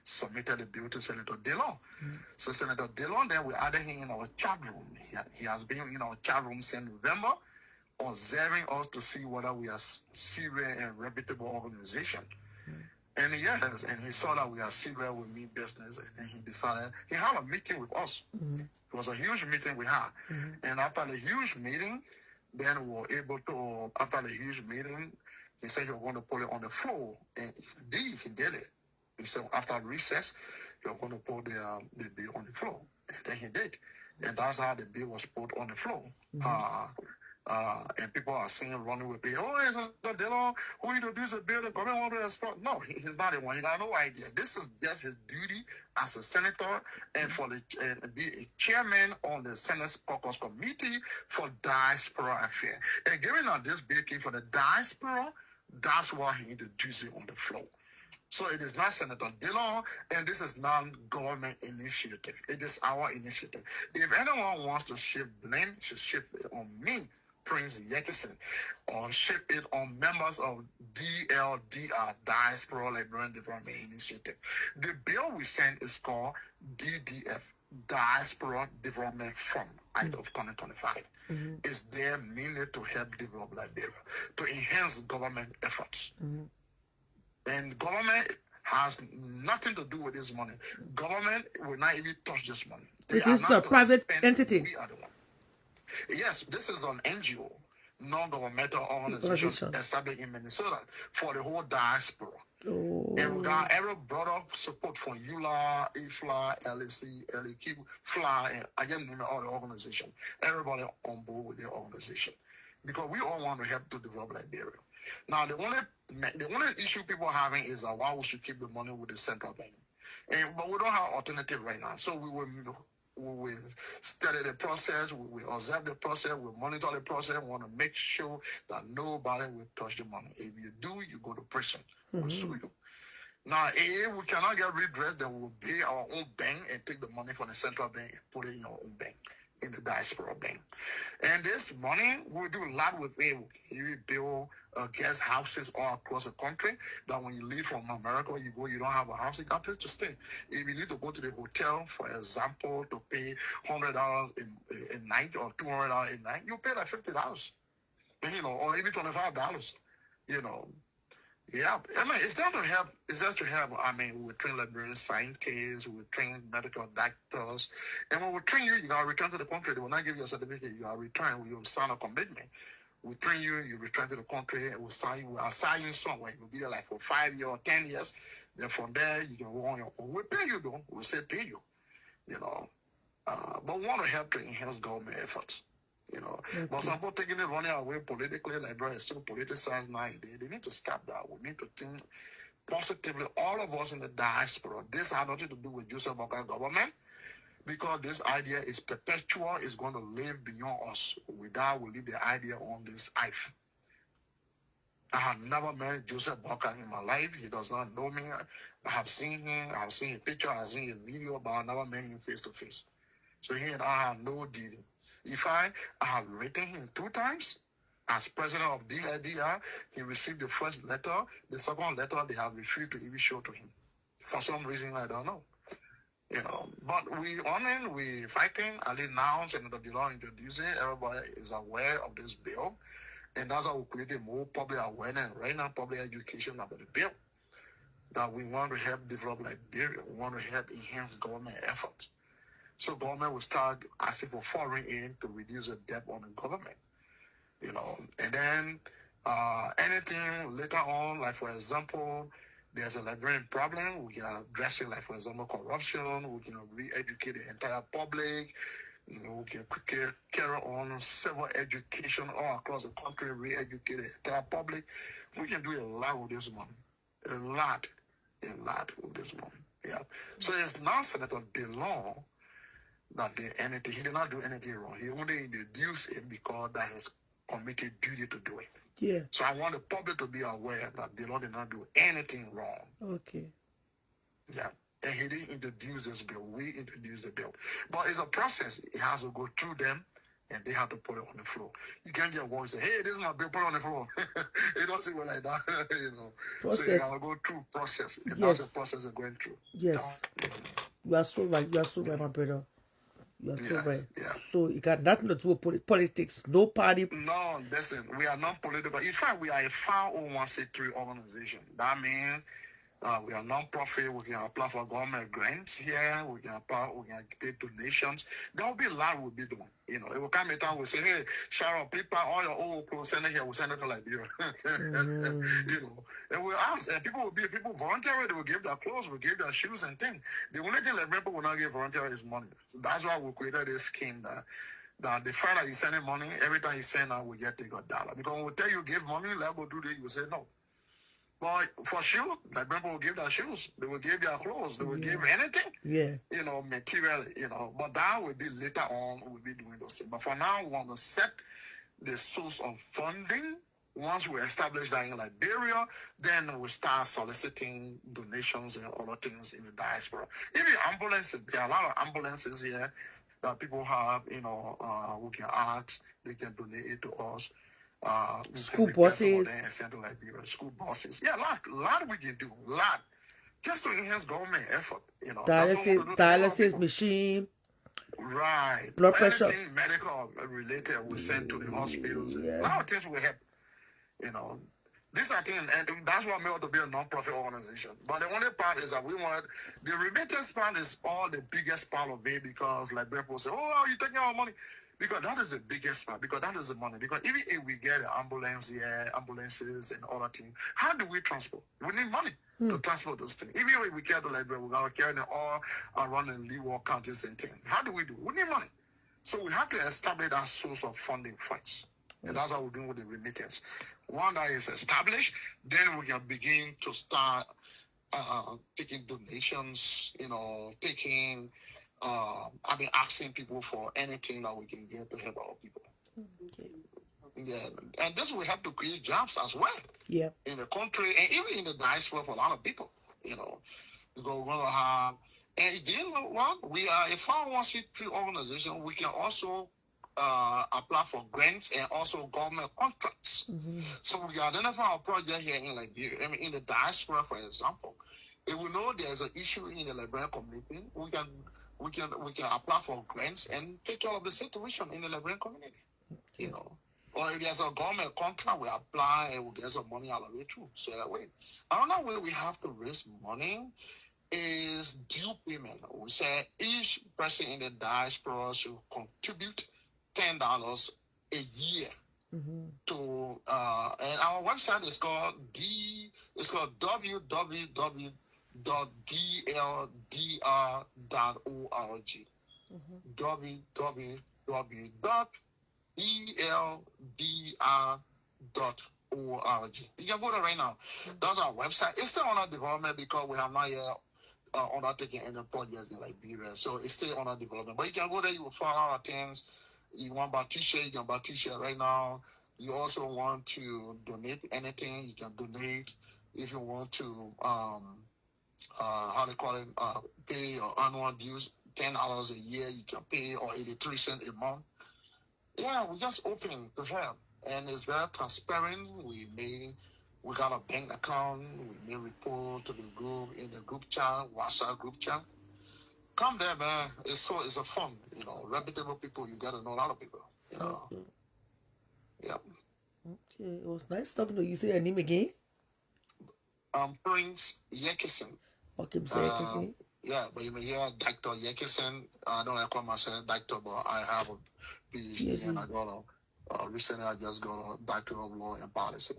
submitted the bill to Senator DeLong. So Senator DeLong, then we added him in our chat room. He has been in our chat room since November, observing us to see whether we are serious and reputable organization. And yes, and he saw that we are serious with mean business, and then he decided, he had a meeting with us. It was a huge meeting we had. And after the huge meeting, then we were able to, after the huge meeting, he said he was going to put it on the floor, and indeed, he did it. He said after recess, he was going to put the bill on the floor, and then he did. And that's how the bill was put on the floor. And people are saying, running with bill, oh, is it Dillon who introduced the bill? The government wanted to export. No, he's not the one. He got no idea. This is just his duty as a senator and for be a chairman on the Senate Caucus Committee for Diaspora Affairs. And given that this bill came for the diaspora, that's why he introduced it on the floor. So it is not Senator Dillon, and this is non-government initiative. It is our initiative. If anyone wants to shift blame, should shift it on me, Prince Yekison, or shift it on members of DLDR, Diaspora Liberian Development Initiative. The bill we sent is called DDF, Diaspora Development Fund, Act of 2025. It's there mainly to help develop Liberia, to enhance government efforts. And government has nothing to do with this money. Government will not even touch this money. It is a private entity. We are the one. Yes, this is an NGO, non-governmental organization established in Minnesota for the whole diaspora. Oh. And we got every broader support from ULA, EFLA, LEC, LEQ, FLA, and I just name all the organization. Everybody on board with the organization. Because we all want to help to develop Liberia. Now, the only issue people are having is why we should keep the money with the central bank. But we don't have alternative right now. So we will study the process, we will observe the process, we will monitor the process, we want to make sure that nobody will touch the money. If you do, you go to prison. We'll sue you. Now, if we cannot get redress, then we will pay our own bank and take the money from the central bank and put it in our own bank, in the diaspora bank. And this money, we'll do a lot with it. We build guest houses all across the country, that when you leave from America, you go, you don't have a house, you got a place to stay. If you need to go to the hotel, for example, to pay $100 a night or $200 a night, you pay like $50, or even $25, Yeah, I mean, it's not to help. It's just to help. I mean, we train Liberian scientists, we train medical doctors, and when we train you, you gotta return to the country. They will not give you a certificate. You gotta return. We will sign a commitment. We train you. You return to the country, and we'll assign you somewhere. You'll be there like for 5 years or 10 years. Then from there, you can go on your own. We pay you though. We say pay you. But we want to help to enhance government efforts. But some people taking it running away politically, Liberia is still politicized now. They need to stop that. We need to think positively. All of us in the diaspora, this has nothing to do with Joseph Boakai government, because this idea is perpetual, is going to live beyond us. Without we leave the idea on this earth. I have never met Joseph Boakai in my life. He does not know me. I have seen him. I have seen a picture. I have seen a video, but I never met him face to face. So he and I have no dealing. I have written him 2 times as president of DLDR. He received the first letter. The second letter, they have refused to even show to him. For some reason, I don't know. But we fighting. I did now, Senator Dillon introduced it. Everybody is aware of this bill. And that's how we created more public awareness right now, public education about the bill. That we want to help develop Liberia. We want to help enhance government efforts. So government will start asking for foreign aid to reduce the debt on the government, And then anything later on, like for example, there's a Liberian problem, we can address it, like for example, corruption, we can re-educate the entire public, we can carry on civil education all across the country, re-educate the entire public. We can do a lot with this money. A lot with this money. Yeah. So it's not Senator Dillon that did anything. He did not do anything wrong. He only introduced it because that is committed duty to do it. Yeah. So I want the public to be aware that Dillon did not do anything wrong. Okay. Yeah. And he didn't introduce this bill. We introduced the bill. But it's a process. It has to go through them, and they have to put it on the floor. You can't get one and say, hey, this is my bill, put it on the floor. It doesn't work like that, Process. So you gotta go through process. And that's the process of going through. Yes. You are so right. You are so right, my brother. You are so right. Yeah. So it got nothing to do with politics. No party. No, listen. We are not political. In fact, we are a 501c3 organization. That means we are non-profit. We can apply for government grants here. We can apply. We can take donations. There will be a lot we'll be doing. It will come a time we say, hey, Sharon, people, all your old clothes, send it here. We'll send it to Liberia. And we'll ask. And people volunteer. They will give their clothes, will give their shoes and things. The only thing Liberian people will not give volunteer is money. So that's why we created this scheme that the fact that you sending money, every time you send out, we get $1. Because when we tell you give money, let's go do this, you will say no. But for shoes, like people will give their shoes, they will give their clothes, they will give anything, material, But that will be later on, we'll be doing those things. But for now, we want to set the source of funding Once we establish that in Liberia, then we start soliciting donations and other things in the diaspora. Even ambulances, there are a lot of ambulances here that people have, we can ask, they can donate it to us. We School can request some of buses. them and send to Liberia. School buses. Yeah, a lot we can do. A lot. Just to enhance government effort, That's what we want to do to help Dialysis people. machine. Right. Blood pressure. Anything medical related, we send to the hospitals. A lot of things will help. These are things, and that's what made us to be a non-profit organization. But the only part is that we wanted the remittance part is all the biggest part of it, because like people say, "Oh, you're taking our money," because that is the biggest part, because that is the money. Because even if we get an ambulances and other things, how do we transport? We need money to transport those things. Even if we carry the library, we gotta carry them all around the Leeward counties and things. How do? We need money. So we have to establish that source of funding first. And that's what we're doing with the remittance. One that is established, then we can begin to start taking donations, asking people for anything that we can get to help our people. Okay. Yeah, and this will help to create jobs as well. Yeah. In the country and even in the diaspora for a lot of people, because we're going to have, and do you know what? We are a 501c3 organization. We can also apply for grants and also government contracts. So we identify a project here in Liberia. I mean, in the diaspora, for example, if we know there's an issue in the Liberian community, we can apply for grants and take care of the situation in the Liberian community. Or if there's a government contract, we apply and we get some money out of it too. So that way, another way we have to raise money is due payment. We say each person in the diaspora should contribute $10 a year to and our website is called www.dldr.org. www.eldr.org. You can go there right now. That's our website. It's still under development because we have not yet undertaken any projects in Liberia. So it's still under development. But you can go there, you will find out things. You want to buy t-shirt, you can buy t-shirt right now. You also want to donate anything, you can donate. If you want to pay your annual dues, $10 a year you can pay, or 83 cents a month. Yeah, we just open to help, and it's very transparent. We got a bank account. We may report to the group in the group chat, WhatsApp group chat. Come there, man. It's a fun, reputable people. You got to know a lot of people, Okay. Yep. Okay. It was nice talking to you. Say your name again. Prince Yekison. Okay, Mr. Yekison. Yeah, but you may hear Dr. Yekison. I don't call myself doctor, but I have a PhD, and I got recently I just got a Doctor of Law and Policy,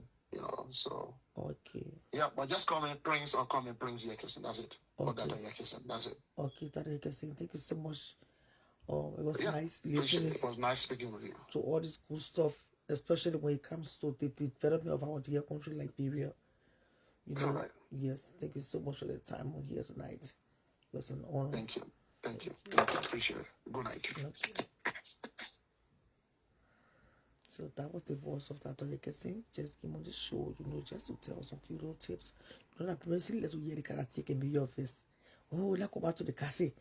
so. Okay. Yeah, but just call me Prince or call me Prince Yekison, that's it. Okay. Or Dr. Yekison, that's it. Okay, Dr. Yekison, thank you so much. It was nice listening. It was nice speaking with you. To all this cool stuff, especially when it comes to the development of our dear country, Liberia. Right. Yes, thank you so much for the time on here tonight. It was an honor. Thank you. Appreciate it. Good night. Okay. So that was the voice of Dr. Yekison. Just came on the show, just to tell some few little tips. That person let you hear the karate in the office. Oh, let's go back to the casse.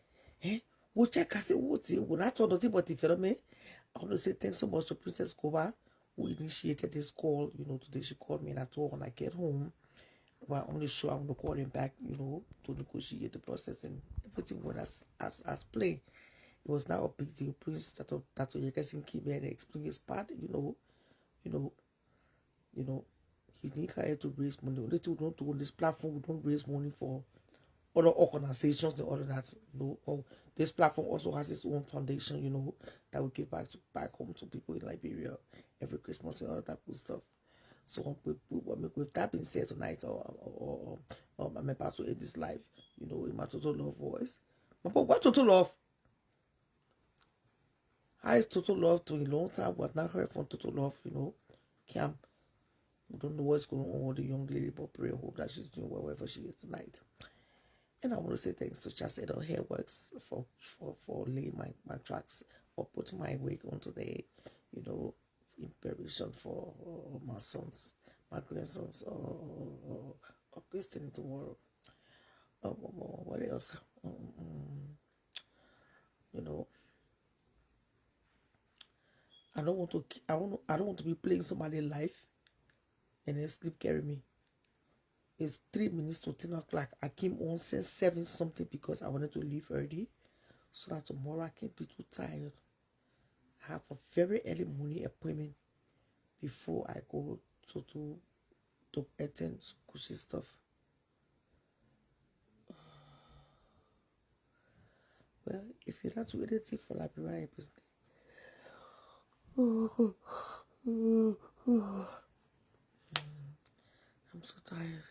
We'll check casse. We'll not talk about the phenomenon. I want to say thanks so much to Princess Koba, who initiated this call. Today she called me and I told her when I get home, well, on the show, I'm going to call him back, to negotiate the process, and everything went as planned. It was now a big deal. Prince Dr. Yekison came here and explained his part, his need to raise money. Only to don't on this platform, we don't raise money for other organizations and all of that. This platform also has its own foundation, that we give back home to people in Liberia every Christmas and all of that good stuff. So with that being said tonight, I'm about to end this live, in my Total Love voice. But what Total Love? How is Total Love to a long time? We have not heard from Total Love, Cam. We don't know what's going on with the young lady, but pray and hope that she's doing well wherever she is tonight. And I want to say thanks to Chas Edel Hairworks for laying my tracks or putting my wig onto the, inspiration for my sons, my grandsons, or Christian tomorrow. What else? You know, I don't want to be playing somebody's life and then sleep carry me. It's 3 minutes to 10 o'clock. I came on since 7 something because I wanted to leave early so that tomorrow I can't be too tired. I have a very early morning appointment before I go to attend cushy stuff. Well, if you're not doing anything for Liberian business, I'm so tired.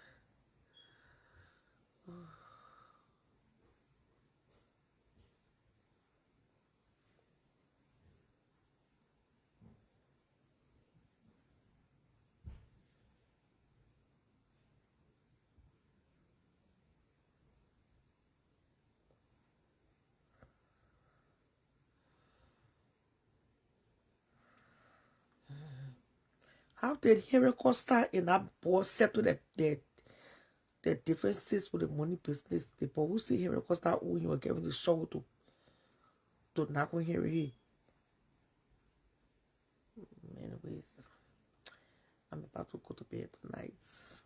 How did Henry Costa and that boss settle the differences with the money business? The boy who say Henry Costa when you were giving the show to knock on Henry. Anyways, I'm about to go to bed tonight.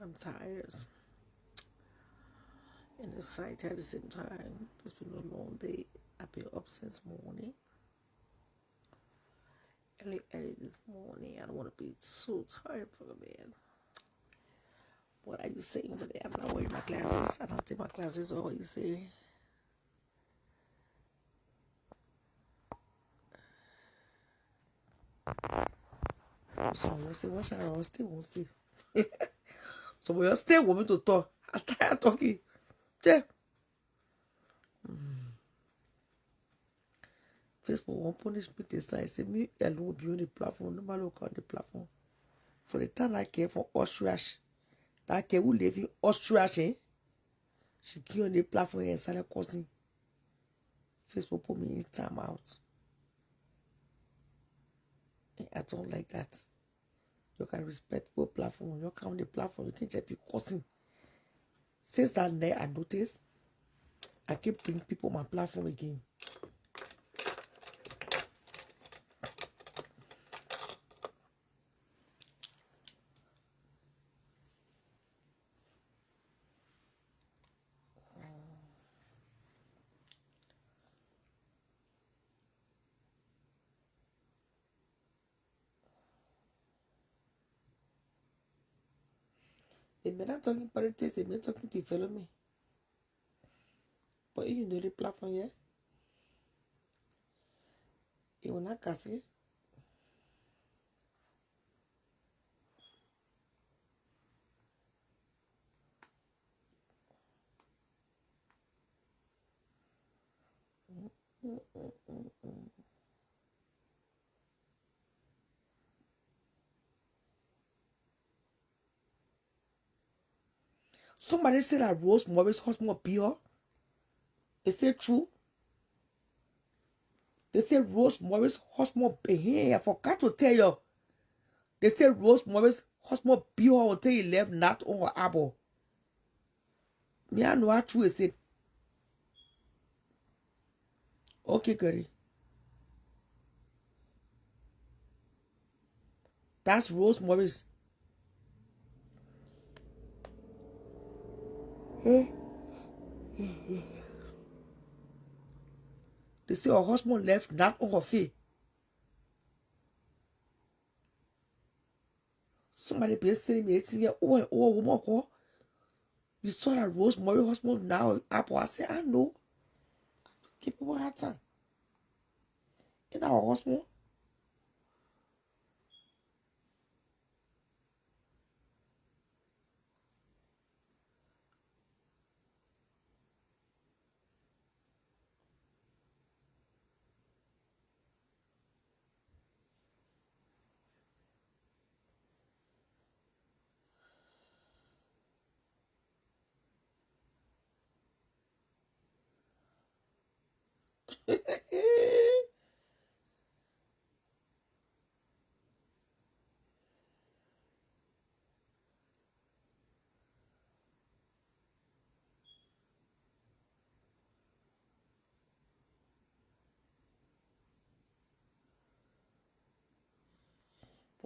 I'm tired. And excited at the same time. It's been a long day. I've been up since morning. Early this morning. I don't want to be so tired from the bed. What are you saying over there? I'm not wearing my glasses. I don't take my glasses off. What you say? So I won't say, what shall I stay? Won't stay. So when you stay, want me to talk. I'm tired talking. Yeah. Facebook won't punish me this time. Say me alone will be on the platform. Nobody will come on the platform. For the time I came from Austria, that girl who live in Austria, she came on the platform and started causing. Facebook put me in time out. And I don't like that. You can respect people platform. When you come on the platform, you can't just be causing. Since that night I noticed, I keep bringing people on my platform again. They may not talking politics, they may talking development. But you know the platform, yeah? It will not cast it. Somebody said that Rose Morris husband be her. Is it true? They say Rose Morris husband be here. I forgot to tell you. They say Rose Morris husband be her until he left not on her apple. Me, I know how true is it. Okay, Gary. That's Rose Morris. Huh? They say her husband left not on her feet. Somebody been saying me 18 years old and old woman call. You saw that Rose Morris husband now apple. I said, I know. Keep people hard time. In our husband.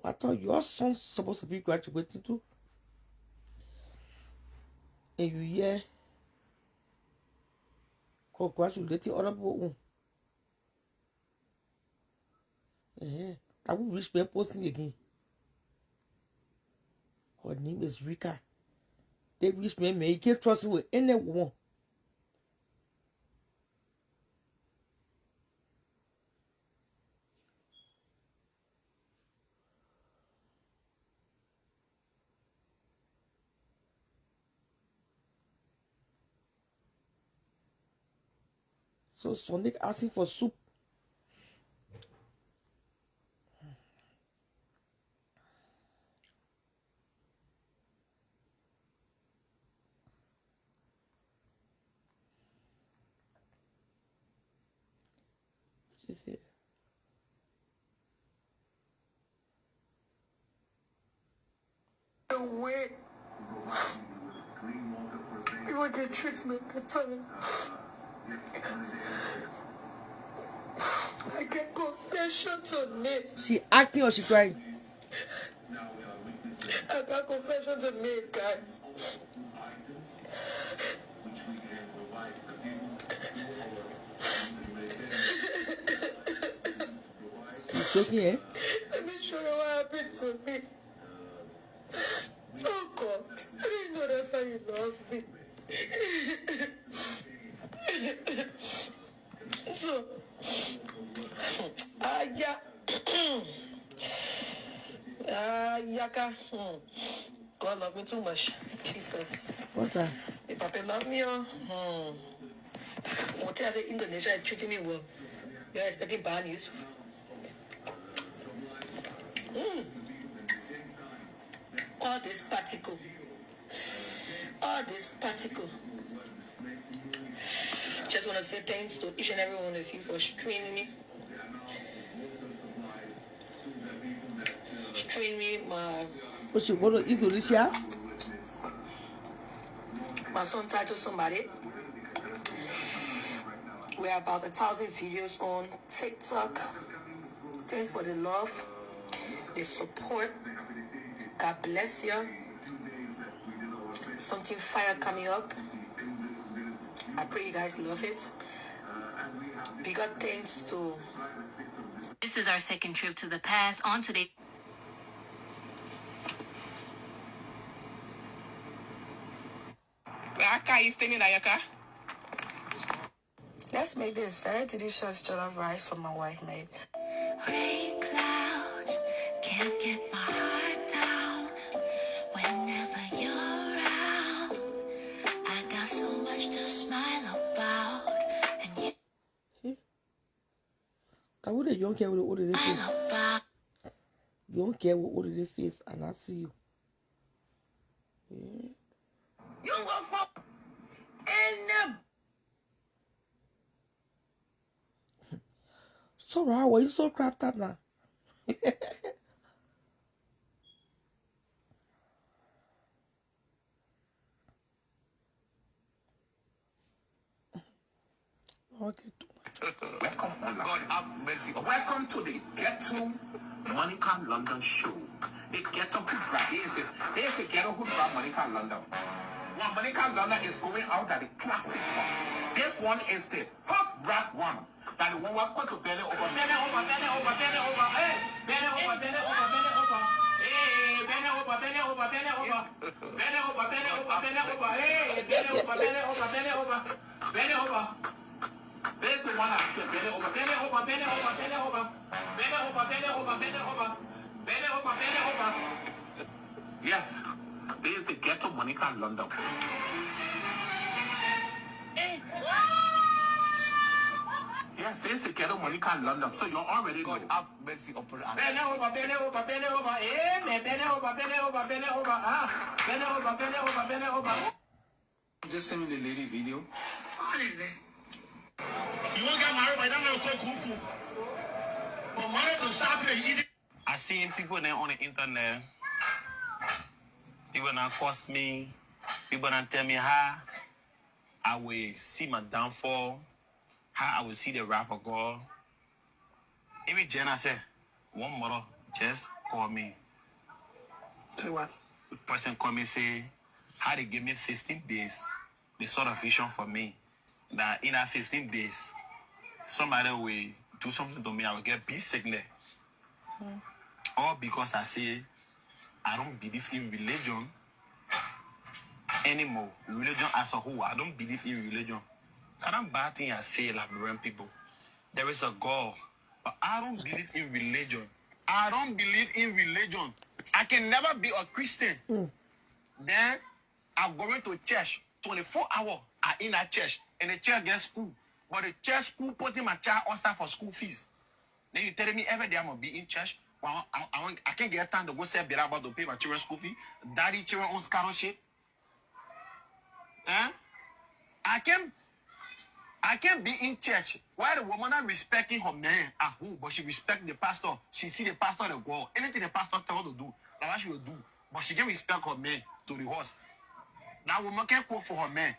I thought your son's supposed to be graduating too. And you hear congratulating other people. I will wish me posting again. Her name is Rika. They wish me you can't trust with anyone. So Sonic asking for soup. What she said? The way people get treatment, I tell you. I get confession to make. She acting or she crying? I got confession to make, guys. She's joking, eh? Let me show you what happened to me. Oh God, I didn't know that's how you love me. So, yeah. Yaka. God love me too much. Jesus. What's that? If Papa love me, what I say Indonesia is treating me well. You're expecting bad news. All this particle. Just want to say thanks to each and every one of you for streaming me. What she want to eat Alicia? My son titled somebody. We're about 1,000 videos on TikTok. Thanks for the love, the support. God bless you. Something fire coming up. I pray you guys love it. Big up thanks to... This is our second trip to the past. On today. Let's make this very delicious jollof rice for my wife made. Rain clouds can't get my heart down. Whenever you're around, I got so much to smile about. And you I wouldn't. You don't care what they face. smile about. You don't care what they face, and I see you. Yeah. You go for and So why are you so crapped up now? Okay, too much. Welcome, God have mercy. Welcome to the Ghetto Monica London show. The Ghetto Hood Rap. Here's the Ghetto Hood Rap Monica London. One Monica London is going out at the classic one. This one is the hot rap one. That the one we're going to belly over. Belly over, belly over, belly over. Hey, belly over, belly over, belly over. Hey, belly over, belly over, belly over. Belly over, belly over, belly over. Hey, belly over, belly over, belly over. Belly over. There's the one I said, belly over, belly over, belly over, belly over. Belly over, belly over, belly over. Belly over, belly over. Yes, this is the Ghetto Monica London. Yes, this is the Ghetto Monica London, so you already know. Have mercy upon us. Belly over, belly over, belly over. Eh, belly over, belly over, belly over. Ah, belly over, belly over, belly over. Just send me the lady video. What is it? You won't get married, but I don't know kung fu. From Monday to Saturday, I seen people there on the internet. People now cost me. People now tell me how I will see my downfall. How I will see the wrath of God. Even Jenna said, one mother just call me. Say what? The person call me say, how they give me 15 days. They sort of vision for me. That in that 15 days, somebody will do something to me, I will get peace sickness. All because I say, I don't believe in religion anymore. Religion as a whole, I don't believe in religion. That I'm bad thing I say, Liberian people. There is a God, but I don't believe in religion. I don't believe in religion. I can never be a Christian. Then I'm going to church 24 hours. I in a church, and the church gets school. But the church school putting my child outside for school fees. Then you telling me every day I'm gonna be in church. Well, I can't get time to go say better about to pay my children's school fee. Daddy children on scholarship. I can't be in church. Why the woman not respecting her man at home, but she respect the pastor. She see the pastor the go. Anything the pastor tell her to do, that's what she will do. But she can't respect her man to the horse. That woman can't call for her man.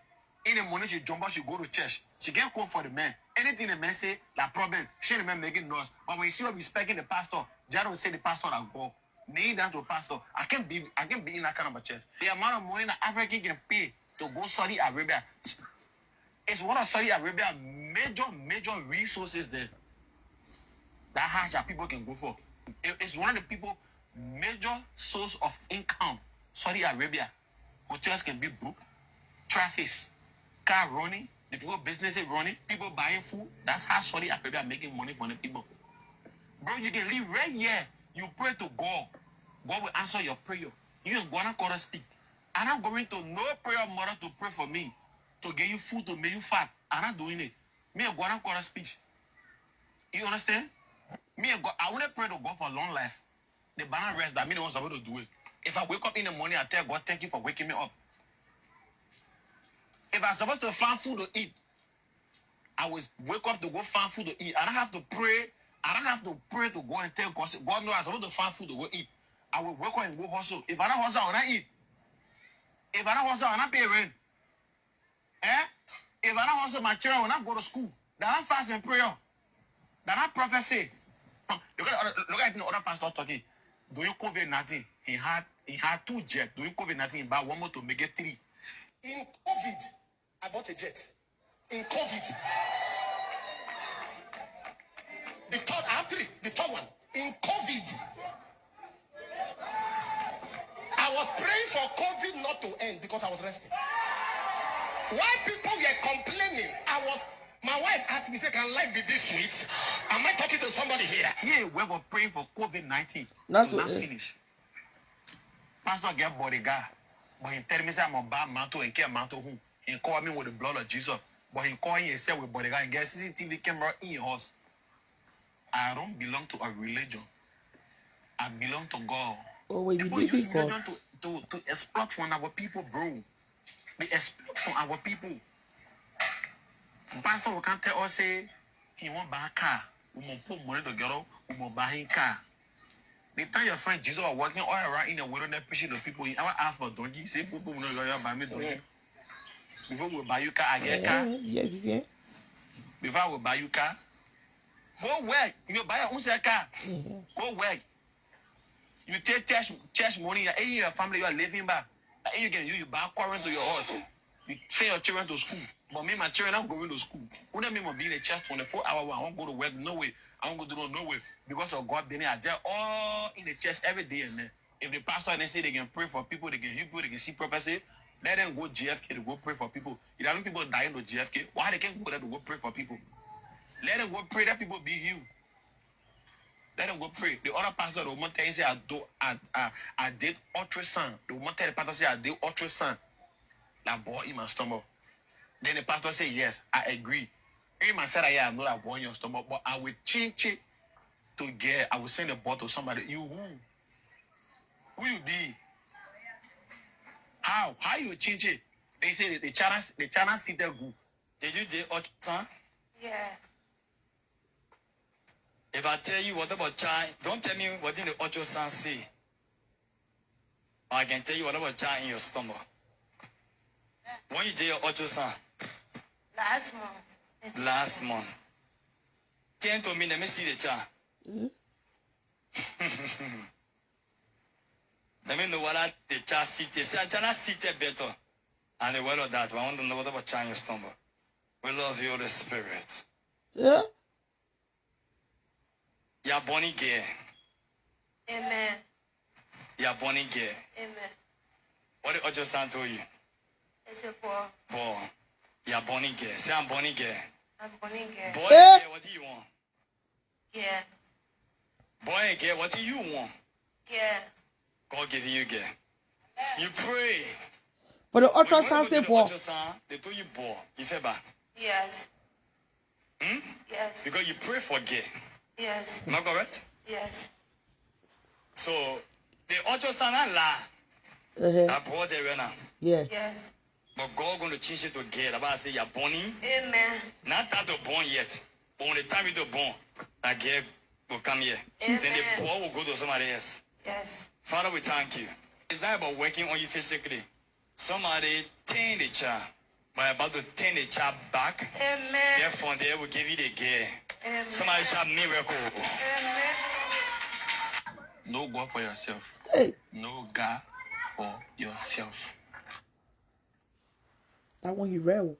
In the morning she jump out, she go to church. She can't call for the man. Anything the man say, that problem, she the man making noise. But when you see her respecting the pastor, Jaro will say the pastor that go. Need that to pastor. I can't be in that kind of a church. The amount of money that African can pay to go Saudi Arabia. It's one of Saudi Arabia major resources there. That Hajj that people can go for. It's one of the people major source of income. Saudi Arabia. Hotels can be booked. Traffic, car running, the people businesses running, people buying food. That's how Saudi Arabia making money for the people. Bro, you can live right here. You pray to God. God will answer your prayer. You ain't gonna call to speak. I'm not going to no prayer mother to pray for me. To get you food, to make you fat. I'm not doing it. Me and God don't call a speech. You understand? Me and God, I want to pray to God for long life. The banner rest that me don't supposed to do it. If I wake up in the morning, I tell God, thank you for waking me up. If I'm supposed to find food to eat, I will wake up to go find food to eat. I don't have to pray. I don't have to pray to go and tell God, God knows I'm supposed to find food to go eat. I will wake up and go hustle. If I don't hustle, I will not eat. If I don't hustle, I will not pay rent. If I don't hustle, my children will not go to school. They're not fast in prayer. They're not prophecy. Look at the other pastor talking. During COVID-19, he had 2 jets. During COVID-19, he bought one more to make it 3. In COVID, I bought a jet. In COVID, the third, I have 3. The third one. In COVID, I was praying for COVID not to end because I was resting. Why people were complaining, my wife asked me, say, can life be this sweet? Am I talking to somebody here? Yeah, we were praying for COVID-19 Not to not finish. Pastor get bodyguard, but he tell me say I'm a bad mantle and care mantle who. He call me with the blood of Jesus, but he call himself with bodyguard and get CCTV camera in your house. I don't belong to a religion. I belong to God. Oh, we People believe use in God. religion to exploit from our people, bro. They exploit from our people. Pastor we can't tell us say he want buy a car. We must put money together. We must buy him car. They tell your friend Jesus are walking all around in the wilderness preaching to people. He ever ask for donkey? Say people will not buy me donkey. Before we buy you car, I get car. Yeah. Before I will buy you car, go work. You buy your own car. Go work. You take church money. And your family you are living back. And you can you buy current to your house. You send your children to school. But me, my children, I'm going to school. Who don't mean be in the church 24 hours? I won't go to work. No way. I won't go to no way. Because of God being I just all in the church every day and then. If the pastor and they say they can pray for people, they can heal people, they can see prophecy, let them go GFK to go pray for people. If there are people dying to GFK, why they can't go there to go pray for people? Let them go pray that people be healed. Let them go pray. The other pastor, the woman tell you say I did ultrasound. The woman tell the pastor say I did ultrasound. That boy in my stomach. Then the pastor say yes, I agree. Him and said I am not a boy in your stomach, but I will change it to get. I will send a bottle to somebody. You who? Who you be? How? How you change it? They say the China see the group. Did you do ultrasound? Yeah. If I tell you what about China, don't tell me what did the ultrasound say. Or I can tell you what about China in your stomach. When you did your ultrasound? Last month. Last month. Tell to me, let me see the child. Let me know what the child city. See, I cannot city better. And the word of that, I want to know what about child your stumble. We love you, the Spirit. Yeah. You're born again. Amen. You're born again. Amen. What did Ojo San told you? It's a boy. Born. You're born again. Say I'm born again. I'm born again. Boy again, what do you want? Yeah. Boy again, what do you want? Yeah. God give you again. You pray. But the When you ultrasound want to say do the boy. ultrasound, they told you boy. You feel bad? Yes. Hmm? Yes. Because you pray for gay. Yes. Am I correct? Yes. So the ultrasound and la Uh-huh. I brought it right now. Yeah. Yes. But God going to change it to gay. That's why I say you're born. Amen. Not that to born yet. But when the time you to born, that gay will come here. Amen. Then the boy will go to somebody else. Yes. Father, we thank you. It's not about working on you physically. Somebody turn the child, but about to turn the child back. Amen. Therefore, they will give you the gear. Amen. Somebody shout miracle. Amen. No God for yourself. Hey. No God for yourself. That one you real.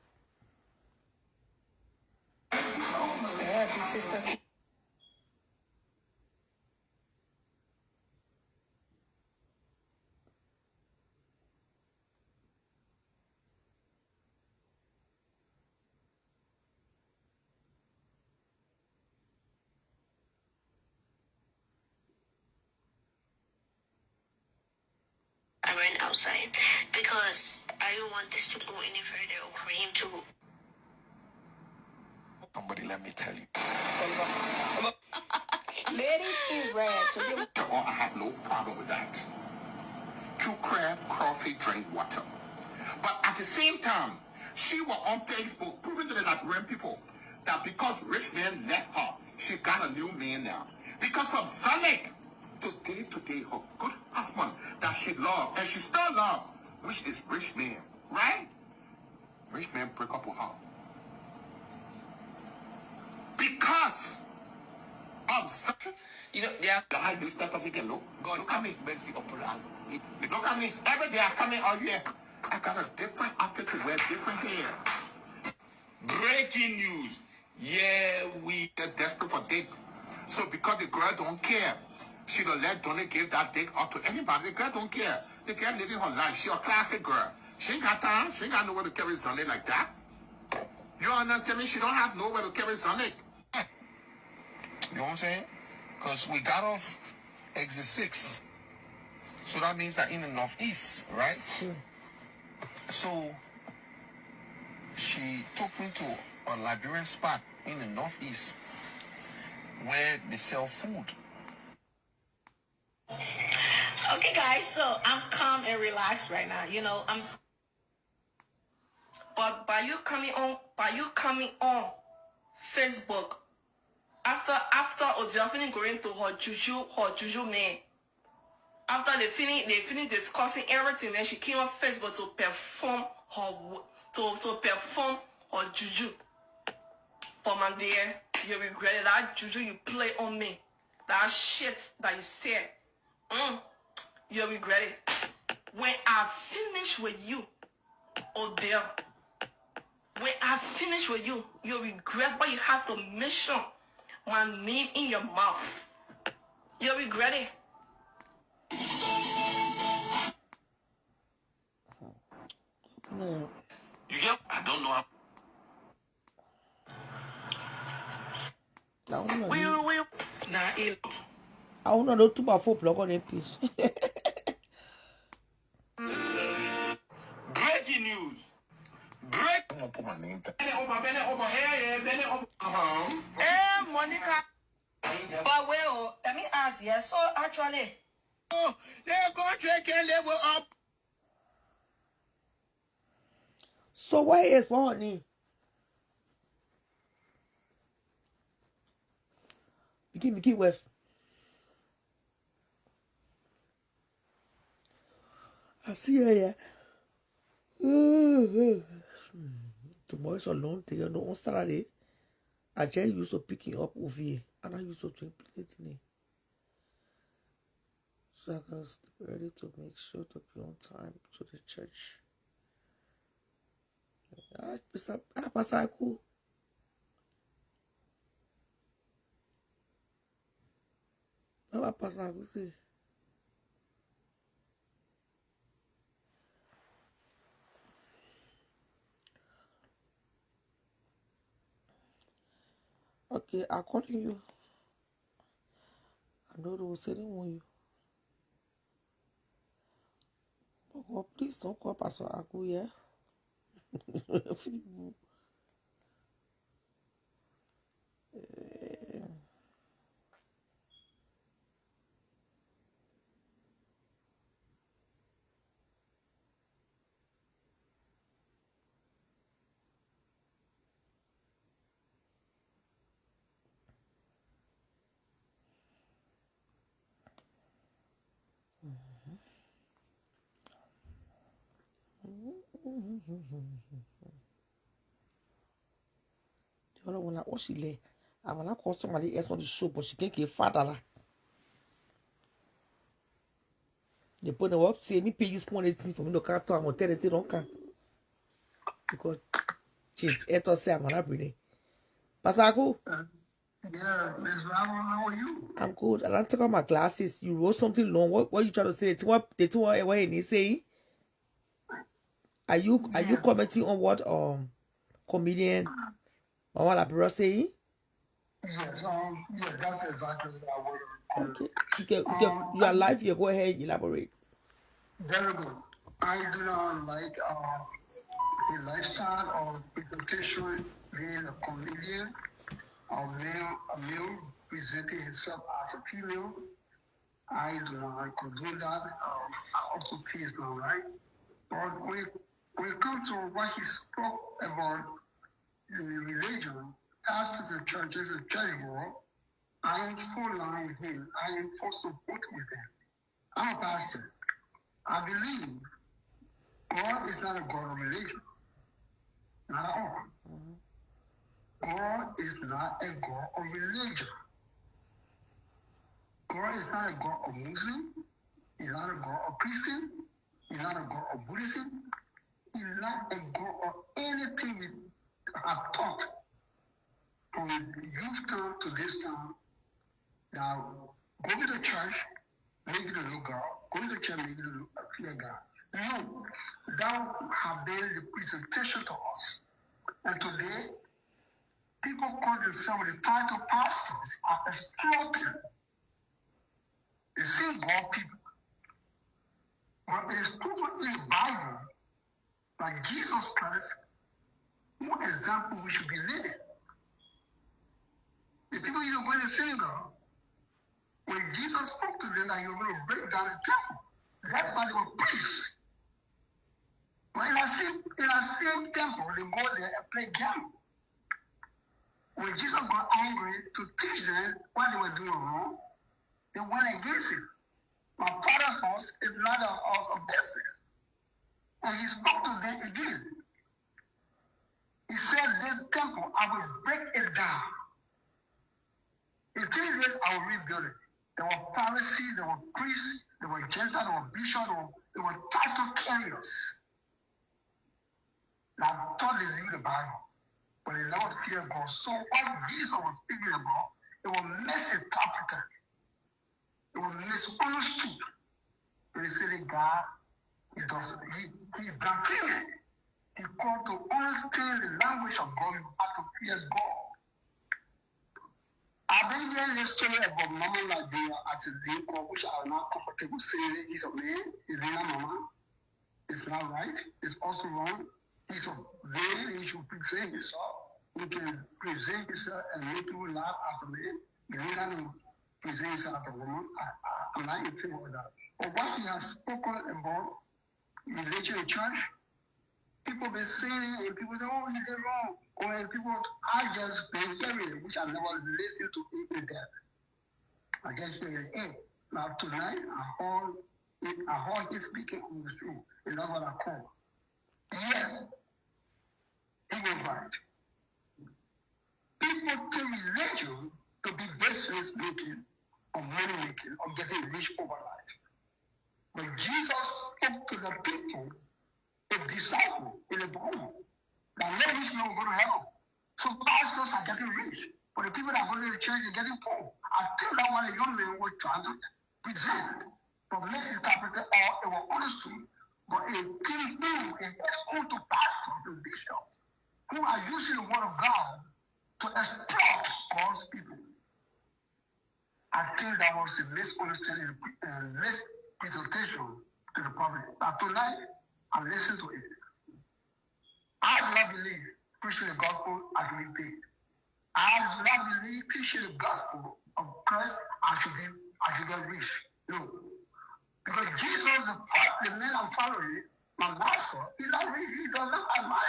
Yeah, sister. I ran outside because I don't want this to go any further or for him to. Somebody, let me tell you. Ladies in red. I have no problem with that. Chew crab, coffee, drink water. But at the same time, she was on Facebook proving to the Liberian people that because rich man left her, she got a new man now. Because of Zanek, today, her good husband that she loved, and she still loved, which is rich man, right? Rich man break up with her. Because of Zanek. You know, they are God, you step up again, look. God, Look at me. mercy upon us. Look at me. Every day I come in all year. I got a different outfit to wear, different hair. Breaking news. Yeah, we Get desperate for dick. So because the girl don't care, she don't let Donnie give that dick out to anybody. The girl don't care. The girl living her life. She a classic girl. She ain't got time. She ain't got nowhere to carry Zonny like that. You understand me? She don't have nowhere to carry Zonny. You know what I'm saying? Because we got off exit 6. So that means that in the northeast, right? So she took me to a Liberian spot in the northeast where they sell food. Okay, guys, so I'm calm and relaxed right now. You know, I'm. But by you coming on Facebook, after Odiafini going to her juju man, after they finish discussing everything, then she came on Facebook to perform her juju. But my dear, you regret that juju you play on me, that shit that you said. You regret it. When I finish with you, oh dear. When I finish with you, you regret why you have to mention my name in your mouth. You regret it. No. you get I don't know how That one no. We nah it. I want to know 2 by 4 plug on a piece. breaking news. Break I'm going to put my name there. Hey, Monica. But well, let me ask you. So actually, They're going to take a level up. So why is for honey? Mickey West. I see her here. Tomorrow is a long day. You know, on Saturday, I just used to picking up over here, and I used to drink plates in it. So I gotta stay ready to make sure to be on time to the church. Pastor cool. What Pastor cool say? Okay, I'm calling you. I know they will say they want you. But God, please don't call Pastor Aku, yeah? The other one, like, what she lay? I want to call somebody else on the show, but she can't get father. They put them up, say, me pay you small 18 for me to can't talk, I'm going to tell them, say, don't come. Because she's at us, say, I'm not bring it. Pastor Aku? Yeah, Miss Ramon, how are you? I'm good. And I took out my glasses. You wrote something long. What you trying to say? What he saying? Are you commenting on what comedian Mama Labira saying? Yes, that's exactly what I was. Okay. You are live here. Go ahead, elaborate. Very good. I do not like the lifestyle of reputation being a comedian, a male presenting himself as a female. I do not condone that. I also feel it's not right. But when it comes to what he spoke about the religion, pastors and churches and church world, I am full line with him. I am full support with him. I'm a pastor. I believe God is not a God of religion. Not at all. God is not a God of religion. God is not a God of Muslim. He's not a God of Christian. He's not a God of Buddhism. He's not a God of anything we have taught from youth time to this time. Now, go to the church, make it a look God. Go to the church, make it a fear God. No, that have been the presentation to us. And today, people call themselves the title pastors are exploiting the same God people. But it is proven in the Bible that Jesus Christ, what example we should be living. The people used to go in the synagogue, when Jesus spoke to them that he was going to break down the temple, that's why they were priests. But in that same temple, they go there and play game. When Jesus got angry to teach them what they were doing wrong, they went against him. My father's house is not a house of business. And he spoke to them again. He said, this temple, I will break it down. In 3 days, I will rebuild it. There were Pharisees, there were priests, there were Gentiles, there were bishops, there were title carriers that thought they knew the Bible, but they never feared God. So what Jesus was speaking about, it was misinterpreted. It was misunderstood. When he said that God, he blasphemed. He called to understand the language of God, you have to fear God. I've been hearing this story about Mama Liberia as a name called, which I am not comfortable saying he's a man, he's not Mama. It's not right. It's also wrong. He's a man, he should present himself. He can present himself and make people laugh as a man. He may not present himself as a woman. I'm not in favor of that. But what he has spoken about religion and church, people been saying it, and people say, oh, he did wrong. Or and people, I just been hearing it, which I never listened to even that. I just hear it. Now tonight, I heard him speaking on the show, and that's what I call. Yeah, he was right. People take religion to be business making, or money making, or getting rich overnight. But Jesus spoke to the people, the disciples in the Bible, that no rich man will go to heaven. So pastors are getting rich, but the people that go to the church are getting poor. I tell that one a young man was trying to present, but misinterpreted or it was understood, but it came in and exposed to pastors and bishops who are using the word of God to exploit God's people. I think that was a misunderstanding and mispresentation to the public. But tonight, I listened to it. I do not believe preaching the gospel I can be paid. I do not believe preaching the gospel of Christ I should get rich. No. Because Jesus, the man I'm following, my master, he's not rich. He does not have money.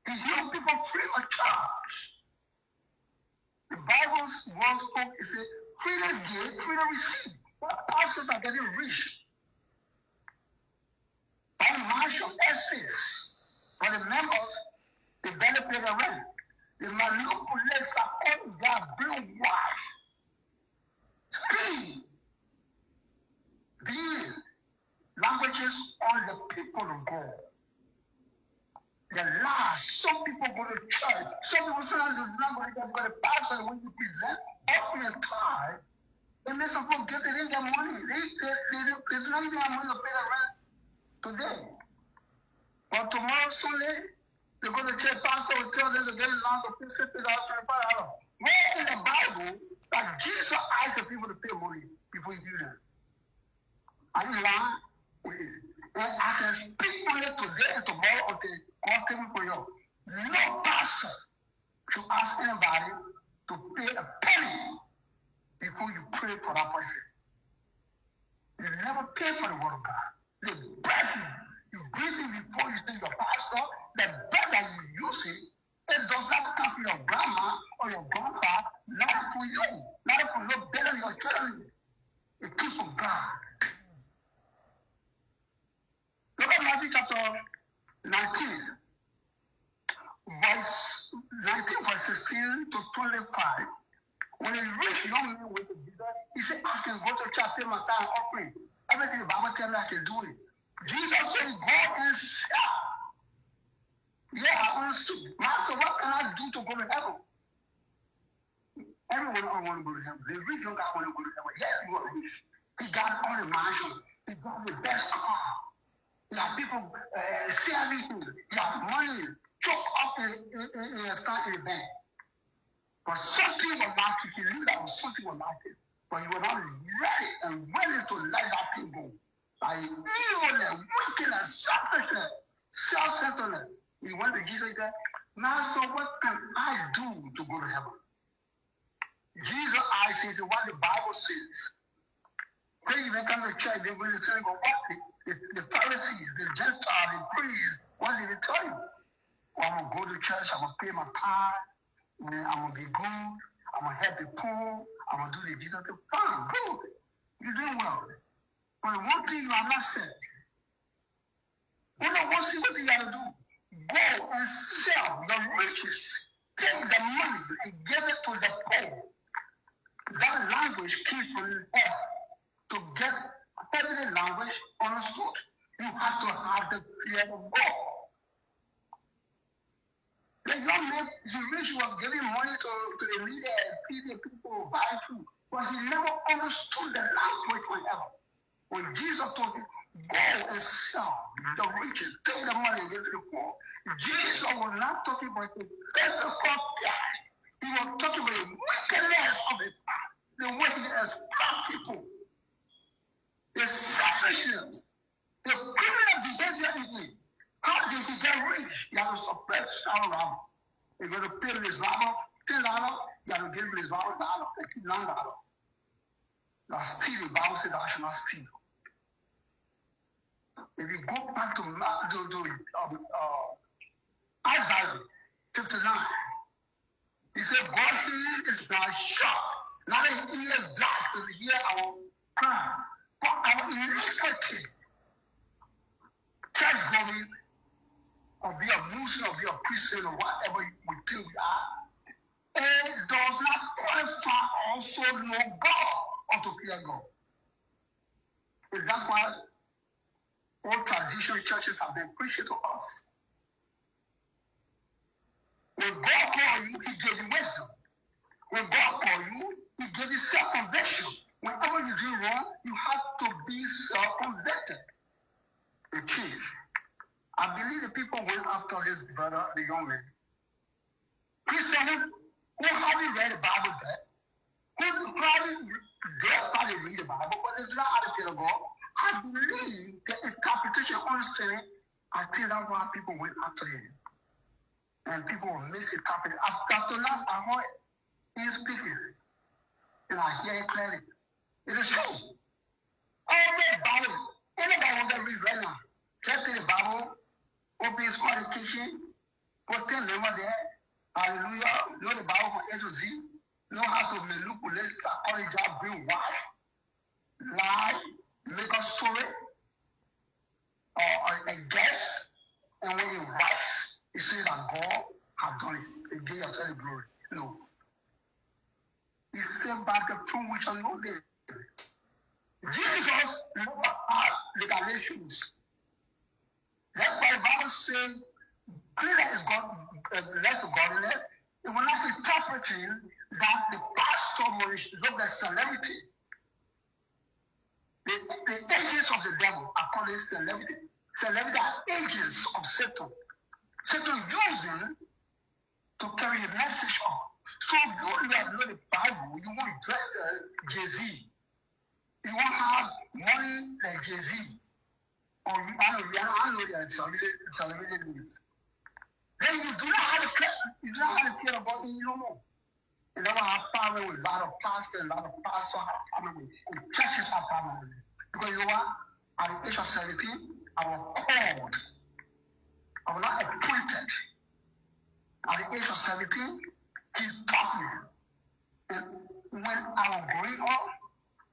He heals people free of charge. The Bible once spoke, it said, freedom give, freedom receive. What pastors are getting rich? By martial estates. For the members, they better pay the rent. They manipulate according to their brainwash. Still, being languages on the people of God. The last, some people go to church. Some people say they're not going to go to pastor when you present offering and tithe. They may suppose get it in their money. They don't even have money to pay the rent today. But tomorrow, Sunday, they go to church, pastor will tell them to get in line to pay $50, $25. Where in the Bible that Jesus asked the people to pay money before he did that? Are you lying? And I can speak on it today and tomorrow until God take me for you. No pastor should ask anybody to pay a penny before you pray for that person. You never pay for the word of God. They beg you. You bring it before you see your pastor. The better you use it, it does not come from your grandma or your grandpa, not for you, not for your better your children. It comes from God. Look at Matthew chapter 19, verse 16 to 25. When a rich young man went to Jesus, he said, I can go to church, pay my time offering. Everything the Bible tells me I can do it. Jesus said, go and sell. Yeah, I understood. Master, what can I do to go to heaven? Everyone don't want to go to heaven. The rich young guy want to go to heaven. Yes, you are rich. He got all the mansion. He got the best car. You have people serving him. You have money choked up in a bank. But something will not it. He knew that was something will not it. But he was not ready and willing to let that thing go. By evilness, wickedness, selfishness, self-centeredness. He went to Jesus and said, Master, what can I do to go to heaven? Jesus asked him what the Bible says. Say you may come to church, they're going to say, what the Pharisees, the Gentiles, the priests, what did they tell you? Well, I'm going to go to church, I'm going to pay my tithe, I'm going to be good, I'm going to help the poor, I'm going to do the Jesus thing. Fine, good. You're doing well. But one thing you are not said. You know one simple thing you got to do? Go and sell the riches. Take the money and give it to the poor. That language came from heaven. To get heavenly language understood, you have to have the fear of God. The young man, he rich was giving money to the leader and feed the people, buy food, but he never understood the language from heaven. When Jesus told him, go and sell the riches, take the money and give it to the poor, Jesus was not talking about the physical cash. He was talking about the wickedness of it, the way he exploits people. The selfishness, the criminal behavior in him. How did he get rich? You have to suppress child robber. You're going to pay his robber $10, you have to give his robber $9. Now steal, the Bible said I should not steal. If you go back to Isaiah 59, he said, God he is not short, not an ear black to hear our cry. For our iniquity, church going, or be a Muslim, or be a Christian, or whatever we think we are, it does not qualify also know God or to fear God. And that's why all traditional churches have been preaching to us. When God called you, He gave you wisdom. When God called you, He gave you self-conviction. Whenever you do wrong, you have to be self-convicted. The change. I believe the people went after this brother, the young man. Christians who haven't read the Bible yet, who probably just started read the Bible, but they do not have the fear of God. I believe the interpretation, understanding, I think that's why people went after him. And people were misinterpreting. After that, I heard him speaking. And I hear it clearly. It is true. Everybody, anybody that read right now, get to the Bible, open his education, put 10 members there, hallelujah, know the Bible from A to Z, know how to manipulate, psychology, brainwash, lie, make a story, or a guess, and when he writes, he says that God has done it. He gave us the glory. No. He said by the truth which shall know them. Jesus never had regulations. That's why the Bible says, greater is God, less of godliness. It will not interpreting that the pastor will look at celebrity. The agents of the devil are called celebrity. Celebrity are agents of Satan. Satan using to carry a message on. So you have know the Bible, you won't dress Jay-Z. You won't have money like Jay-Z. Or I know the celebrated news. Then you do not have to care about it no more. You never have problem with a lot of pastors, a lot of pastors have problem with, and churches have problem with it. Because you know what? At the age of 17, I was called. I was not appointed. At the age of 17, he taught me. And when I was growing up,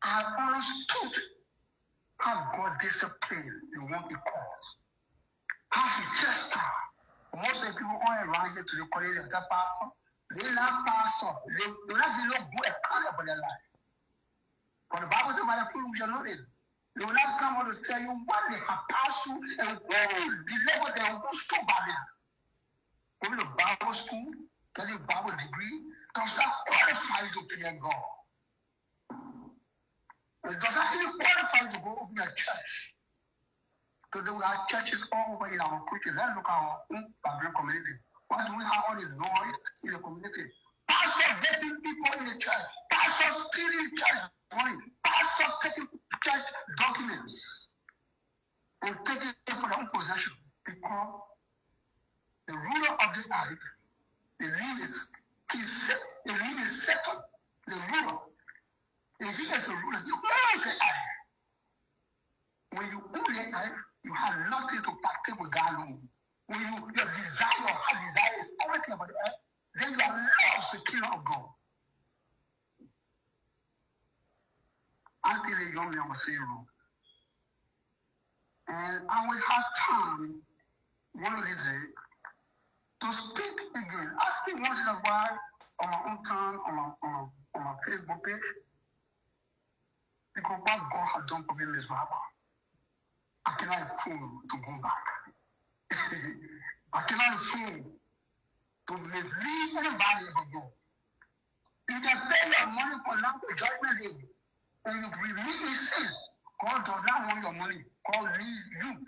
I understood how God disciplined the one he called. How he just taught. Most of the people all around here today call it a pastor. They're not pastor. They're not really good account for their life. But the Bible says, by the fruit we shall know them. They will not come out to tell you what they have passed through and who delivered them, who stood by them. Going to Bible school, getting a Bible degree, does not qualify to fear God. It does not even qualify to go open a church. Because we have churches all over in our country. Let's look at our own Liberian community. Why do we have all this noise in the community? Pastors raping people in the church. Pastors stealing church money. Pastors taking church documents and taking it for their own possession. Because the ruler of the earth, the name is Satan, the ruler. And he is the ruler. You own the earth. When you own the earth, you have nothing to partake with God alone. When your desire, your heart desire is everything about the earth, then you are lost the kingdom of God. Until the young man was saying wrong. And I will have time one of these days to speak again. I speak once in a while on my own time, on my Facebook page. Because what God has done for me in this Bible, I cannot afford to go back. I cannot afford to leave anybody ever go. You can pay your money for now for judgment day, and you remain in sin. God does not want your money. God needs you.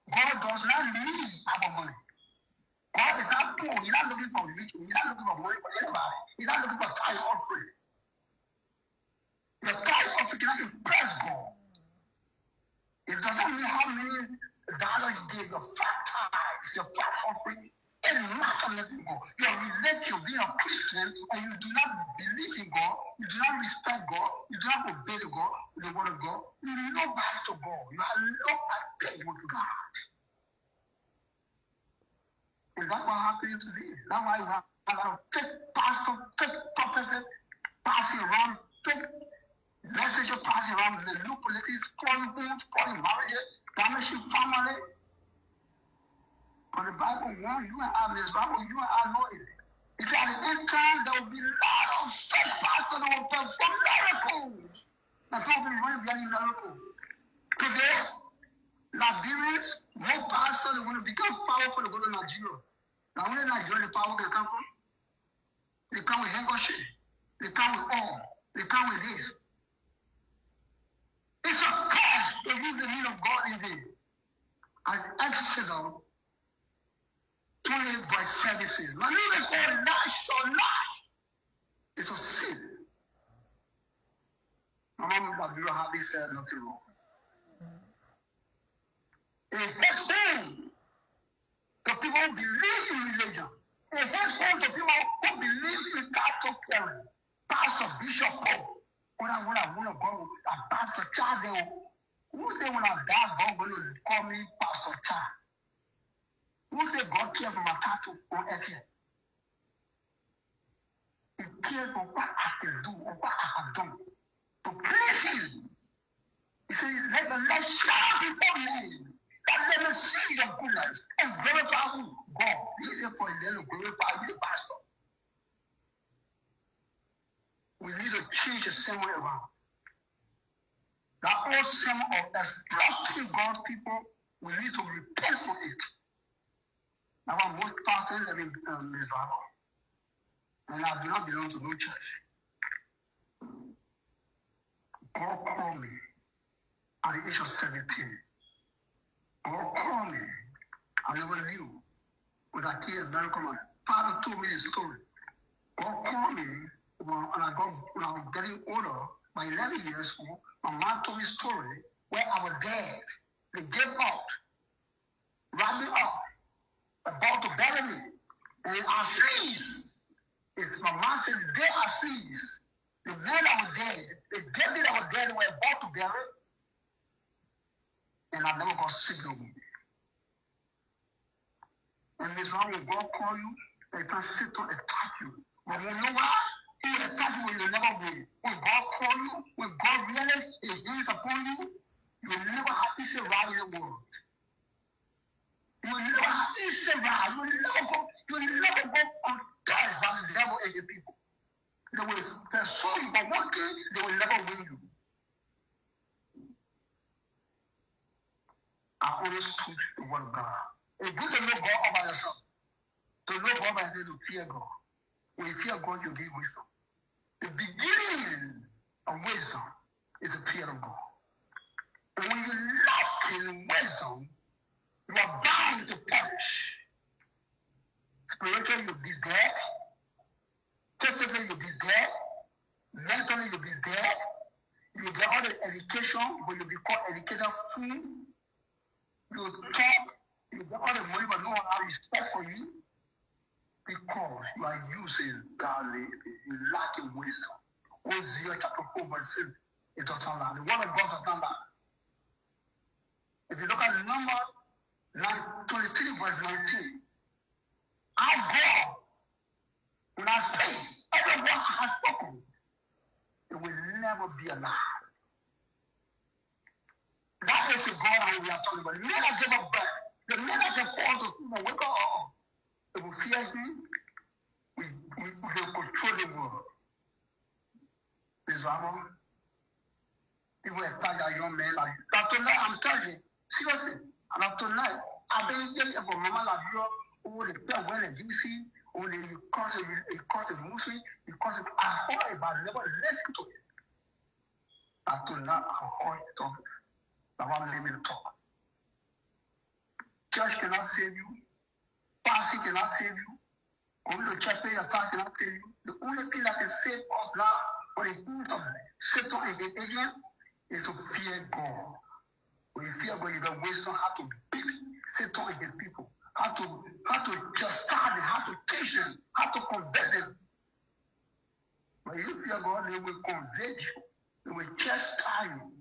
God does not need our money. God is not poor. He's not looking for rich. He's not looking for money for anybody. He's not looking for tithe offering. The tithe offering cannot impress God. It doesn't mean how many dollars you give, your fat tithes, your fat offering, it matters nothing God. Your religion, being a Christian, and you do not believe in God, you do not respect God, you do not obey the God, the word of God, you are nobody to God. You are nobody with God. And that's what happened today. That's why you have a lot of fake pastors, fake prophets, passing around, fake messages passing around, manipulating, spoiling homes, spoiling marriages, damaging family. But the Bible warns you and I, this Bible, you and I know it. It says at the end time there will be a lot of fake pastors that will perform miracles. And people want to be in miracle. Today, Liberians, more pastors are going to become powerful to go to Nigeria. Now, only Nigeria, the power can come from. They come with handkerchief. They come with all. They come with this. It's a curse to use the name of God in thee. As Exodus 20 verse 7 says, my name is called thou shalt not. It's a sin. My mom Liberia hardly said nothing wrong. It hits home to people who believe in religion. It hits home to people who believe in Catholic theory. Pastor, Bishop, Pope. When I want to go, a Pastor Child, who say when I die, God will call me Pastor Child? Who say God cares for my tattoo on earth here? He cares for what I can do or what I have done to please Him. He says, let the light shine before me. Let them see your goodness and glorify who? God. He said, for them to glorify you, Pastor. We need to change the same way around. That old system of exploiting God's people, we need to repent from it. Now, most pastors live in Israel, and I do not belong to no church. God called me at the age of 17. God called me. I never knew. But I came as very common. Father told me the story. God called me when I was getting older, by 11 years old. My mom told me a story where I was dead. They gave out, wrapped me up, about to bury me. And I freeze. It's my mom said, the day I freeze, the man I was dead, the dead that I was dead, were about to bury. And I never got sick no more. And this one will God call you, they can sit to attack you. But you know what? He will attack you when you never win. When God call you, when God realizes His hands upon you, you will never have to survive in the world. You will never have to survive. You will never go untouched by the devil and the people. They will pursue you, but one thing, they will never win you. I always took the word of God. It's good to know God all by yourself. To know God by yourself, to fear God. When you fear God, you gain wisdom. The beginning of wisdom is the fear of God. And when you lack in wisdom, you are bound to perish. Spiritually, you'll be dead. Physically, you'll be dead. Mentally, you'll be dead. You get all the education, but you'll be called educated fool. You talk, you get all the money, but no one has respect for you because you are using godly, you lack in wisdom. Hosea chapter 4 verse 6, it doesn't lie. The word of God does not lie. If you look at number 23 verse 19, our God, when I speak, every word I have spoken, it will never be a lie. That is the God we are talking about. The men that give up birth, the men that can fall to sleep and wake up, they will fear Him. We will control the world. This Bible, people attack a young man like that. Tonight, I'm telling you, seriously, and tonight, I've been yelling about Mama Labiro, who the people when the GC, who the cause of Muslim, because I heard it, but I never listened to it. And tonight, I heard it talk. I want to let me talk. Church cannot save you. Pastor cannot save you. Only the church attack cannot save you. The only thing that can save us now for the hands of Satan and his agent is to fear God. When you fear God, you got wisdom how to beat Satan and his people, how to just start them, how to teach them, how to convert them. When you fear God, they will convert you. They will chastise you.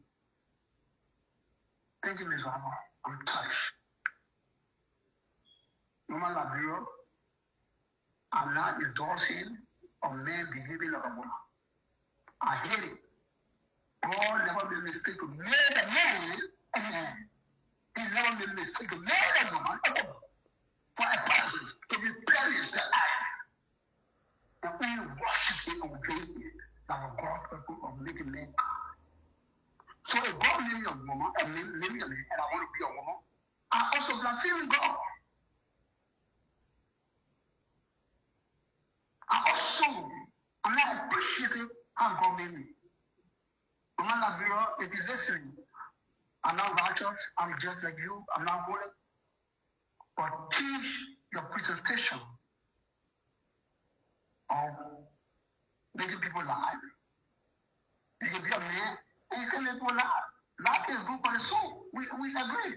Thank you, Ms. Mama. I'm touched. Mama Labiro, I'm not endorsing a man behaving like a woman. I hate it. God never made a mistake to make a man a man. He never made a mistake to make a woman a woman. For a purpose, to replenish the earth. And only worship and obey Him. Like a God purpose of making men God. I'm feeling God. I'm not appreciating how God made me. Mama Labira, if you're listening, I'm not righteous, I'm just like you, I'm not holy. But teach your presentation of making people laugh. You can be a man and you can make people laugh. Laughter is good for the soul. We agree.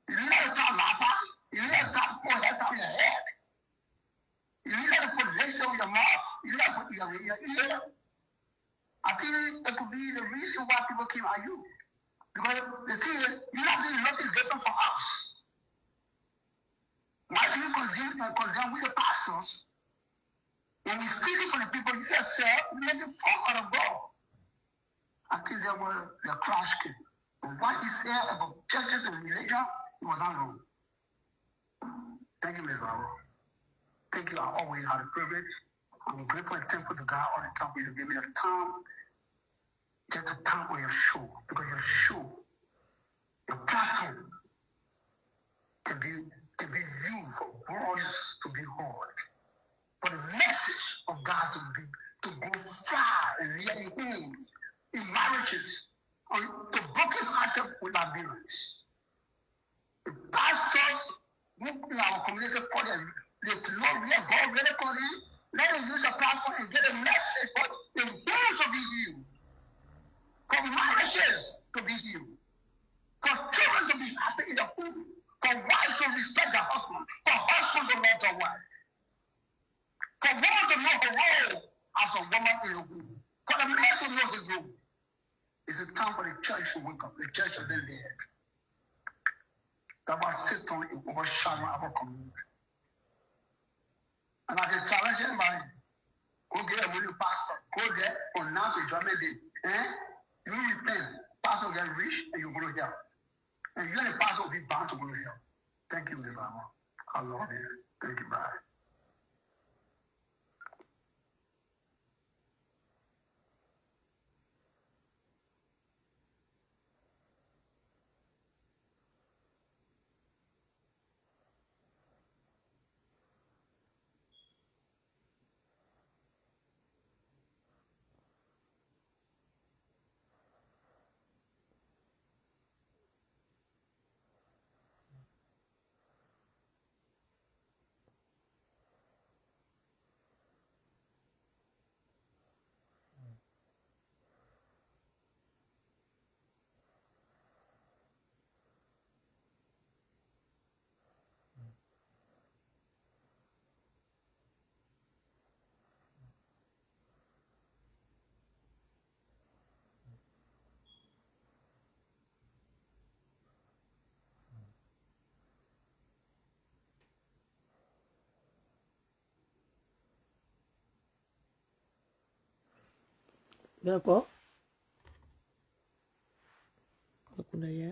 You need to stop laughing. You need to stop putting that on your head. You need to put lace on your mouth. You need to put your ear. I think that could be the reason why people came at you. Because the thing is, you're not doing nothing different from us. Why do you condemn with the pastors? When we steal it from the people you just said, we make it fall out of God. I think that was the crash kid. But what he said about churches and religion, it was not wrong. Thank you, Ms. Raro. Thank you. I always had a privilege. I'm grateful and thankful to God all the time for you to give me the time, just the time on your show. Because your show, your platform can be used for voice to be heard. For the message of God to go far in real homes, in marriages, or to broken-hearted with Liberians. The pastors who in our community call them, they know where God really called them. Let them use a platform and get a message for the homes to be healed, for marriages to be healed, for children to be happy in the home, for wives to respect their husband, for husband to love their wife, for woman to know her role as a woman in the home, for the man to know his role. It's a time for the church to wake up. The church has been there. That was sit on it overshadow our community. And I can challenge anybody. Go get a winning pastor. Go there for now to German day. You repent. Pastor get rich and you go to hell. And you and the pastor will be bound to go to hell. Thank you, Mr. Mama. I love you. Thank you, bye. D'accord. Kuna ya